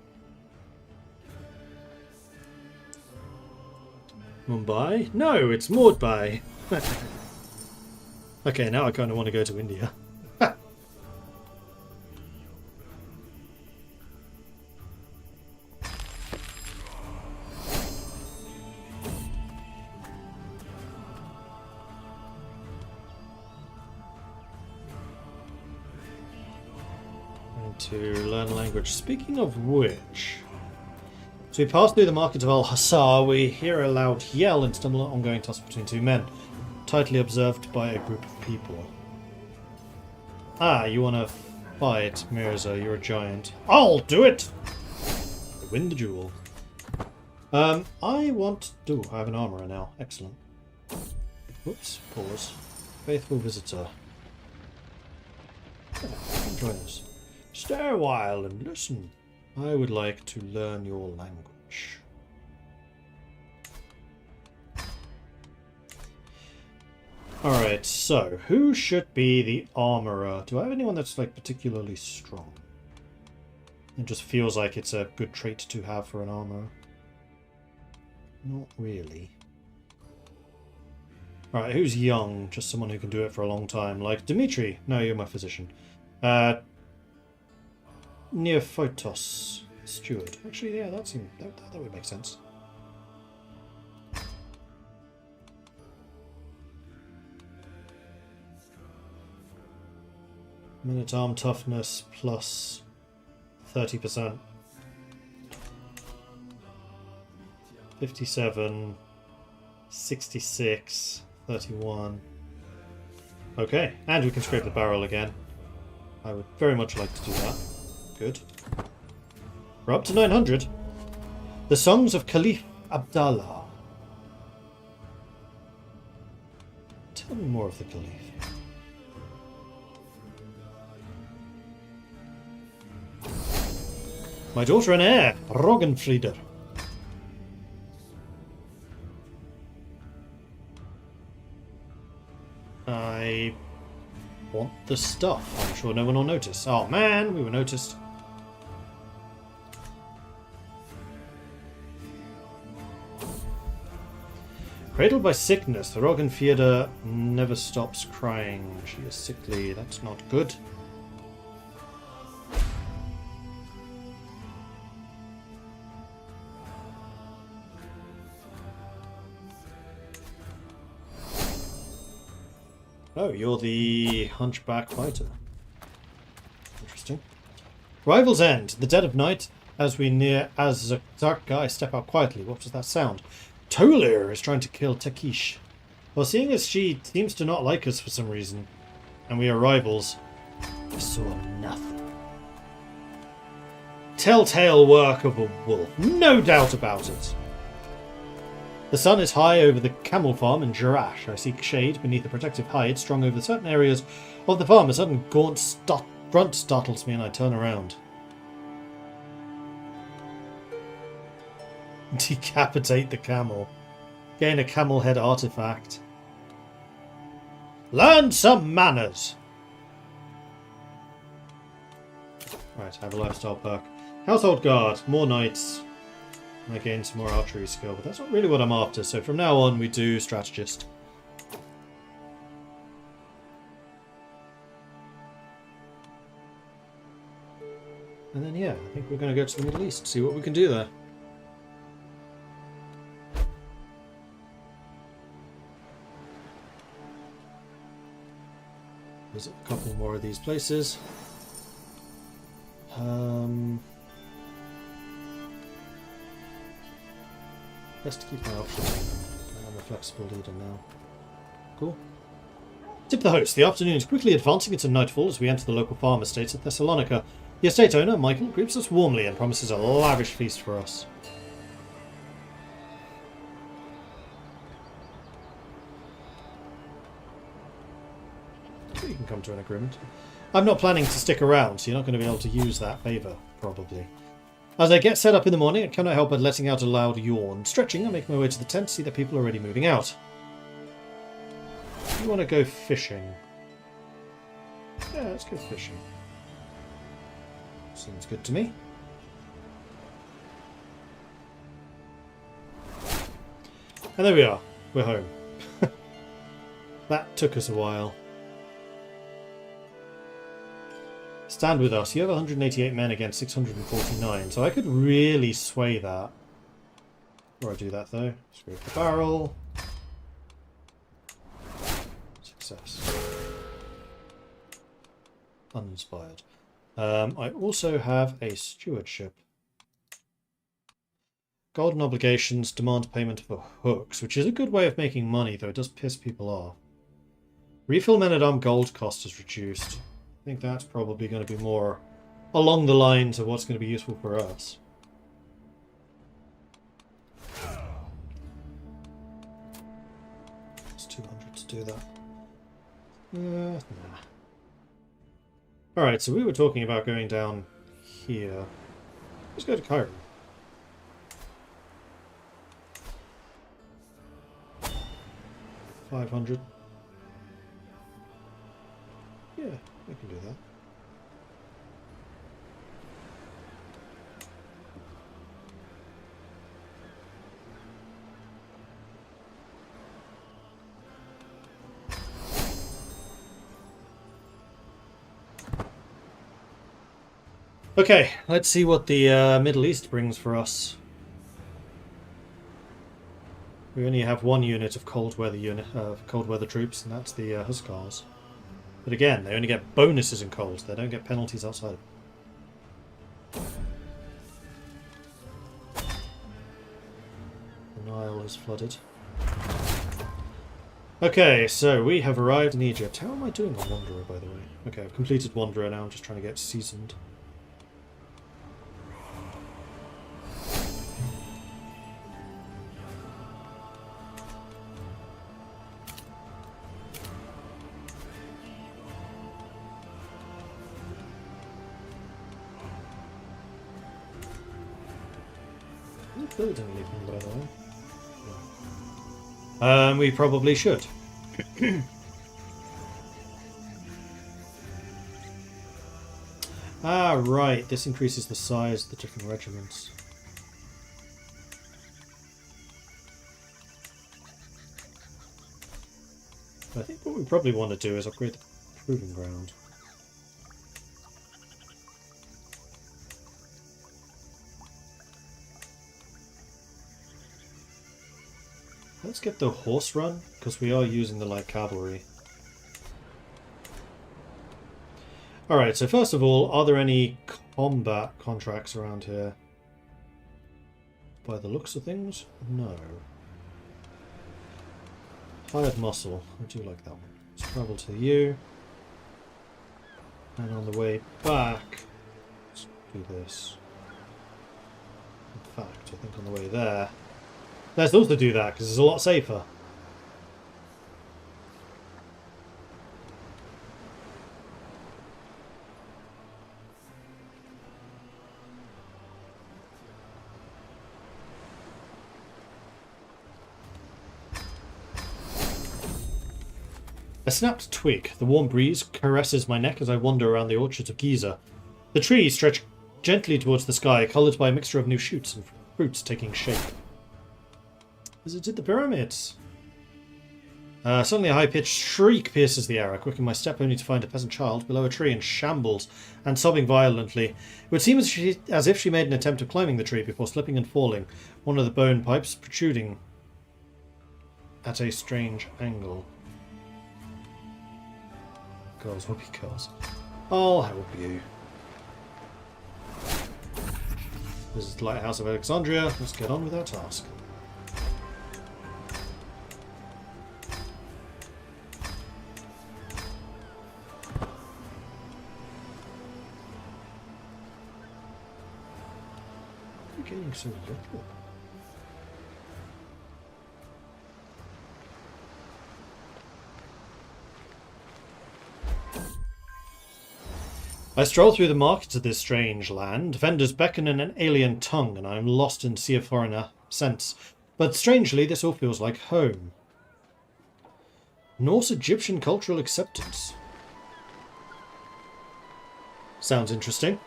Mumbai? No, it's Mordbai. Okay, now I kind of want to go to India. And to learn a language. Speaking of which... As we pass through the market of Al-Hassar, we hear a loud yell and stumble an ongoing tussle between two men. tightly observed by a group of people. Ah, you want to fight, Mirza? You're a giant. I'll do it! Win the duel. I want... Ooh, I have an armourer now. Excellent. Whoops, pause. Faithful visitor. Yeah, join us. Stay a while and listen. I would like to learn your language. Alright, so who should be the armourer? Do I have anyone that's like particularly strong? It just feels like it's a good trait to have for an armourer. Not really. Alright, who's young? Just someone who can do it for a long time. Like Dimitri. No, you're my physician. Neophytos. Steward. Actually, yeah, that would make sense. Men-at-arm toughness plus 30%. 57. 66. 31. Okay, and we can scrape the barrel again. I would very much like to do that. Good. We're up to 900. The Songs of Caliph Abdallah. Tell me more of the Caliph. My daughter and heir, Roggenfrieder. I want the stuff. I'm sure no one will notice. Oh man, we were noticed. Cradled by sickness, the Roggenfrieder never stops crying. She is sickly. That's not good. Oh, you're the hunchback fighter. Interesting. Rival's End. The dead of night, as we near Azarka, I step out quietly. What was that sound? Tolir is trying to kill Takish. Well, seeing as she seems to not like us for some reason, and we are rivals, I saw nothing. Telltale work of a wolf. No doubt about it. The sun is high over the camel farm in Jerash. I seek shade beneath the protective hide strung over certain areas of the farm. A sudden gaunt grunt startles me and I turn around. Decapitate the camel. Gain a camel head artifact. Learn some manners! Right, I have a lifestyle perk. Household Guard. More knights. I gain some more archery skill, but that's not really what I'm after, so from now on we do strategist. And then yeah, I think we're going to go to the Middle East, see what we can do there. Visit a couple more of these places. Best to keep my options open. I'm a flexible leader now. Cool. Tip the host. The afternoon is quickly advancing into nightfall as we enter the local farm estates at Thessalonica. The estate owner, Michael, greets us warmly and promises a lavish feast for us. We can come to an agreement. I'm not planning to stick around, so you're not going to be able to use that favour, probably. As I get set up in the morning, I cannot help but letting out a loud yawn. Stretching, I make my way to the tent to see that people are already moving out. You want to go fishing? Yeah, let's go fishing. Seems good to me. And there we are. We're home. That took us a while. Stand with us. You have 188 men against 649, so I could really sway that. Before I do that, though, scrape the barrel. Success. Uninspired. I also have a stewardship. Golden obligations demand payment for hooks, which is a good way of making money, though it does piss people off. Refill men-at-arm gold cost is reduced. I think that's probably going to be more along the lines of what's going to be useful for us. It's 200 to do that. Nah. Alright, so we were talking about going down here. Let's go to Cairo. $500. Yeah, we can do that. Okay, let's see what the Middle East brings for us. We only have one unit of cold weather troops, and that's the Huskars. But again, they only get bonuses in cold. They don't get penalties outside. The Nile is flooded. Okay, so we have arrived in Egypt. How am I doing on Wanderer, by the way? Okay, I've completed Wanderer now. I'm just trying to get seasoned. Building anything, by the way. Yeah. We probably should. Ah, right. This increases the size of the different regiments. I think what we probably want to do is upgrade the proving ground. Let's get the horse run, because we are using the light cavalry. Alright, so first of all, are there any combat contracts around here? By the looks of things, no. Hired muscle, I do like that one. Let's travel to you. And on the way back, let's do this. In fact, I think on the way there, let's also do that, because it's a lot safer. A snapped twig. The warm breeze caresses my neck as I wander around the orchards of Giza. The trees stretch gently towards the sky, coloured by a mixture of new shoots and fruits taking shape. Visited the pyramids. Suddenly a high-pitched shriek pierces the air. I quicken my step only to find a peasant child below a tree in shambles and sobbing violently. It would seem as if she made an attempt of climbing the tree before slipping and falling, one of the bone pipes protruding at a strange angle. Girls will be girls. I'll help you. This is the Lighthouse of Alexandria. Let's get on with our task. You're getting so little. I stroll through the markets of this strange land. Vendors beckon in an alien tongue, and I am lost in a sea of foreign scents. But strangely, this all feels like home. Norse-Egyptian cultural acceptance. Sounds interesting.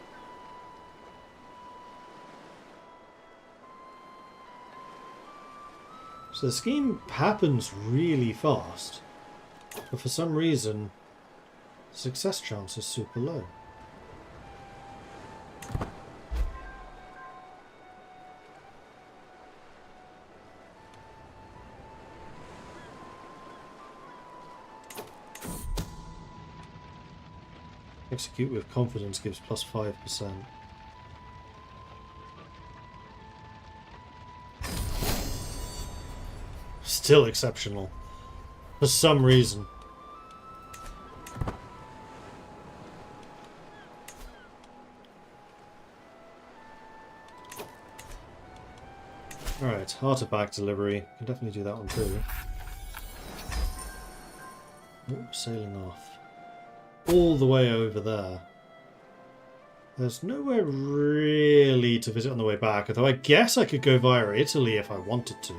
So the scheme happens really fast, but for some reason, success chance is super low. Execute with confidence gives plus 5%. still exceptional. For some reason. Alright, heart attack delivery. Can definitely do that one too. Oh, sailing off. All the way over there. There's nowhere really to visit on the way back, although I guess I could go via Italy if I wanted to.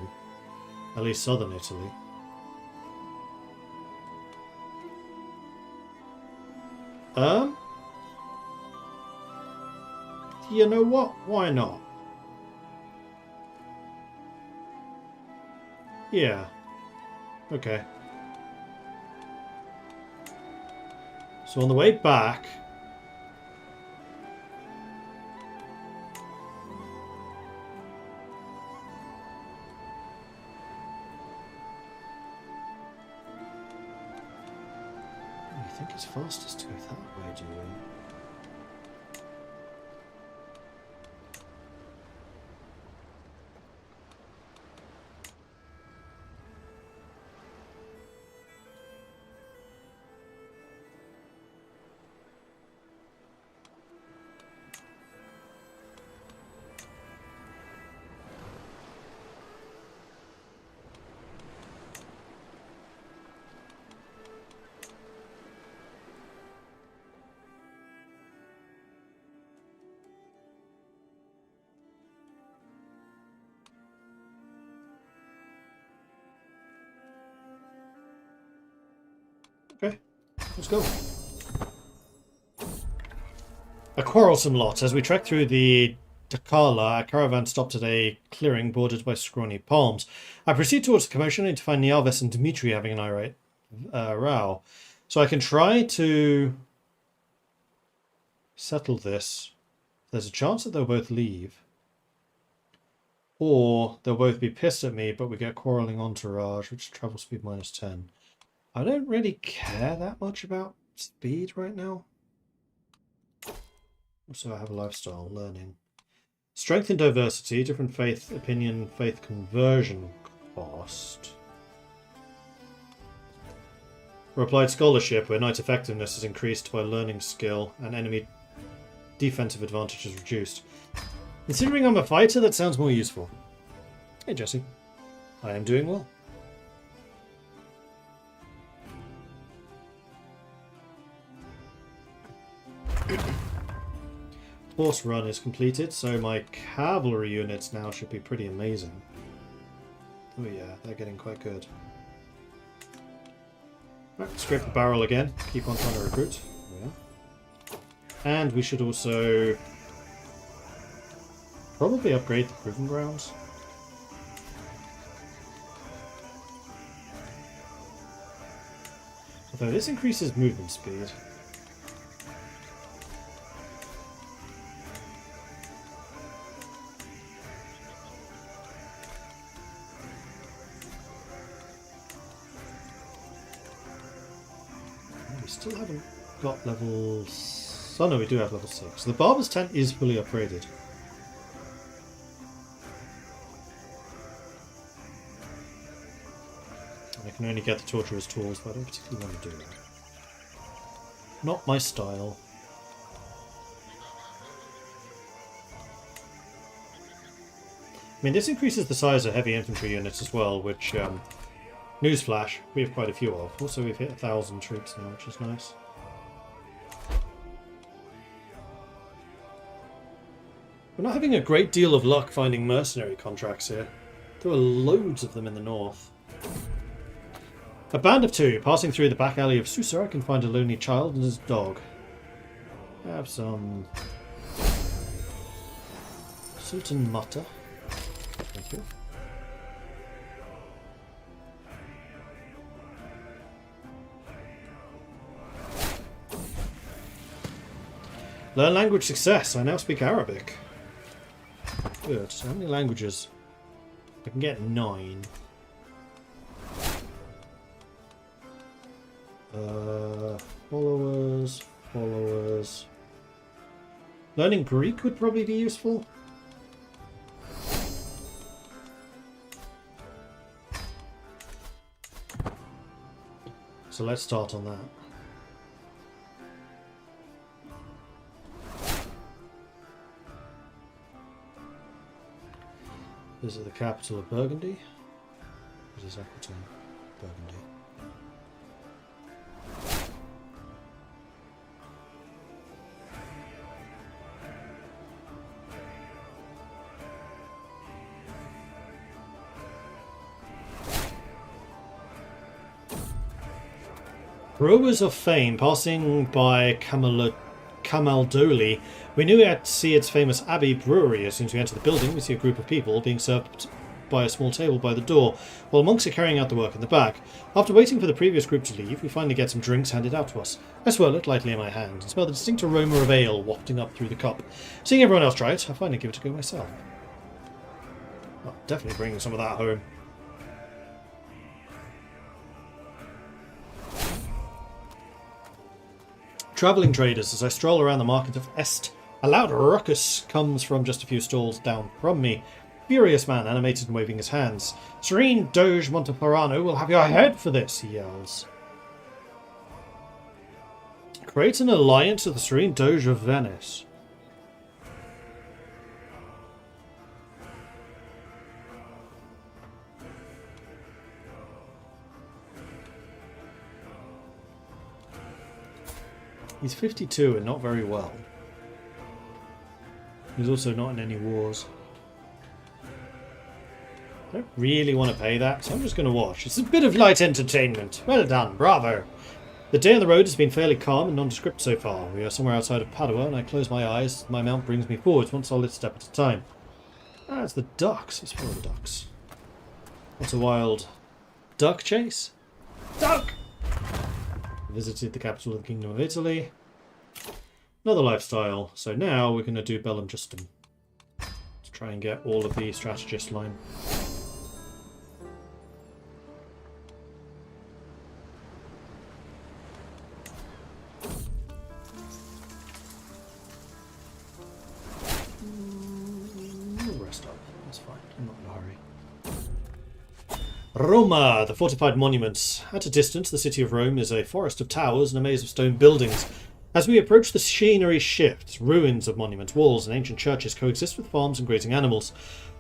At least southern Italy. You know what? Why not? Yeah. Okay. So on the way back... I think it's fastest to go that way, do you? Okay, let's go. A quarrelsome lot. As we trek through the Takala, our caravan stopped at a clearing bordered by scrawny palms. I proceed towards the commotion only to find Nialves and Dimitri having an irate row. So I can try to settle this. There's a chance that they'll both leave. Or they'll both be pissed at me, but we get quarrelling entourage, which is travel speed -10. I don't really care that much about speed right now. Also, I have a lifestyle, learning. Strength and diversity, different faith, opinion, faith conversion cost. Or applied scholarship, where knight effectiveness is increased by learning skill and enemy defensive advantage is reduced. Considering I'm a fighter, that sounds more useful. Hey Jesse, I am doing well. Horse run is completed, so my cavalry units now should be pretty amazing. Oh yeah, they're getting quite good. Right, scrape the barrel again, keep on trying to recruit. Yeah. And we should also probably upgrade the proving grounds. Although this increases movement speed. Still haven't got level... Oh no, we do have level 6. The Barber's Tent is fully upgraded. And I can only get the Torturer's Tools, but I don't particularly want to do that. Not my style. I mean, this increases the size of heavy infantry units as well, which... Newsflash, we have quite a few of. Also, we've hit 1,000 troops now, which is nice. We're not having a great deal of luck finding mercenary contracts here. There are loads of them in the north. A band of 2. Passing through the back alley of Susa, I can find a lonely child and his dog. Have some... Sultan Mutta. Thank you. Learn language success. I now speak Arabic. Good. So how many languages? I can get 9. Followers. Followers. Learning Greek would probably be useful. So let's start on that. This is the capital of Burgundy. This is Aquitaine, Burgundy. Rowers of fame passing by Camaldoli, we knew we had to see its famous Abbey brewery. As soon as we enter the building, we see a group of people being served by a small table by the door, while monks are carrying out the work in the back. After waiting for the previous group to leave, we finally get some drinks handed out to us. I swirl it lightly in my hand and smell the distinct aroma of ale wafting up through the cup. Seeing everyone else try it, I finally give it a go myself. Oh, definitely bringing some of that home. Travelling traders, as I stroll around the market of Est, a loud ruckus comes from just a few stalls down from me. Furious man, animated and waving his hands. Serene Doge Monteferrano will have your head for this, he yells. Create an alliance with the Serene Doge of Venice. He's 52 and not very well. He's also not in any wars. I don't really want to pay that, so I'm just going to watch. It's a bit of light entertainment. Well done, bravo. The day on the road has been fairly calm and nondescript so far. We are somewhere outside of Padua, and I close my eyes. My mount brings me forwards, one solid step at a time. Ah, it's the ducks. Let's follow the ducks. What's a wild duck chase? Duck! Visited the capital of the Kingdom of Italy. Another lifestyle. So now we're going to do Bellum Justum. Let's try and get all of the strategist line. Rest up. That's fine. I'm not in a hurry. Roma, the fortified monuments. At a distance, the city of Rome is a forest of towers and a maze of stone buildings. As we approach, the scenery shifts. Ruins of monuments, walls, and ancient churches coexist with farms and grazing animals.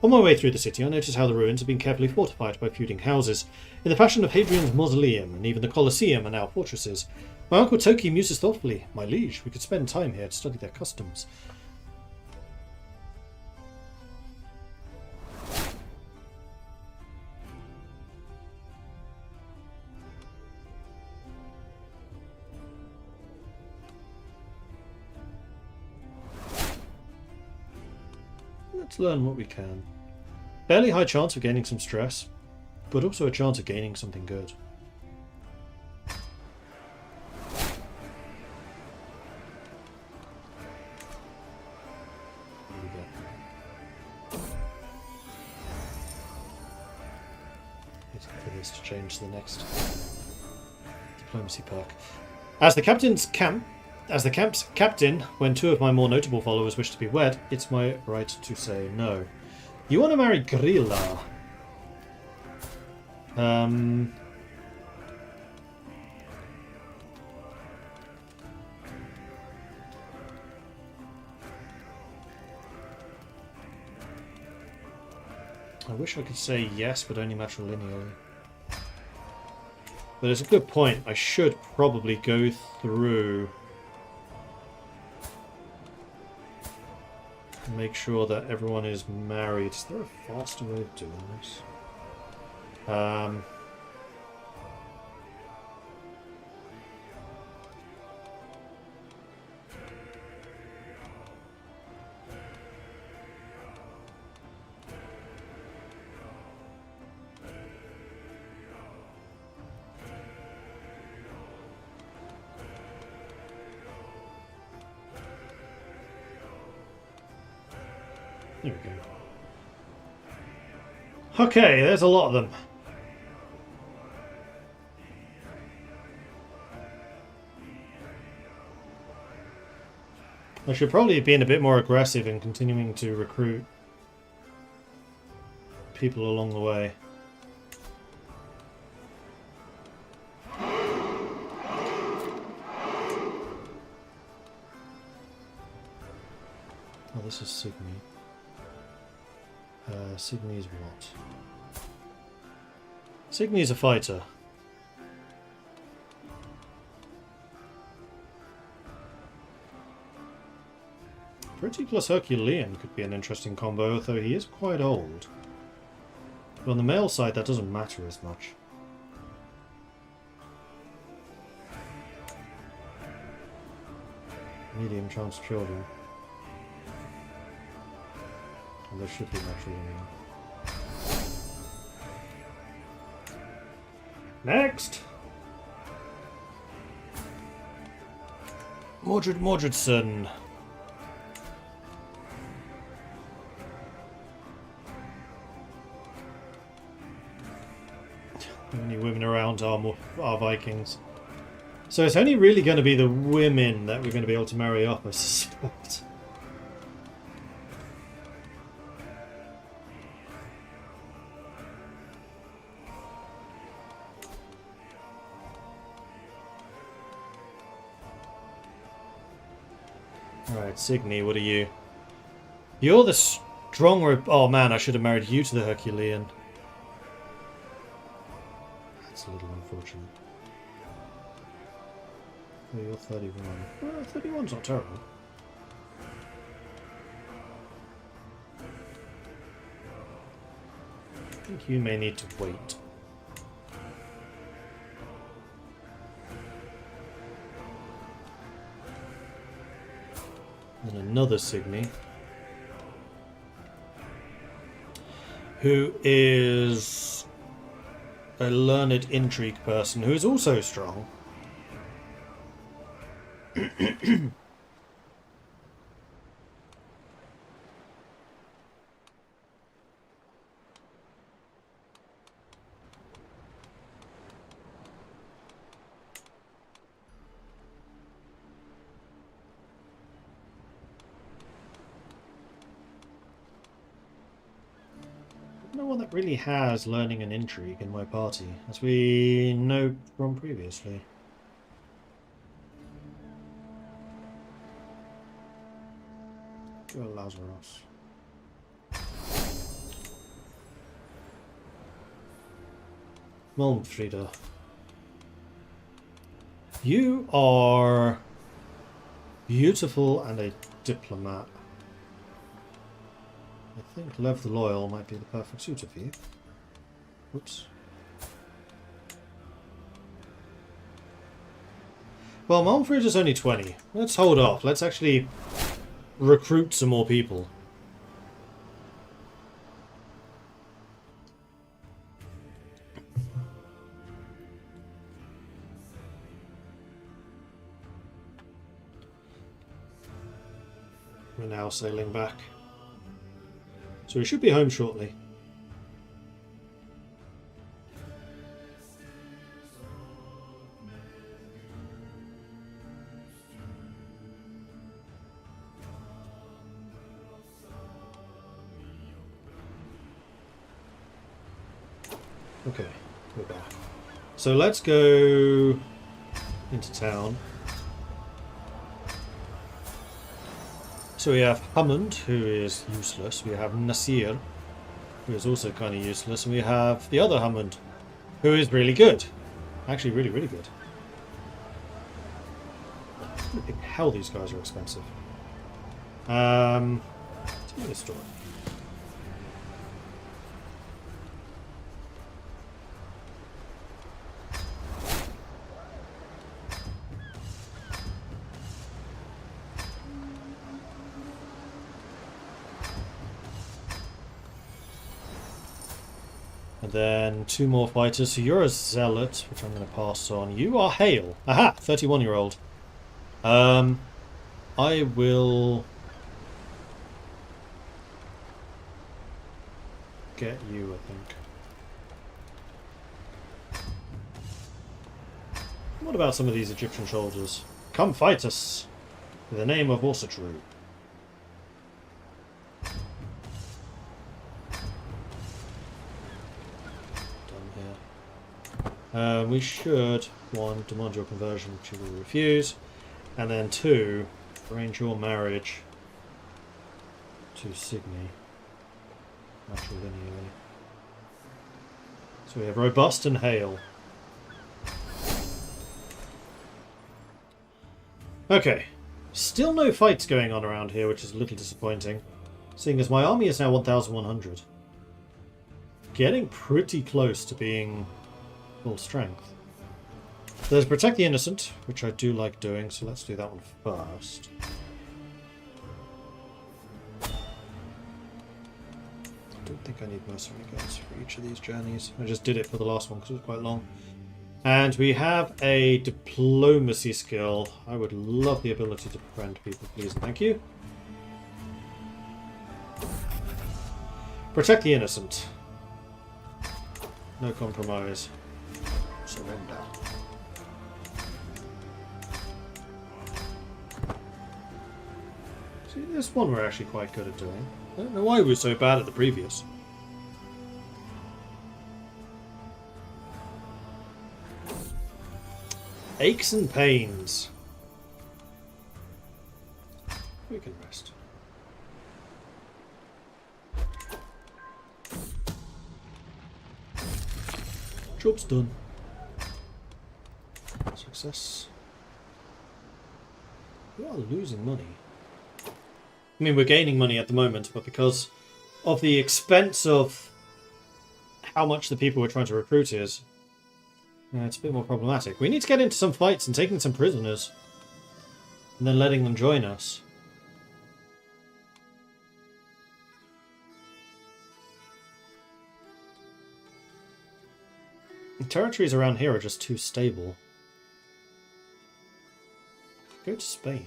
On my way through the city, I notice how the ruins have been carefully fortified by feuding houses. In the fashion of Hadrian's mausoleum, and even the Colosseum are now fortresses. My uncle Toki muses thoughtfully. My liege, we could spend time here to study their customs. Let's learn what we can. Fairly high chance of gaining some stress, but also a chance of gaining something good. What do we get? Waiting for this to change to the next diplomacy perk. As the camp's captain, when two of my more notable followers wish to be wed, it's my right to say no. You want to marry Grilla? I wish I could say yes, but only matrilineally. But it's a good point. I should probably go through... make sure that everyone is married. Is there a faster way of doing this? There we go. Okay, there's a lot of them. I should probably have been a bit more aggressive in continuing to recruit people along the way. this is Signy. Signy's what? Signy's a fighter. Pretty plus Herculean could be an interesting combo, though he is quite old. But on the male side, that doesn't matter as much. Medium chance children. And there should be matrilineal. Next! Mordred Mordredson. The only women around are Vikings. So it's only really going to be the women that we're going to be able to marry up, I suspect. Alright, Signy, what are you? You're the strong... Oh man, I should have married you to the Herculean. That's a little unfortunate. Oh, you're 31. Well, 31's not terrible. I think you may need to wait. And another Signy, who is a learned intrigue person who is also strong. No one that really has learning and intrigue in my party, as we know from previously. Go Lazarus. Malmfrida. You are beautiful and a diplomat. I think Lev the Loyal might be the perfect suitor for you. Oops. Well, Malmfrid is only 20. Let's hold off. Let's actually recruit some more people. We're now sailing back. So we should be home shortly. Okay, we're back. So let's go into town. So we have Hammond, who is useless. We have Nasir, who is also kind of useless. And we have the other Hammond, who is really good. Actually, really, really good. Flipping hell, these guys are expensive. Tell me a story. And then 2 more fighters. So you're a zealot, which I'm going to pass on. You are Hale. Aha! 31-year-old. I will get you, I think. What about some of these Egyptian soldiers? Come fight us in the name of Orsatru. We should, 1, demand your conversion, which you will refuse, and then 2, arrange your marriage to Signy matrilineally. So we have Robust and Hail. Okay. Still no fights going on around here, which is a little disappointing. Seeing as my army is now 1,100. Getting pretty close to being full strength. There's Protect the Innocent, which I do like doing, so let's do that one first. I don't think I need mercenary guards for each of these journeys. I just did it for the last one because it was quite long. And we have a diplomacy skill. I would love the ability to befriend people, please and thank you. Protect the Innocent. No compromise. Surrender. See, this one we're actually quite good at doing. I don't know why we were so bad at the previous. Aches and pains. We can rest. Job's done. Success. We are losing money. I mean, we're gaining money at the moment, but because of the expense of how much the people we're trying to recruit is, it's a bit more problematic. We need to get into some fights and taking some prisoners. And then letting them join us. The territories around here are just too stable. Go to Spain.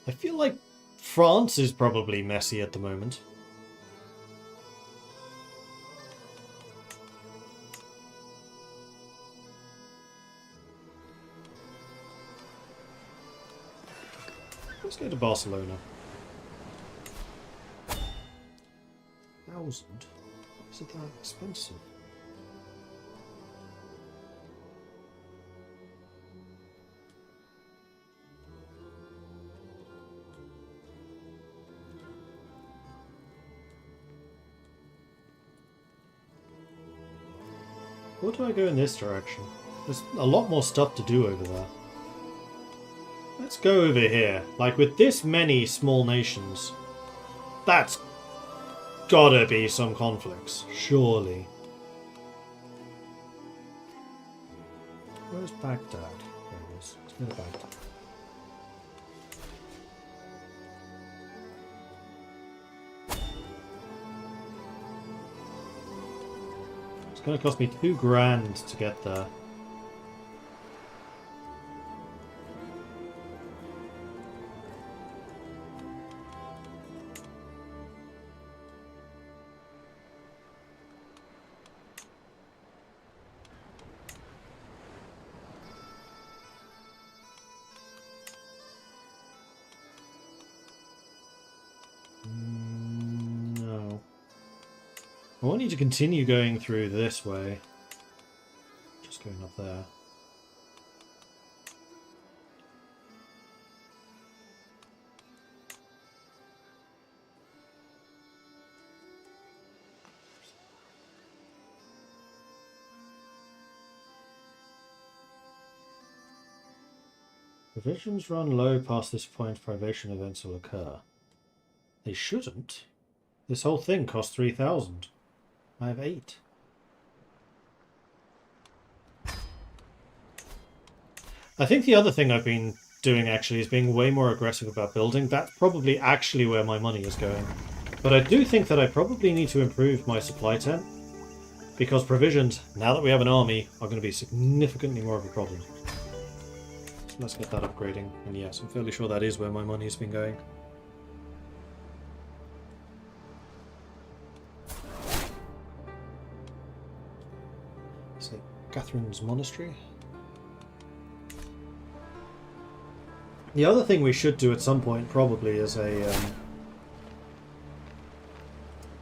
I feel like France is probably messy at the moment. Let's go to Barcelona. 1,000? Why is it that expensive? Or do I go in this direction? There's a lot more stuff to do over there. Let's go over here. Like, with this many small nations, that's gotta be some conflicts, surely. Where's Baghdad? There it is. Let's go to Baghdad. It's gonna cost me 2 grand to get there. No. I want you to continue going through this way. Just going up there. Provisions run low past this point, privation events will occur. They shouldn't. This whole thing costs 3,000. I have 8. I think the other thing I've been doing actually is being way more aggressive about building. That's probably actually where my money is going. But I do think that I probably need to improve my supply tent, because provisions, now that we have an army, are going to be significantly more of a problem. So let's get that upgrading. And yes, I'm fairly sure that is where my money has been going. Catherine's Monastery. The other thing we should do at some point probably is a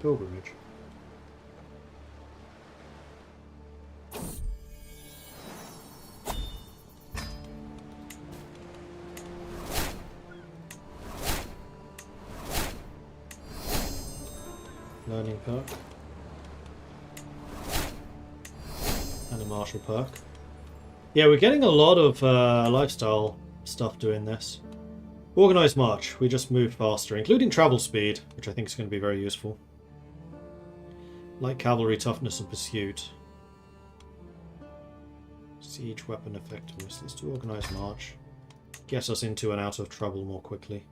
pilgrimage. Learning perk. And a martial perk. Yeah, we're getting a lot of lifestyle stuff doing this. Organised march. We just move faster, including travel speed, which I think is going to be very useful. Light cavalry, toughness and pursuit. Siege weapon effectiveness. Let's do organised march. Get us into and out of trouble more quickly.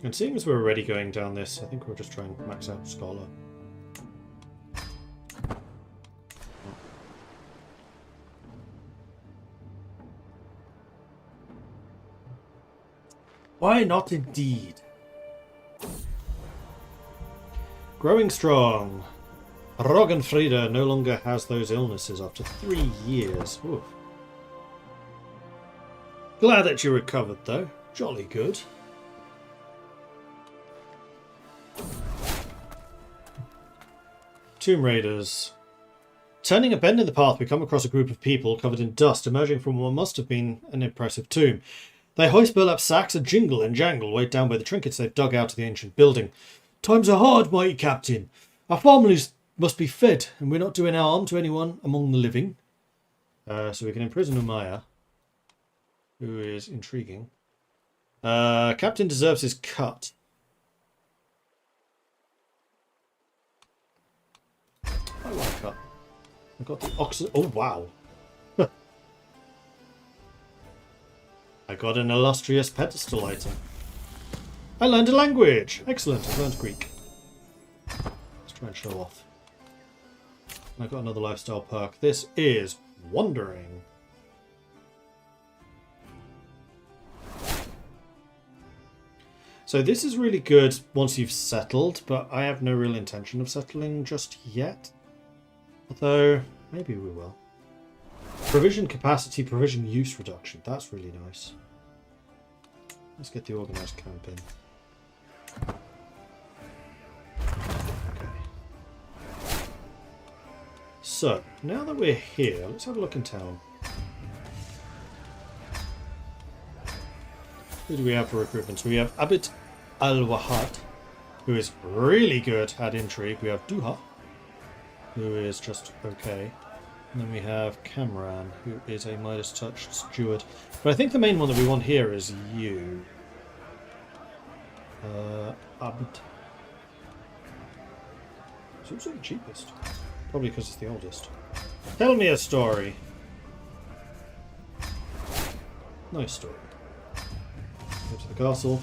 And seeing as we're already going down this, I think we'll just try and max out Scholar. Why not indeed? Growing strong. Roggenfrieda no longer has those illnesses after 3 years. Oof. Glad that you recovered though. Jolly good. Tomb Raiders. Turning a bend in the path, we come across a group of people covered in dust emerging from what must have been an impressive tomb. They hoist burlap sacks and jingle and jangle, weighed down by the trinkets they've dug out of the ancient building. Times are hard, mighty captain. Our families must be fed, and we're not doing harm to anyone among the living. So we can imprison Umaya, who is intriguing. Captain deserves his cut. I want a cut. I've got the oxygen. Oh, wow. I got an illustrious pedestal item. I learned a language. Excellent. I learned Greek. Let's try and show off. I got another lifestyle perk. This is Wandering. So this is really good once you've settled, but I have no real intention of settling just yet. Although, maybe we will. Provision capacity, provision use reduction. That's really nice. Let's get the organised camp in. Okay. So, now that we're here, let's have a look in town. Who do we have for recruitment? So we have Abid Al-Wahad, who is really good at intrigue. We have Duha, who is just okay. And then we have Kamran, who is a Midas Touch steward. But I think the main one that we want here is you. Abd. It's also the cheapest. Probably because it's the oldest. Tell me a story. Nice story. Go to the castle.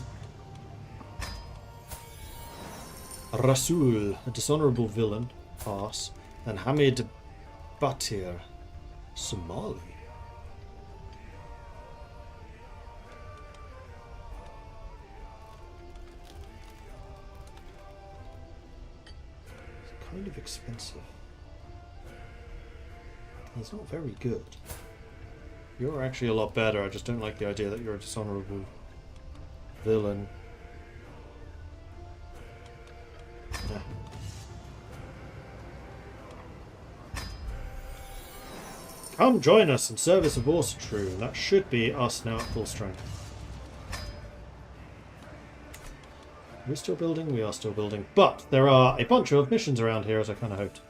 Rasul, a dishonourable villain, pass. And Hamid Batir, Somali. It's kind of expensive. He's not very good. You're actually a lot better. I just don't like the idea that you're a dishonourable villain. Nah. Come join us in service of True, and that should be us now at full strength. Are we still building? We are still building. But there are a bunch of missions around here, as I kind of hoped.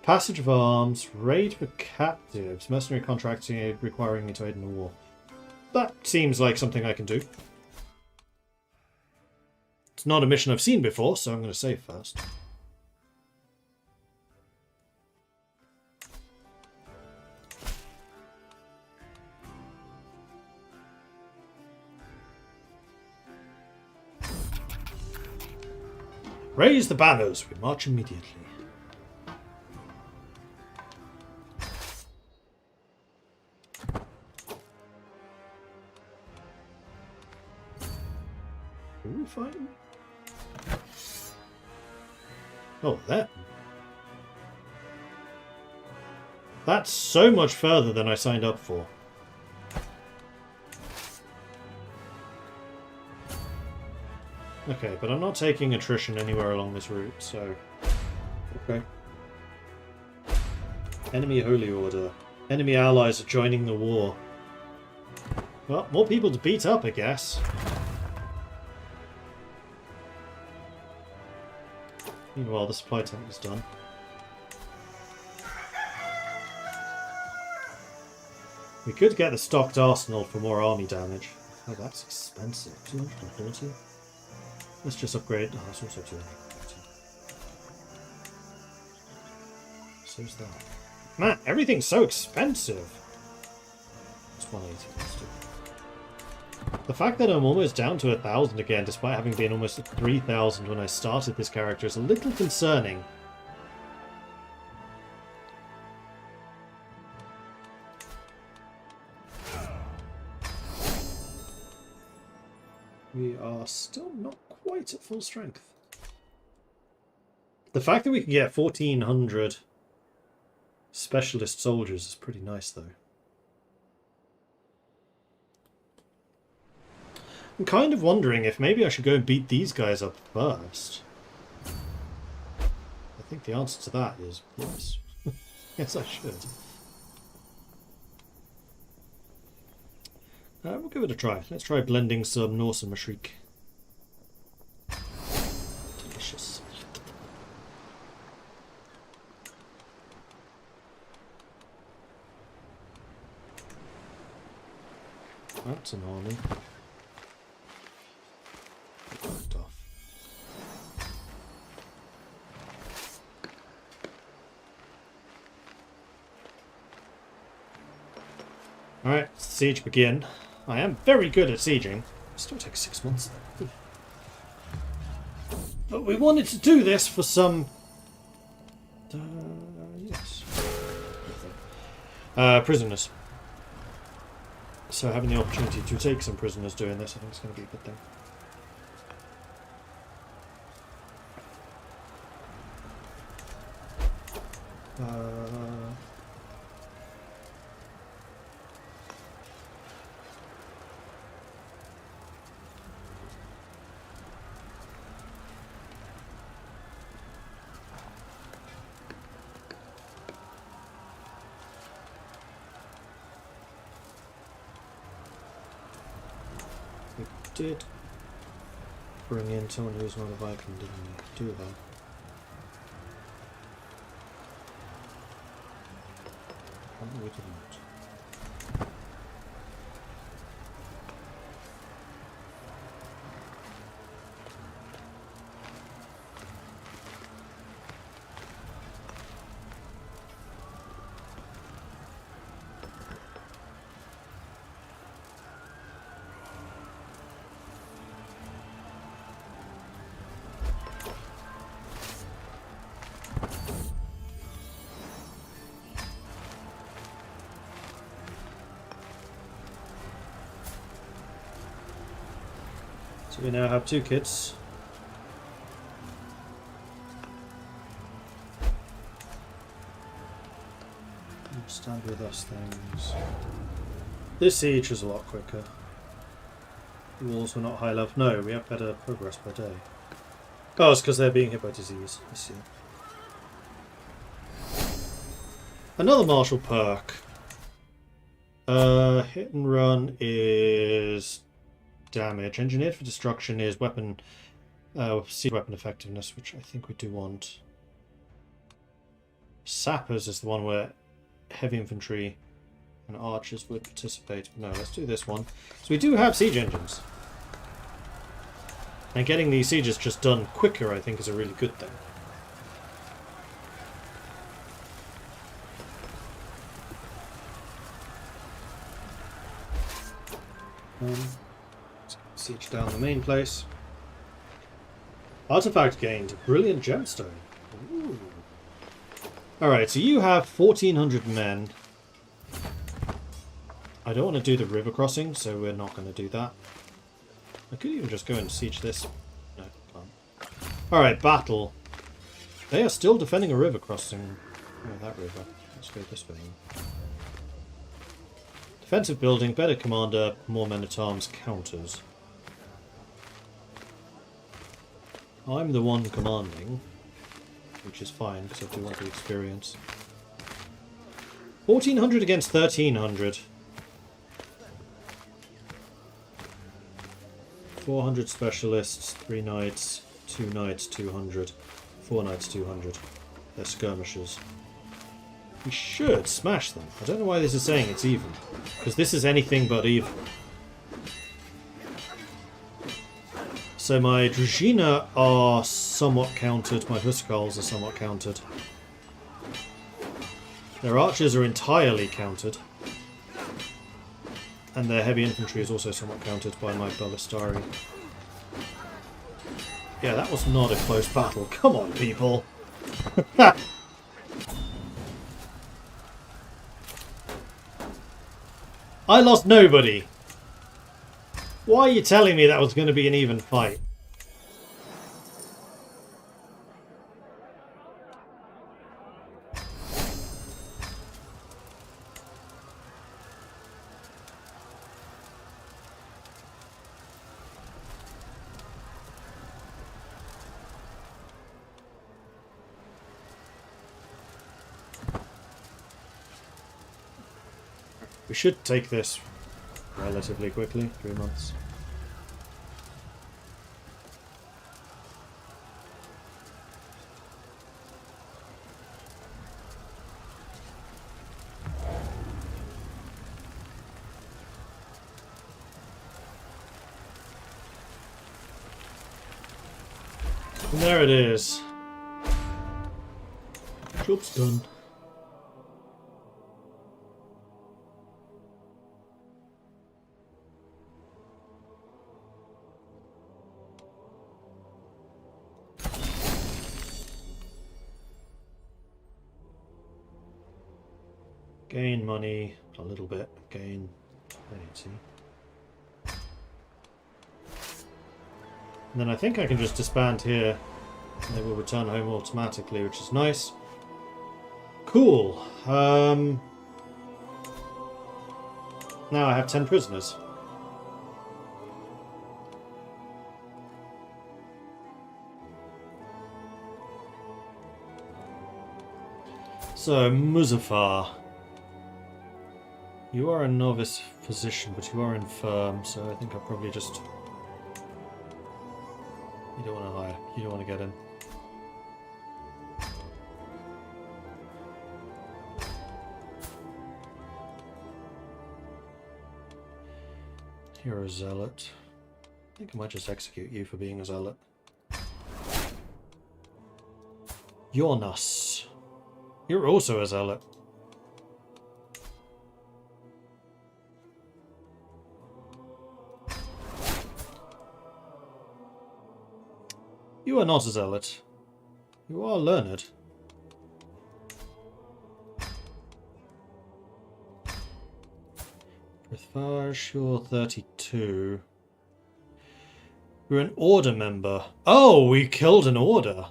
Passage of arms, raid for captives, mercenary contracts requiring me to aid in the war. That seems like something I can do. It's not a mission I've seen before, so I'm going to save first. Raise the banners. We march immediately. Who are we fighting? Oh, that. That's so much further than I signed up for. Okay, but I'm not taking attrition anywhere along this route, so... Okay. Enemy Holy Order. Enemy allies are joining the war. Well, more people to beat up, I guess. Meanwhile, the supply tank is done. We could get the stocked arsenal for more army damage. Oh, that's expensive. 230? Let's just upgrade. Oh, that's also 230. So's that. Man, everything's so expensive. It's 180. Let's do it. The fact that I'm almost down to 1,000 again, despite having been almost at 3,000 when I started this character, is a little concerning. We are still not quite at full strength. The fact that we can get 1,400 specialist soldiers is pretty nice, though. I'm kind of wondering if maybe I should go and beat these guys up first. I think the answer to that is yes. Yes, I should. We'll give it a try. Let's try blending some Norse and Mashriek. Delicious. That's an army. Fucked off. Alright, siege begin. I am very good at sieging. It still takes 6 months though. But we wanted to do this for some... yes. Prisoners. So having the opportunity to take some prisoners doing this, I think is going to be a good thing. We did bring in someone who's not a Viking, didn't we? Do that. Oh, we did not. So we now have 2 kids. Stand with us things. This siege is a lot quicker. The walls were not high level. No, we have better progress per day. Oh, it's because they're being hit by disease. I see. Another martial perk. Hit and run is damage. Engineered for destruction is weapon, siege weapon effectiveness, which I think we do want. Sappers is the one where heavy infantry and archers would participate. No, let's do this one. So we do have siege engines. And getting these sieges just done quicker, I think, is a really good thing. Siege down the main place. Artifact gained. Brilliant gemstone. Ooh. Alright, so you have 1,400 men. I don't want to do the river crossing, so we're not going to do that. I could even just go and siege this. No, can't. Alright, battle. They are still defending a river crossing. Oh, that river. Let's go this way. Defensive building, better commander, more men-at-arms, counters. I'm the one commanding, which is fine because I do want the experience. 1,400 against 1,300. 400 specialists, 3 knights, 2 knights, 200. 4 knights 200. They're skirmishers. We should smash them. I don't know why this is saying it's even. Because this is anything but even. So my Druzhina are somewhat countered. My Huskarls are somewhat countered. Their archers are entirely countered. And their heavy infantry is also somewhat countered by my Ballistari. Yeah, that was not a close battle. Come on, people. I lost nobody. Why are you telling me that was going to be an even fight? We should take this relatively quickly. 3 months. And there it is. Job's done. Gain money a little bit. Gain energy. And then I think I can just disband here. And they will return home automatically, which is nice. Cool. Now I have 10 prisoners. So, Muzaffar. You are a novice physician, but you are infirm, so I think I'll probably just... You don't want to hire. You don't want to get in. You're a zealot. I think I might just execute you for being a zealot. Jonas. You're also a zealot. You are not a zealot. You are learned. Prithvarj, you're 32. You're an order member. Oh, we killed an order.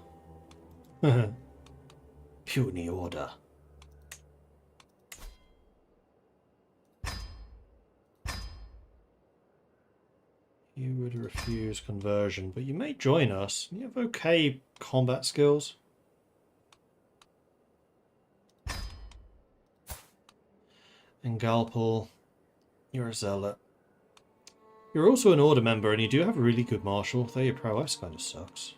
Puny order. You would refuse conversion, but you may join us. You have okay combat skills. And Galpal, you're a zealot. You're also an order member, and you do have a really good martial, though your prowess kind of sucks.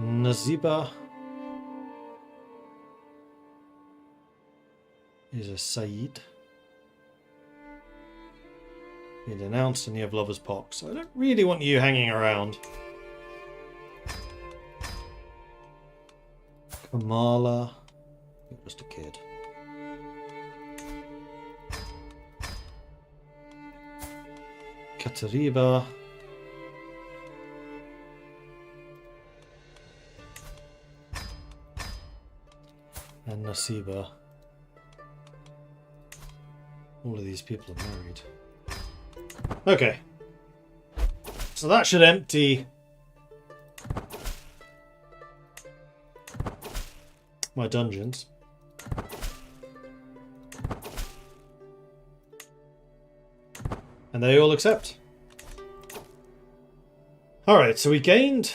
Naziba is a Said. You're denounced and you have lover's pox, so I don't really want you hanging around. Kamala, you're just a kid. Katariba. And Nasiba. All of these people are married. Okay. So that should empty my dungeons. And they all accept. Alright, so we gained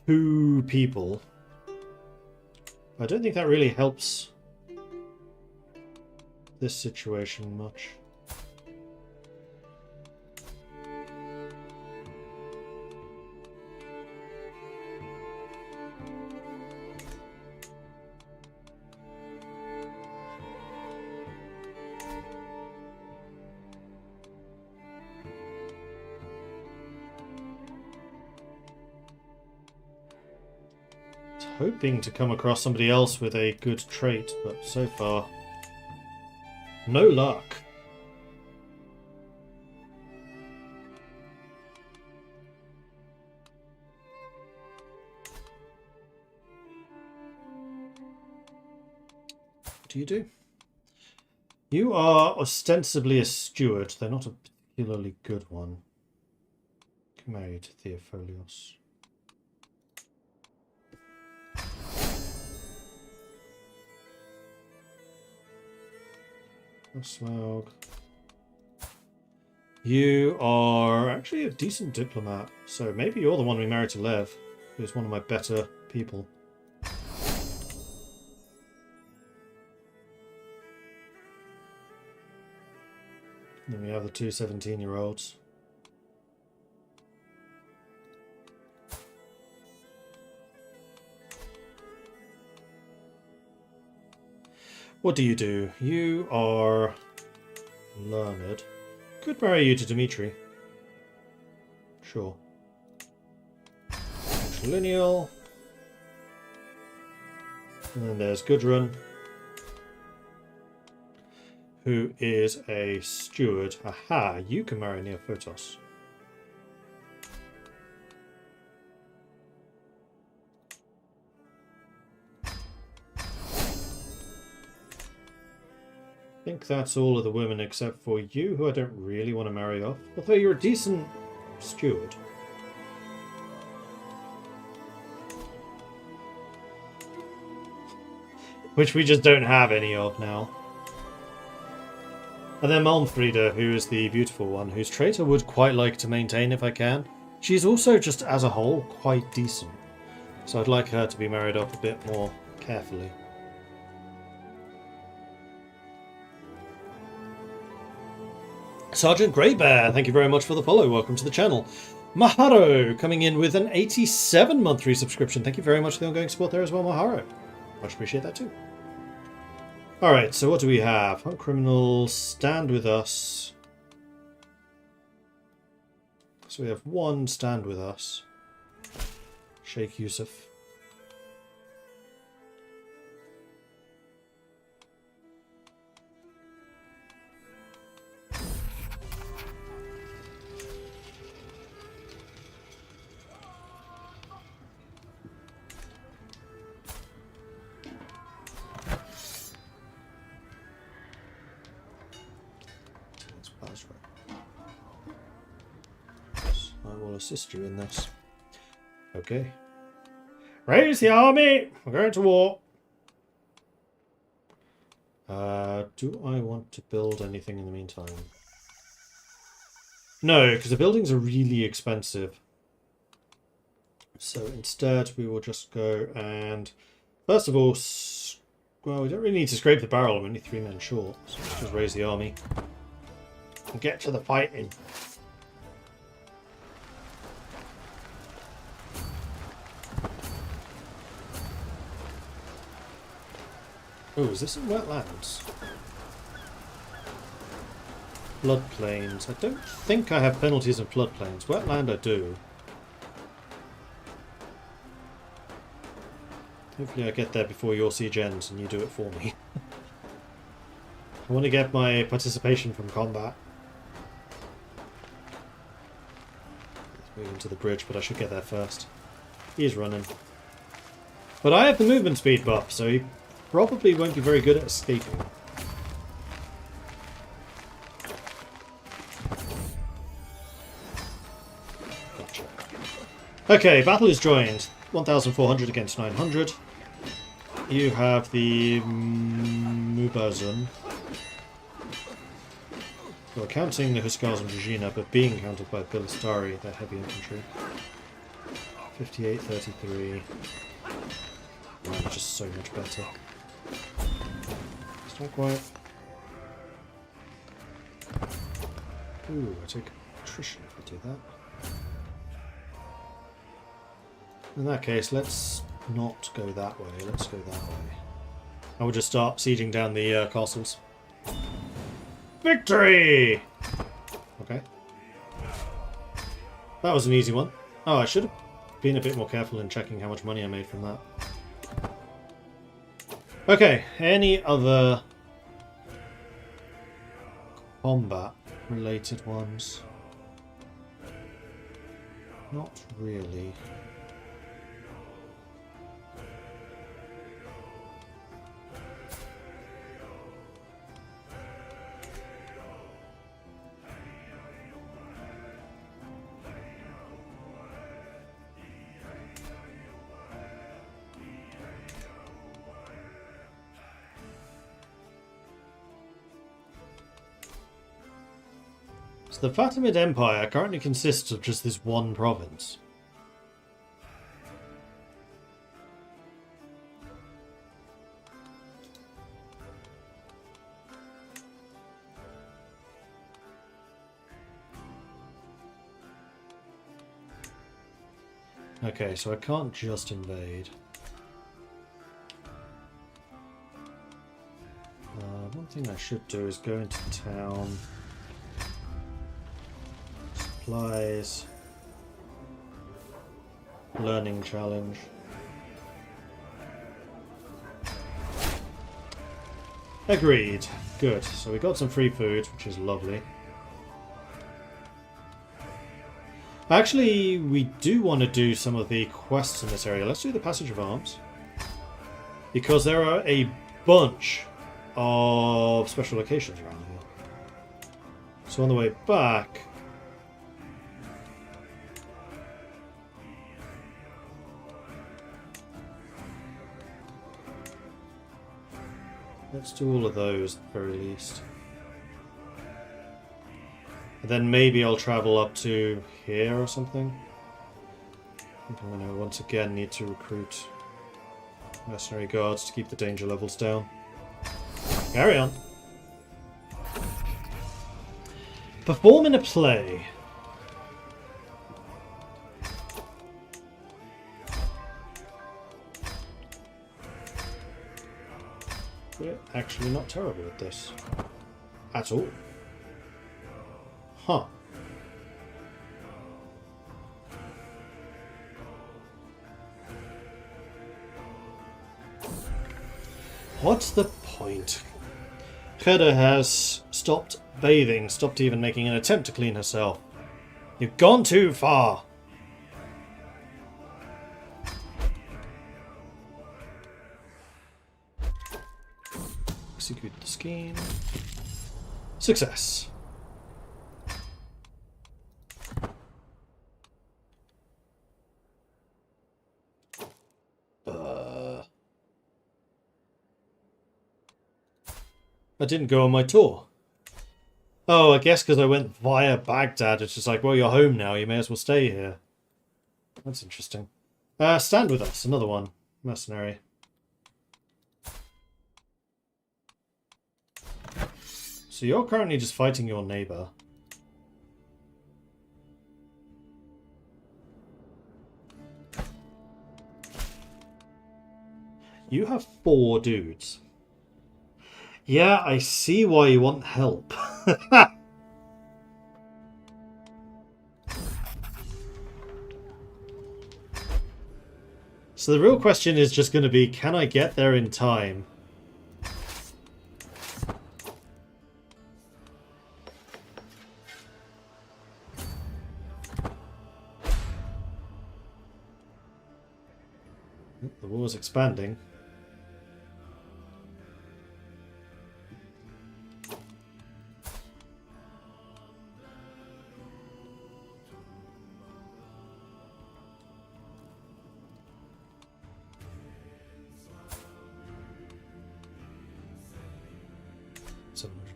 2 people. I don't think that really helps this situation much. hoping to come across somebody else with a good trait, but so far, no luck. What do you do? You are ostensibly a steward, though not a particularly good one. Married to Theophilios. Smaug. You are actually a decent diplomat, so maybe you're the one we married to Lev, who's one of my better people. And then we have the two 17-year-olds. What do? You are learned. Could marry you to Dimitri. Sure. Lineal. And then there's Gudrun, who is a steward. Aha, you can marry Neophotos. I think that's all of the women except for you, who I don't really want to marry off. Although you're a decent steward. Which we just don't have any of now. And then Malmfrida, who is the beautiful one, whose trait I would quite like to maintain if I can. She's also just, as a whole, quite decent. So I'd like her to be married off a bit more carefully. Sergeant Greybear, thank you very much for the follow. Welcome to the channel. Maharo coming in with an 87-month resubscription. Thank you very much for the ongoing support there as well, Maharo. Much appreciate that too. Alright, so what do we have? Hunt criminals, stand with us. So we have one stand with us. Sheikh Yusuf. Assist you in this. Okay. Raise the army! We're going to war! Do I want to build anything in the meantime? No, because the buildings are really expensive. So instead we will just go and... First of all, well, we don't really need to scrape the barrel. I'm only 3 men short. So let's just raise the army. And get to the fighting. Oh, is this in wetlands? Floodplains. I don't think I have penalties in floodplains. Wetland I do. Hopefully I get there before your siege ends and you do it for me. I want to get my participation from combat. Let's move into the bridge, but I should get there first. He's running. But I have the movement speed buff, so he probably won't be very good at escaping. Gotcha. Okay, battle is joined. 1,400 against 900. You have the Mubazun, who are counting the Huskars and Regina, but being counted by Bilistari, their heavy infantry. 58-33. Mine are just so much better. Not quite. Ooh, I take attrition if I do that. In that case, let's not go that way. Let's go that way. I will just start sieging down the castles. Victory! Okay. That was an easy one. Oh, I should have been a bit more careful in checking how much money I made from that. Okay, any other combat related ones? Not really. So the Fatimid Empire currently consists of just this one province. Okay, so I can't just invade. One thing I should do is go into town. Supplies. Learning challenge. Agreed. Good. So we got some free food, which is lovely. Actually, we do want to do some of the quests in this area. Let's do the Passage of Arms. Because there are a bunch of special locations around here. So on the way back... let's do all of those at the very least. And then maybe I'll travel up to here or something. I think I'm going to once again need to recruit mercenary guards to keep the danger levels down. Carry on. Perform in a play. We're actually not terrible at this. At all. Huh. What's the point? Hedda has stopped bathing, stopped even making an attempt to clean herself. You've gone too far. Execute the scheme. Success. I didn't go on my tour. Oh, I guess because I went via Baghdad, it's just like, well, you're home now, you may as well stay here. That's interesting. Stand with us, another one. Mercenary. So you're currently just fighting your neighbor. You have 4 dudes. Yeah, I see why you want help. So the real question is just going to be, can I get there in time? The war's expanding.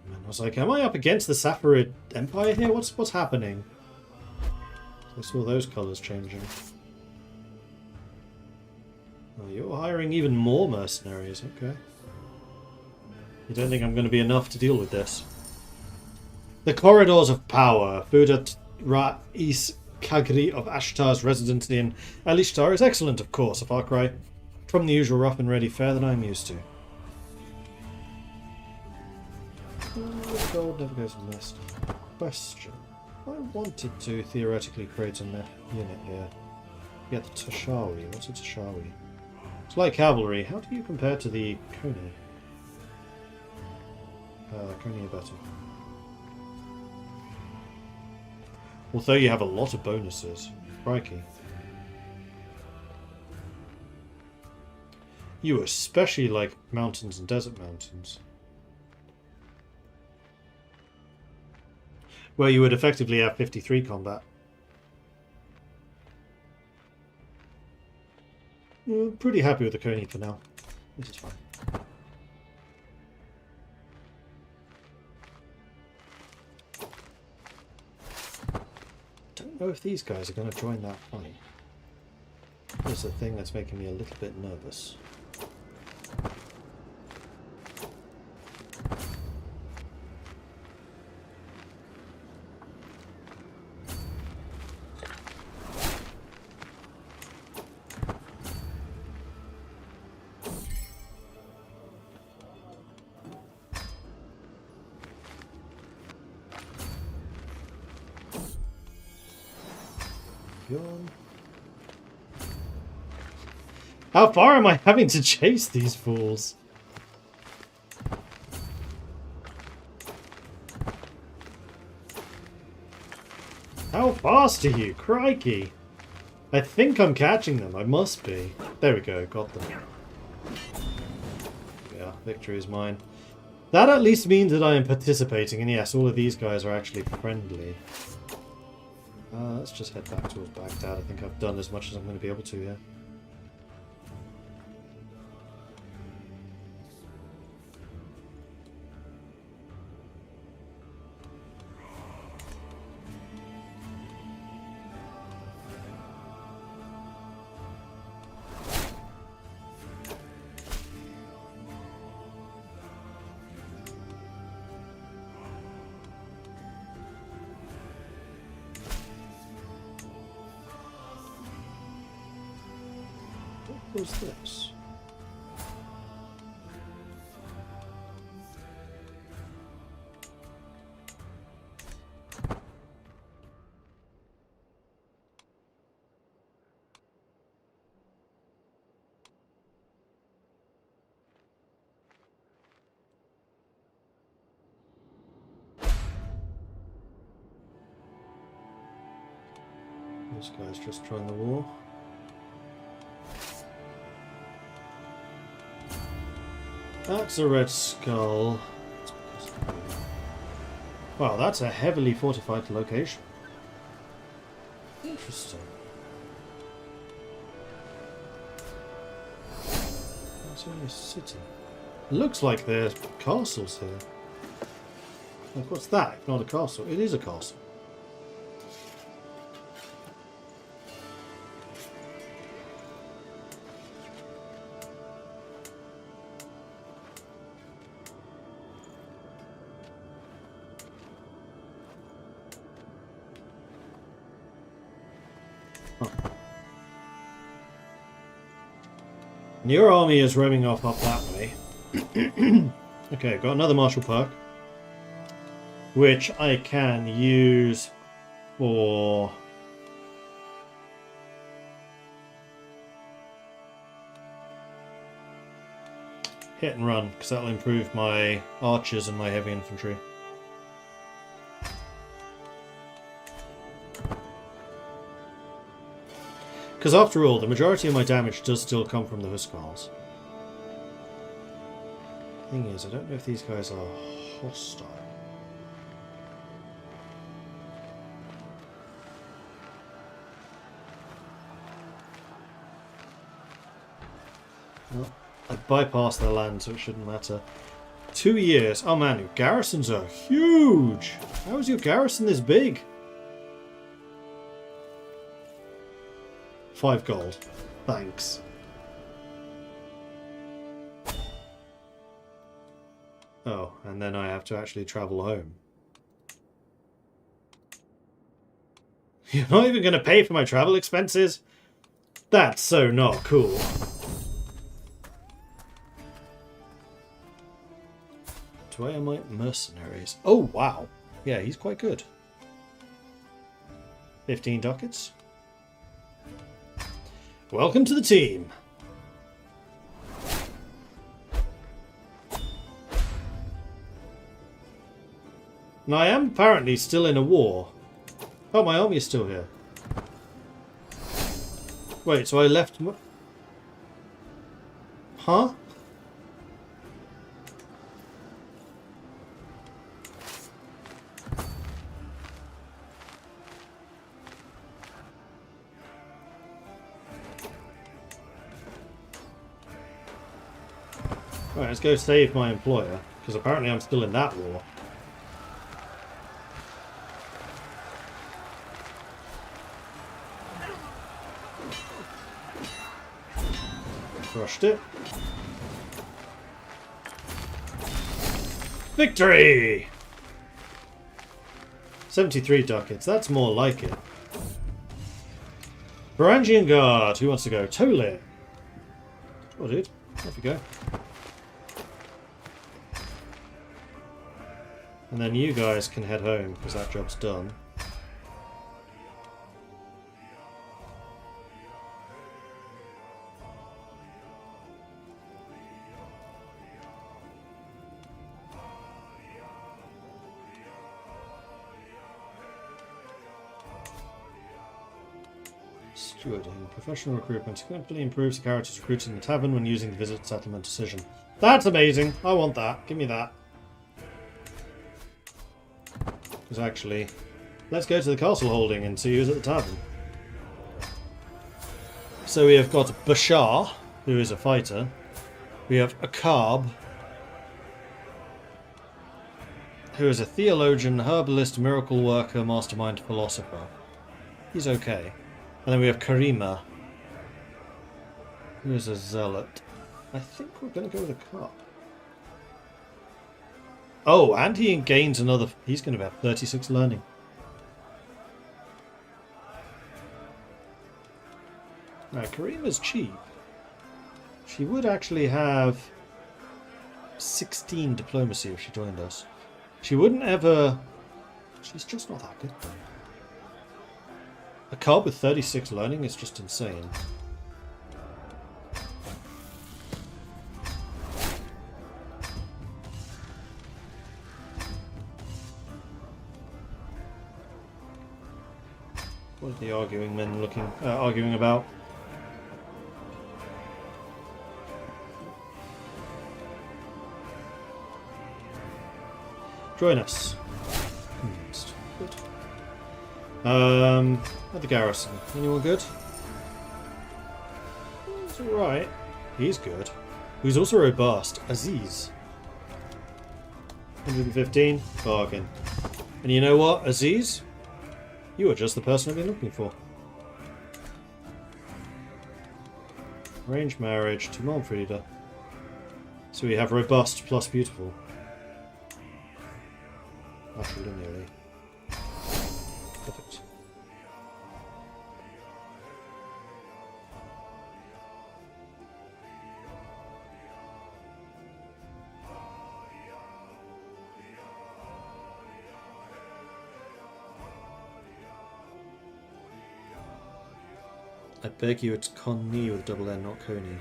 I was like, am I up against the Safarid Empire here? What's happening? I saw those colours changing. Oh, you're hiring even more mercenaries, okay. You don't think I'm going to be enough to deal with this? The Corridors of Power. Buddha Ra'is Kagri of Ashtar's residence in Alishtar is excellent, of course, a far cry from the usual rough and ready fare that I'm used to. Gold never goes missed. Question. I wanted to theoretically create a unit here. Yeah, the Tashawi. What's a Tashawi? It's like cavalry. How do you compare to the Coney? Coney are better. Although you have a lot of bonuses. Crikey. You especially like mountains and desert mountains. Where you would effectively have 53 combat. Pretty happy with the Coney for now. This is fine. Don't know if these guys are going to join that fight. There's a thing that's making me a little bit nervous. How far am I having to chase these fools? How fast are you? Crikey! I think I'm catching them. I must be. There we go. Got them. Yeah, victory is mine. That at least means that I am participating, and yes, all of these guys are actually friendly. Let's just head back towards Baghdad. I think I've done as much as I'm going to be able to here. What was this? This guy's just trying the war. That's a red skull. Wow, that's a heavily fortified location. Interesting. It's only a city. Looks like there's castles here. Like, what's that? Not a castle. It is a castle. And your army is roaming off up that way. Okay, got another martial perk, which I can use for hit and run, because that'll improve my archers and my heavy infantry. Because after all, the majority of my damage does still come from the Huskars. Thing is, I don't know if these guys are hostile. Well, I bypassed their land, so it shouldn't matter. 2 years. Oh man, your garrisons are huge! How is your garrison this big? 5 gold. Thanks. Oh, and then I have to actually travel home. You're not even going to pay for my travel expenses? That's so not cool. Do I am I mercenaries? Oh, wow. Yeah, he's quite good. 15 ducats. Welcome to the team. And I am apparently still in a war. Oh, my army is still here. Wait, so I left... Huh? Alright, let's go save my employer, because apparently I'm still in that war. Crushed it. Victory! 73 ducats, that's more like it. Varangian Guard, who wants to go? Tole. Oh, dude, off we go. And then you guys can head home, because that job's done. Stewarding. Professional recruitment. Significantly improves the characters recruited in the tavern when using the visit settlement decision. That's amazing. I want that. Give me that. Because actually, let's go to the castle holding and see who's at the tavern. So we have got Bashar, who is a fighter. We have Akab, who is a theologian, herbalist, miracle worker, mastermind, philosopher. He's okay. And then we have Karima, who is a zealot. I think we're going to go with Akab. Oh, and he gains another... He's going to have 36 learning. Now, Karima's cheap. She would actually have 16 diplomacy if she joined us. She wouldn't ever... She's just not that good, though. A card with 36 learning is just insane. What are the arguing men arguing about? Join us. Good. At the garrison. Anyone good? He's alright. He's good. Who's also robust? Aziz. 115. Bargain. And you know what, Aziz? You are just the person I've been looking for. Arranged marriage to Malmfrieda. So we have robust plus beautiful. Matrilineally. Perfect. I beg you, it's Connie with double N, not Coney.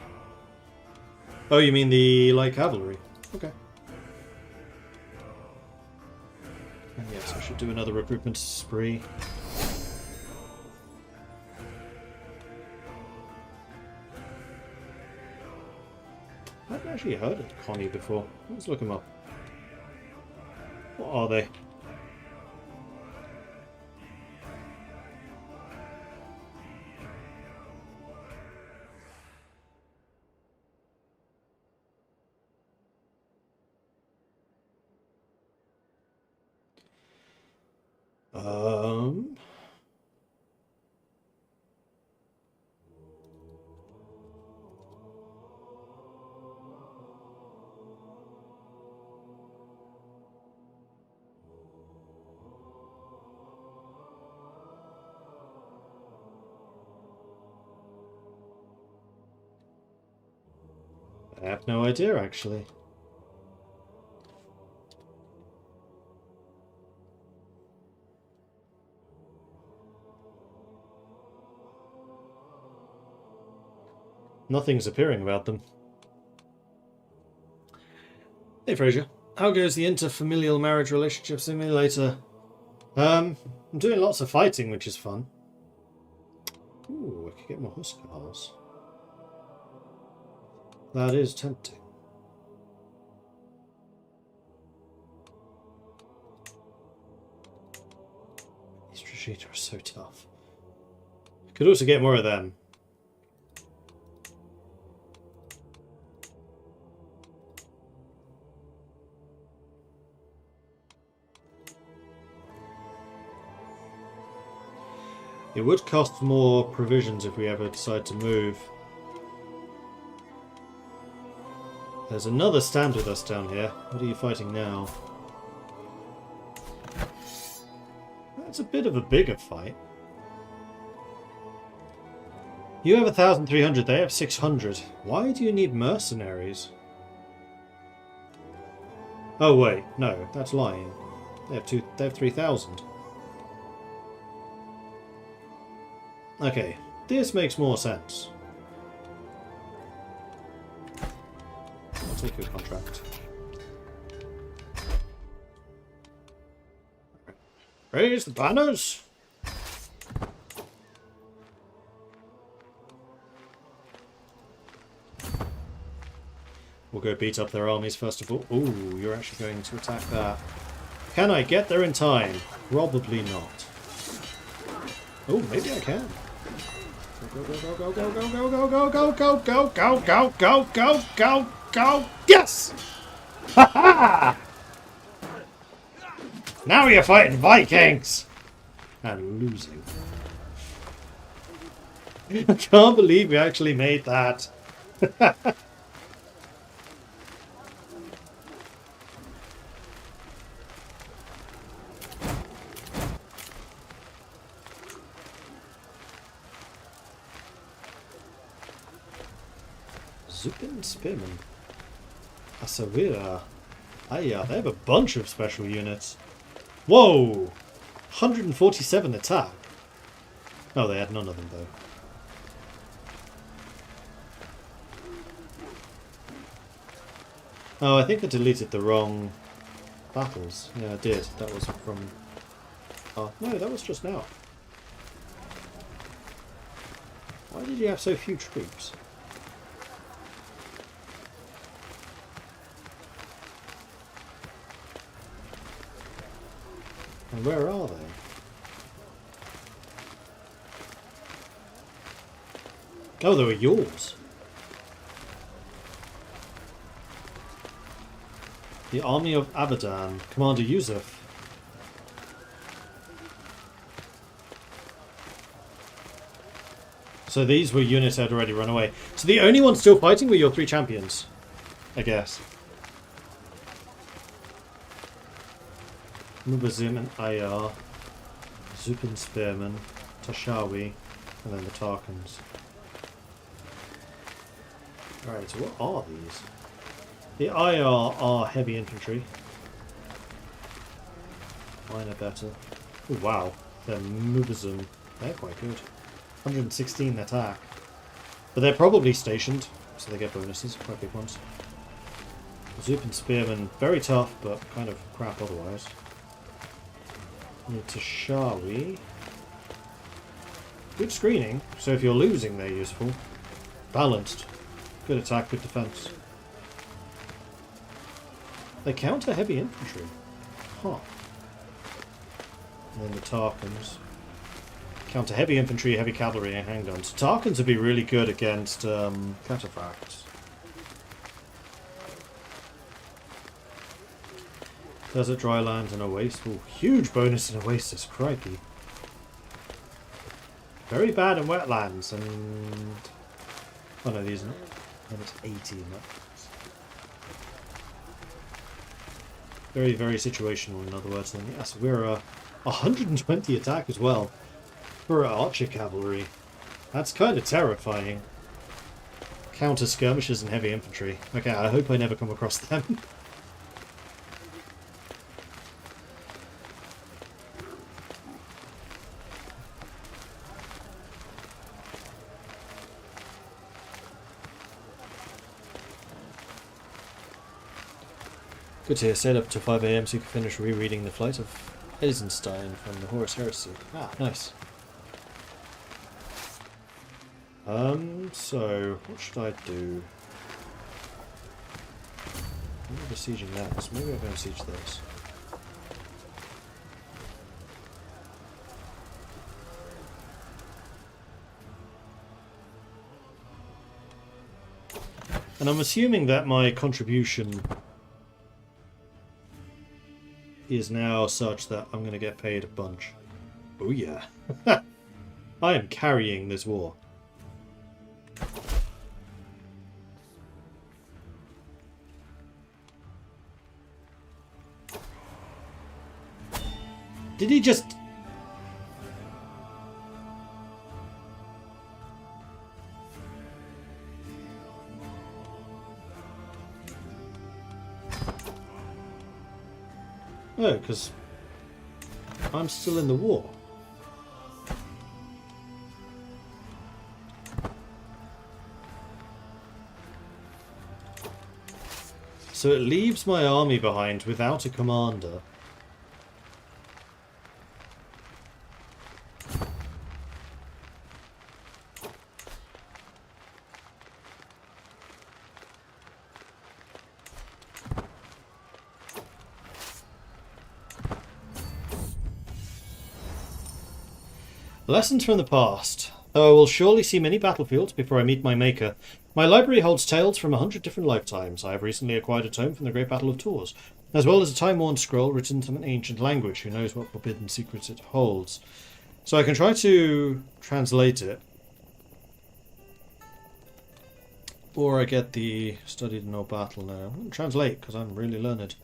Oh, you mean the light cavalry? Okay. And yes, I should do another recruitment spree. I haven't actually heard of Connie before. Let's look them up. What are they? I have no idea, actually. Nothing's appearing about them. Hey, Fraser. How goes the interfamilial marriage relationship simulator? I'm doing lots of fighting, which is fun. Ooh, I could get more Huskars. That is tempting. These Crusader are so tough. Could also get more of them. It would cost more provisions if we ever decide to move. There's another stand with us down here. What are you fighting now? That's a bit of a bigger fight. You have 1,300, they have 600. Why do you need mercenaries? Oh wait, no, that's lying. They have 3,000. Okay, this makes more sense. I'll take your contract. Raise the banners! We'll go beat up their armies first of all. Ooh, you're actually going to attack that. Can I get there in time? Probably not. Oh, maybe I can. Go, go, go, go, go, go, go, go, go, go, go, go, go, go, go, go, go. Yes! Ha ha! Now you're fighting Vikings! And losing. I can't believe we actually made that. Zupin Spearman. Asavira. Ah yeah, they have a bunch of special units. Whoa! 147 attack. Oh, they had none of them though. Oh, I think I deleted the wrong battles. Yeah, I did. That was from... Oh, no, that was just now. Why did you have so few troops? And where are they? Oh, they were yours. The army of Abadan, Commander Yusuf. So these were units that had already run away. So the only ones still fighting were your 3 champions, I guess. Mubazim and Ayar, Zupin Spearman, Tashawi, and then the Tarkans. Alright, so what are these? The Ayar are heavy infantry. Mine are better. Oh, wow, they're Mubazim. They're quite good. 116 attack. But they're probably stationed, so they get bonuses, quite big ones. Zupin Spearman, very tough, but kind of crap otherwise. Tashawi. Good screening, so if you're losing they're useful. Balanced. Good attack, good defense. They counter heavy infantry. Huh. And then the Tarkans. Counter heavy infantry, heavy cavalry, and handguns. Tarkans would be really good against cataphracts. Desert, dry land, and oasis. Ooh, huge bonus in oasis, crikey. Very bad in wetlands, and... Oh no, these are not. And it's 80 in that. Very, very situational, in other words. Then yes, we're 120 attack as well. For archer cavalry. That's kind of terrifying. Counter skirmishers and heavy infantry. Okay, I hope I never come across them. Good to hear. Stayed up to 5 AM so you could finish rereading The Flight of Eisenstein from the Horus Heresy. Ah, nice. So, what should I do? I'm besieging that, so maybe I'll go and siege this. And I'm assuming that my contribution is now such that I'm going to get paid a bunch. Oh yeah. I am carrying this war. Did he just... Oh, because I'm still in the war. So it leaves my army behind without a commander. Lessons from the past. Though I will surely see many battlefields before I meet my maker, my library holds tales from 100 different lifetimes. I have recently acquired a tome from the Great Battle of Tours, as well as a time-worn scroll written in some ancient language. Who knows what forbidden secrets it holds? So I can try to translate it. Or I get the studied in all battle now. Translate, because I'm really learned.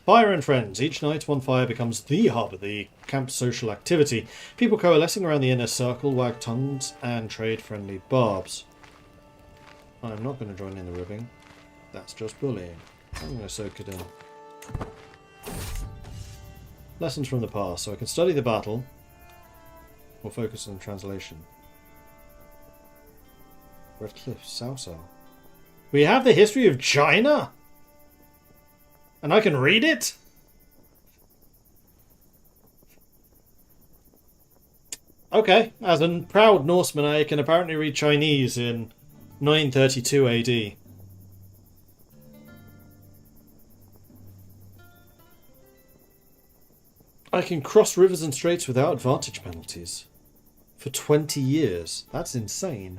Fire and friends. Each night one fire becomes the hub of the camp's social activity. People coalescing around the inner circle wag tongues and trade friendly barbs. I'm not going to join in the ribbing. That's just bullying. I'm going to soak it in. Lessons from the past. So I can study the battle or focus on translation. Red Cliff, Sao Sao. We have the history of China? And I can read it? Okay, as a proud Norseman, I can apparently read Chinese in 932 AD. I can cross rivers and straits without advantage penalties. For 20 years. That's insane.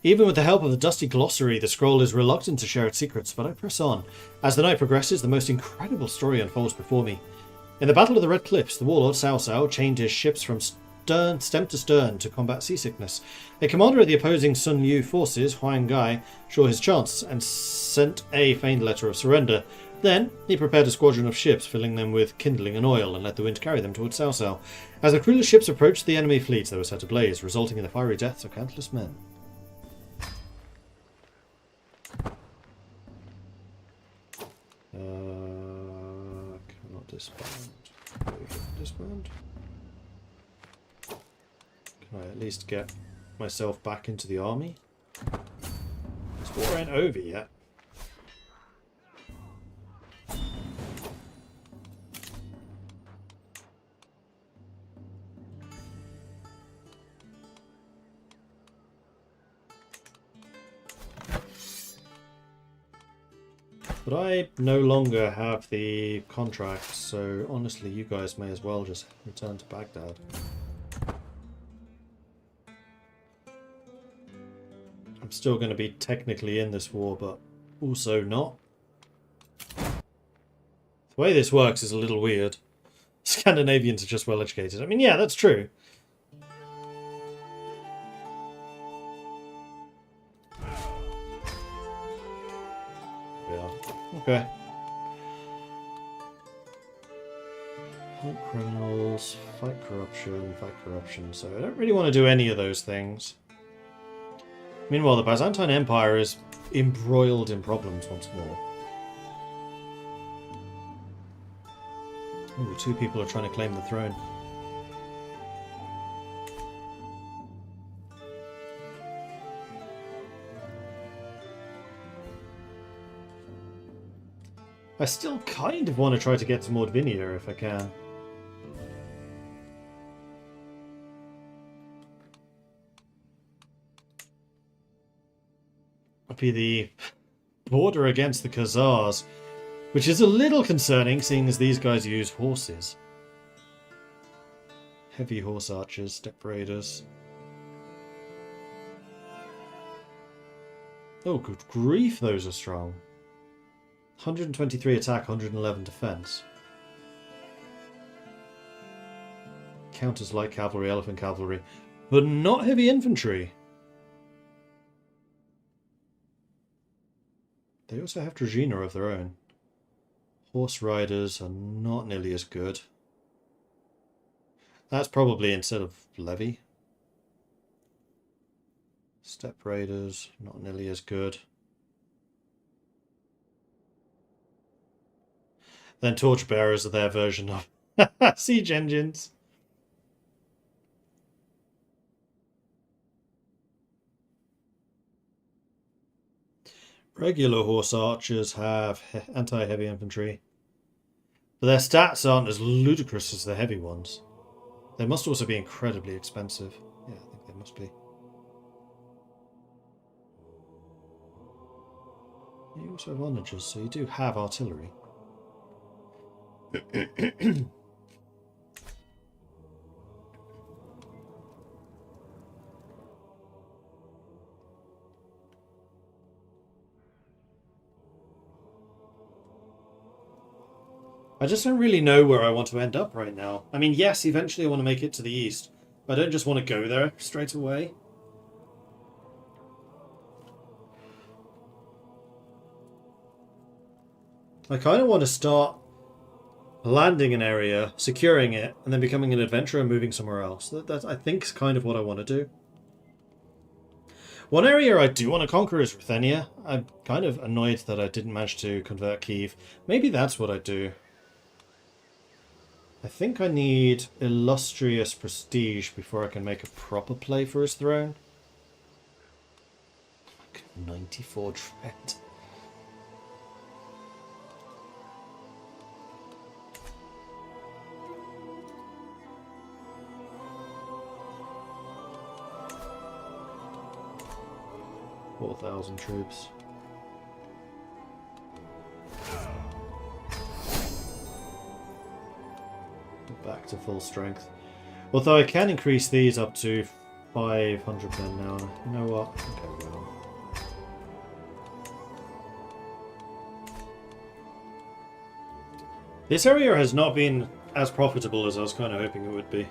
Even with the help of the dusty glossary, the scroll is reluctant to share its secrets, but I press on. As the night progresses, the most incredible story unfolds before me. In the Battle of the Red Cliffs, the warlord Cao Cao chained his ships from stem to stern to combat seasickness. A commander of the opposing Sun Yu forces, Huang Gai, saw his chance and sent a feigned letter of surrender. Then, he prepared a squadron of ships, filling them with kindling and oil, and let the wind carry them towards Cao Cao. As the crewless ships approached the enemy fleet, they were set ablaze, resulting in the fiery deaths of countless men. Cannot disband. Disband. Can I at least get myself back into the army? This war ain't over yet. But I no longer have the contract, so honestly you guys may as well just return to Baghdad. I'm still going to be technically in this war, but also not. The way this works is a little weird. Scandinavians are just well educated. I mean, yeah, that's true. Okay. Fight criminals, fight corruption. So I don't really want to do any of those things. Meanwhile, the Byzantine Empire is embroiled in problems once more. Ooh, 2 people are trying to claim the throne. I still kind of want to try to get to Mordvinia if I can. It'll be the border against the Khazars, which is a little concerning seeing as these guys use horses. Heavy horse archers, step raiders. Oh, good grief, those are strong. 123 attack, 111 defense. Counters light cavalry, elephant cavalry, but not heavy infantry. They also have Dragina of their own. Horse riders are not nearly as good. That's probably instead of levy. Step raiders, not nearly as good. Then torchbearers are their version of siege engines. Regular horse archers have anti-heavy infantry, but their stats aren't as ludicrous as the heavy ones. They must also be incredibly expensive. Yeah, I think they must be. You also have onagers, so you do have artillery. 'I just don't really know where I want to end up right now. I mean, yes, eventually I want to make it to the east, but I don't just want to go there straight away. I kind of want to start landing an area, securing it, and then becoming an adventurer and moving somewhere else. That I think is kind of what I want to do. One area I do want to conquer is Ruthenia. I'm kind of annoyed that I didn't manage to convert Kiev. Maybe that's what I do. I think I need illustrious prestige before I can make a proper play for his throne. 94 dread. $4,000 troops. Back to full strength. Although I can increase these up to 500 men now. You know what? Okay, well. This area has not been as profitable as I was kind of hoping it would be.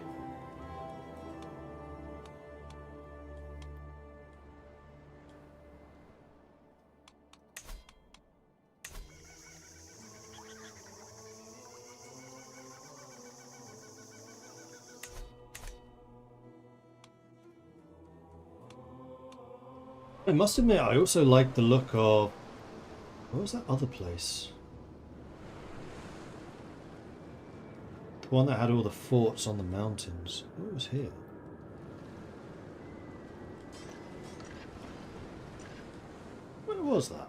I must admit, I also like the look of... What was that other place? The one that had all the forts on the mountains. What was here? Where was that?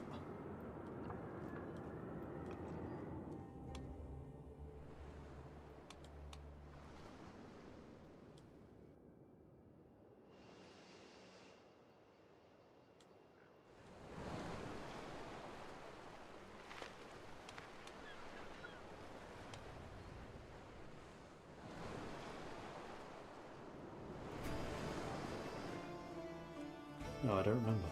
No, I don't remember.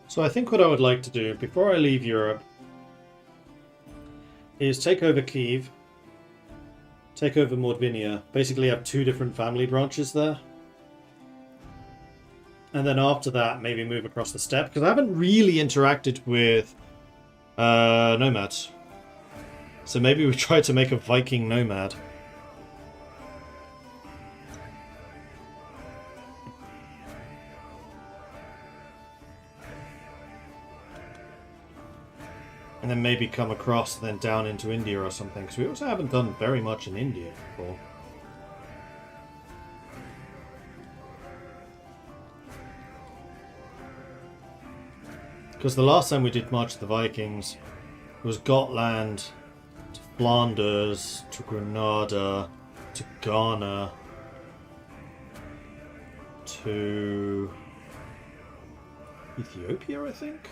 So I think what I would like to do before I leave Europe is take over Kiev, take over Mordvinia, basically have two different family branches there. And then after that, maybe move across the steppe, because I haven't really interacted with nomads. So maybe we try to make a Viking nomad. And then maybe come across, then down into India or something. Because we also haven't done very much in India before. Because the last time we did march the Vikings was Gotland to Flanders to Granada to Ghana to Ethiopia, I think.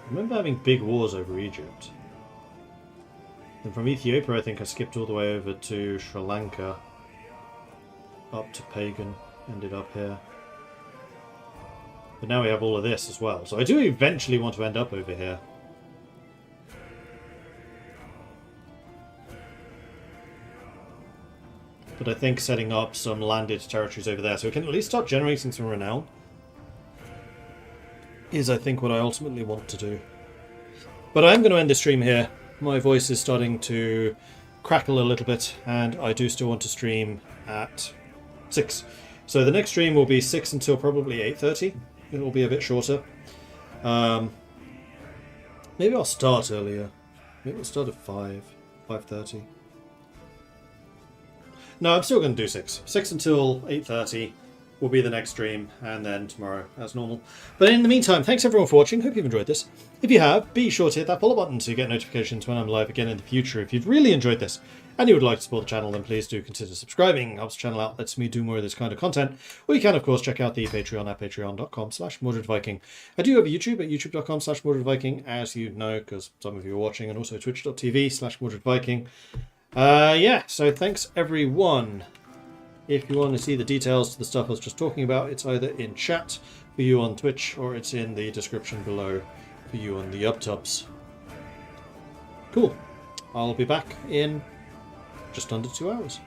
I remember having big wars over Egypt. Then from Ethiopia, I think I skipped all the way over to Sri Lanka, up to Pagan, ended up here. But now we have all of this as well. So I do eventually want to end up over here. But I think setting up some landed territories over there so we can at least start generating some renown is, I think, what I ultimately want to do. But I am going to end the stream here. My voice is starting to crackle a little bit, and I do still want to stream at 6. So the next stream will be 6 until probably 8:30. It will be a bit shorter. Maybe I'll start earlier. Maybe I'll start at 5:30. No, I'm still going to do 6. 6 until 8:30 will be the next stream, and then tomorrow as normal. But in the meantime, thanks everyone for watching. Hope you've enjoyed this. If you have, be sure to hit that follow button so you get notifications when I'm live again in the future. If you've really enjoyed this and you would like to support the channel, then please do consider subscribing. It helps the channel out, lets me do more of this kind of content. Or you can, of course, check out the Patreon at patreon.com/MordredViking. I do have a YouTube at youtube.com/MordredViking, as you know, because some of you are watching, and also twitch.tv/MordredViking. Yeah, so thanks everyone. If you want to see the details to the stuff I was just talking about, it's either in chat for you on Twitch, or it's in the description below for you on the UpTubs. Cool. I'll be back in just under 2 hours.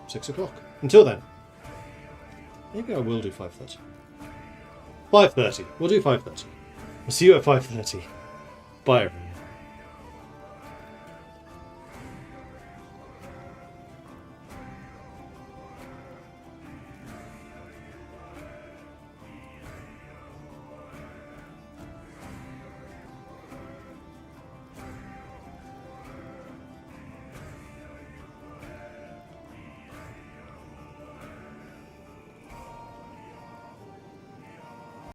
6 o'clock. Until then, maybe I will do 5:30. 5:30. We'll do 5:30. We'll see you at 5:30. Bye, everyone.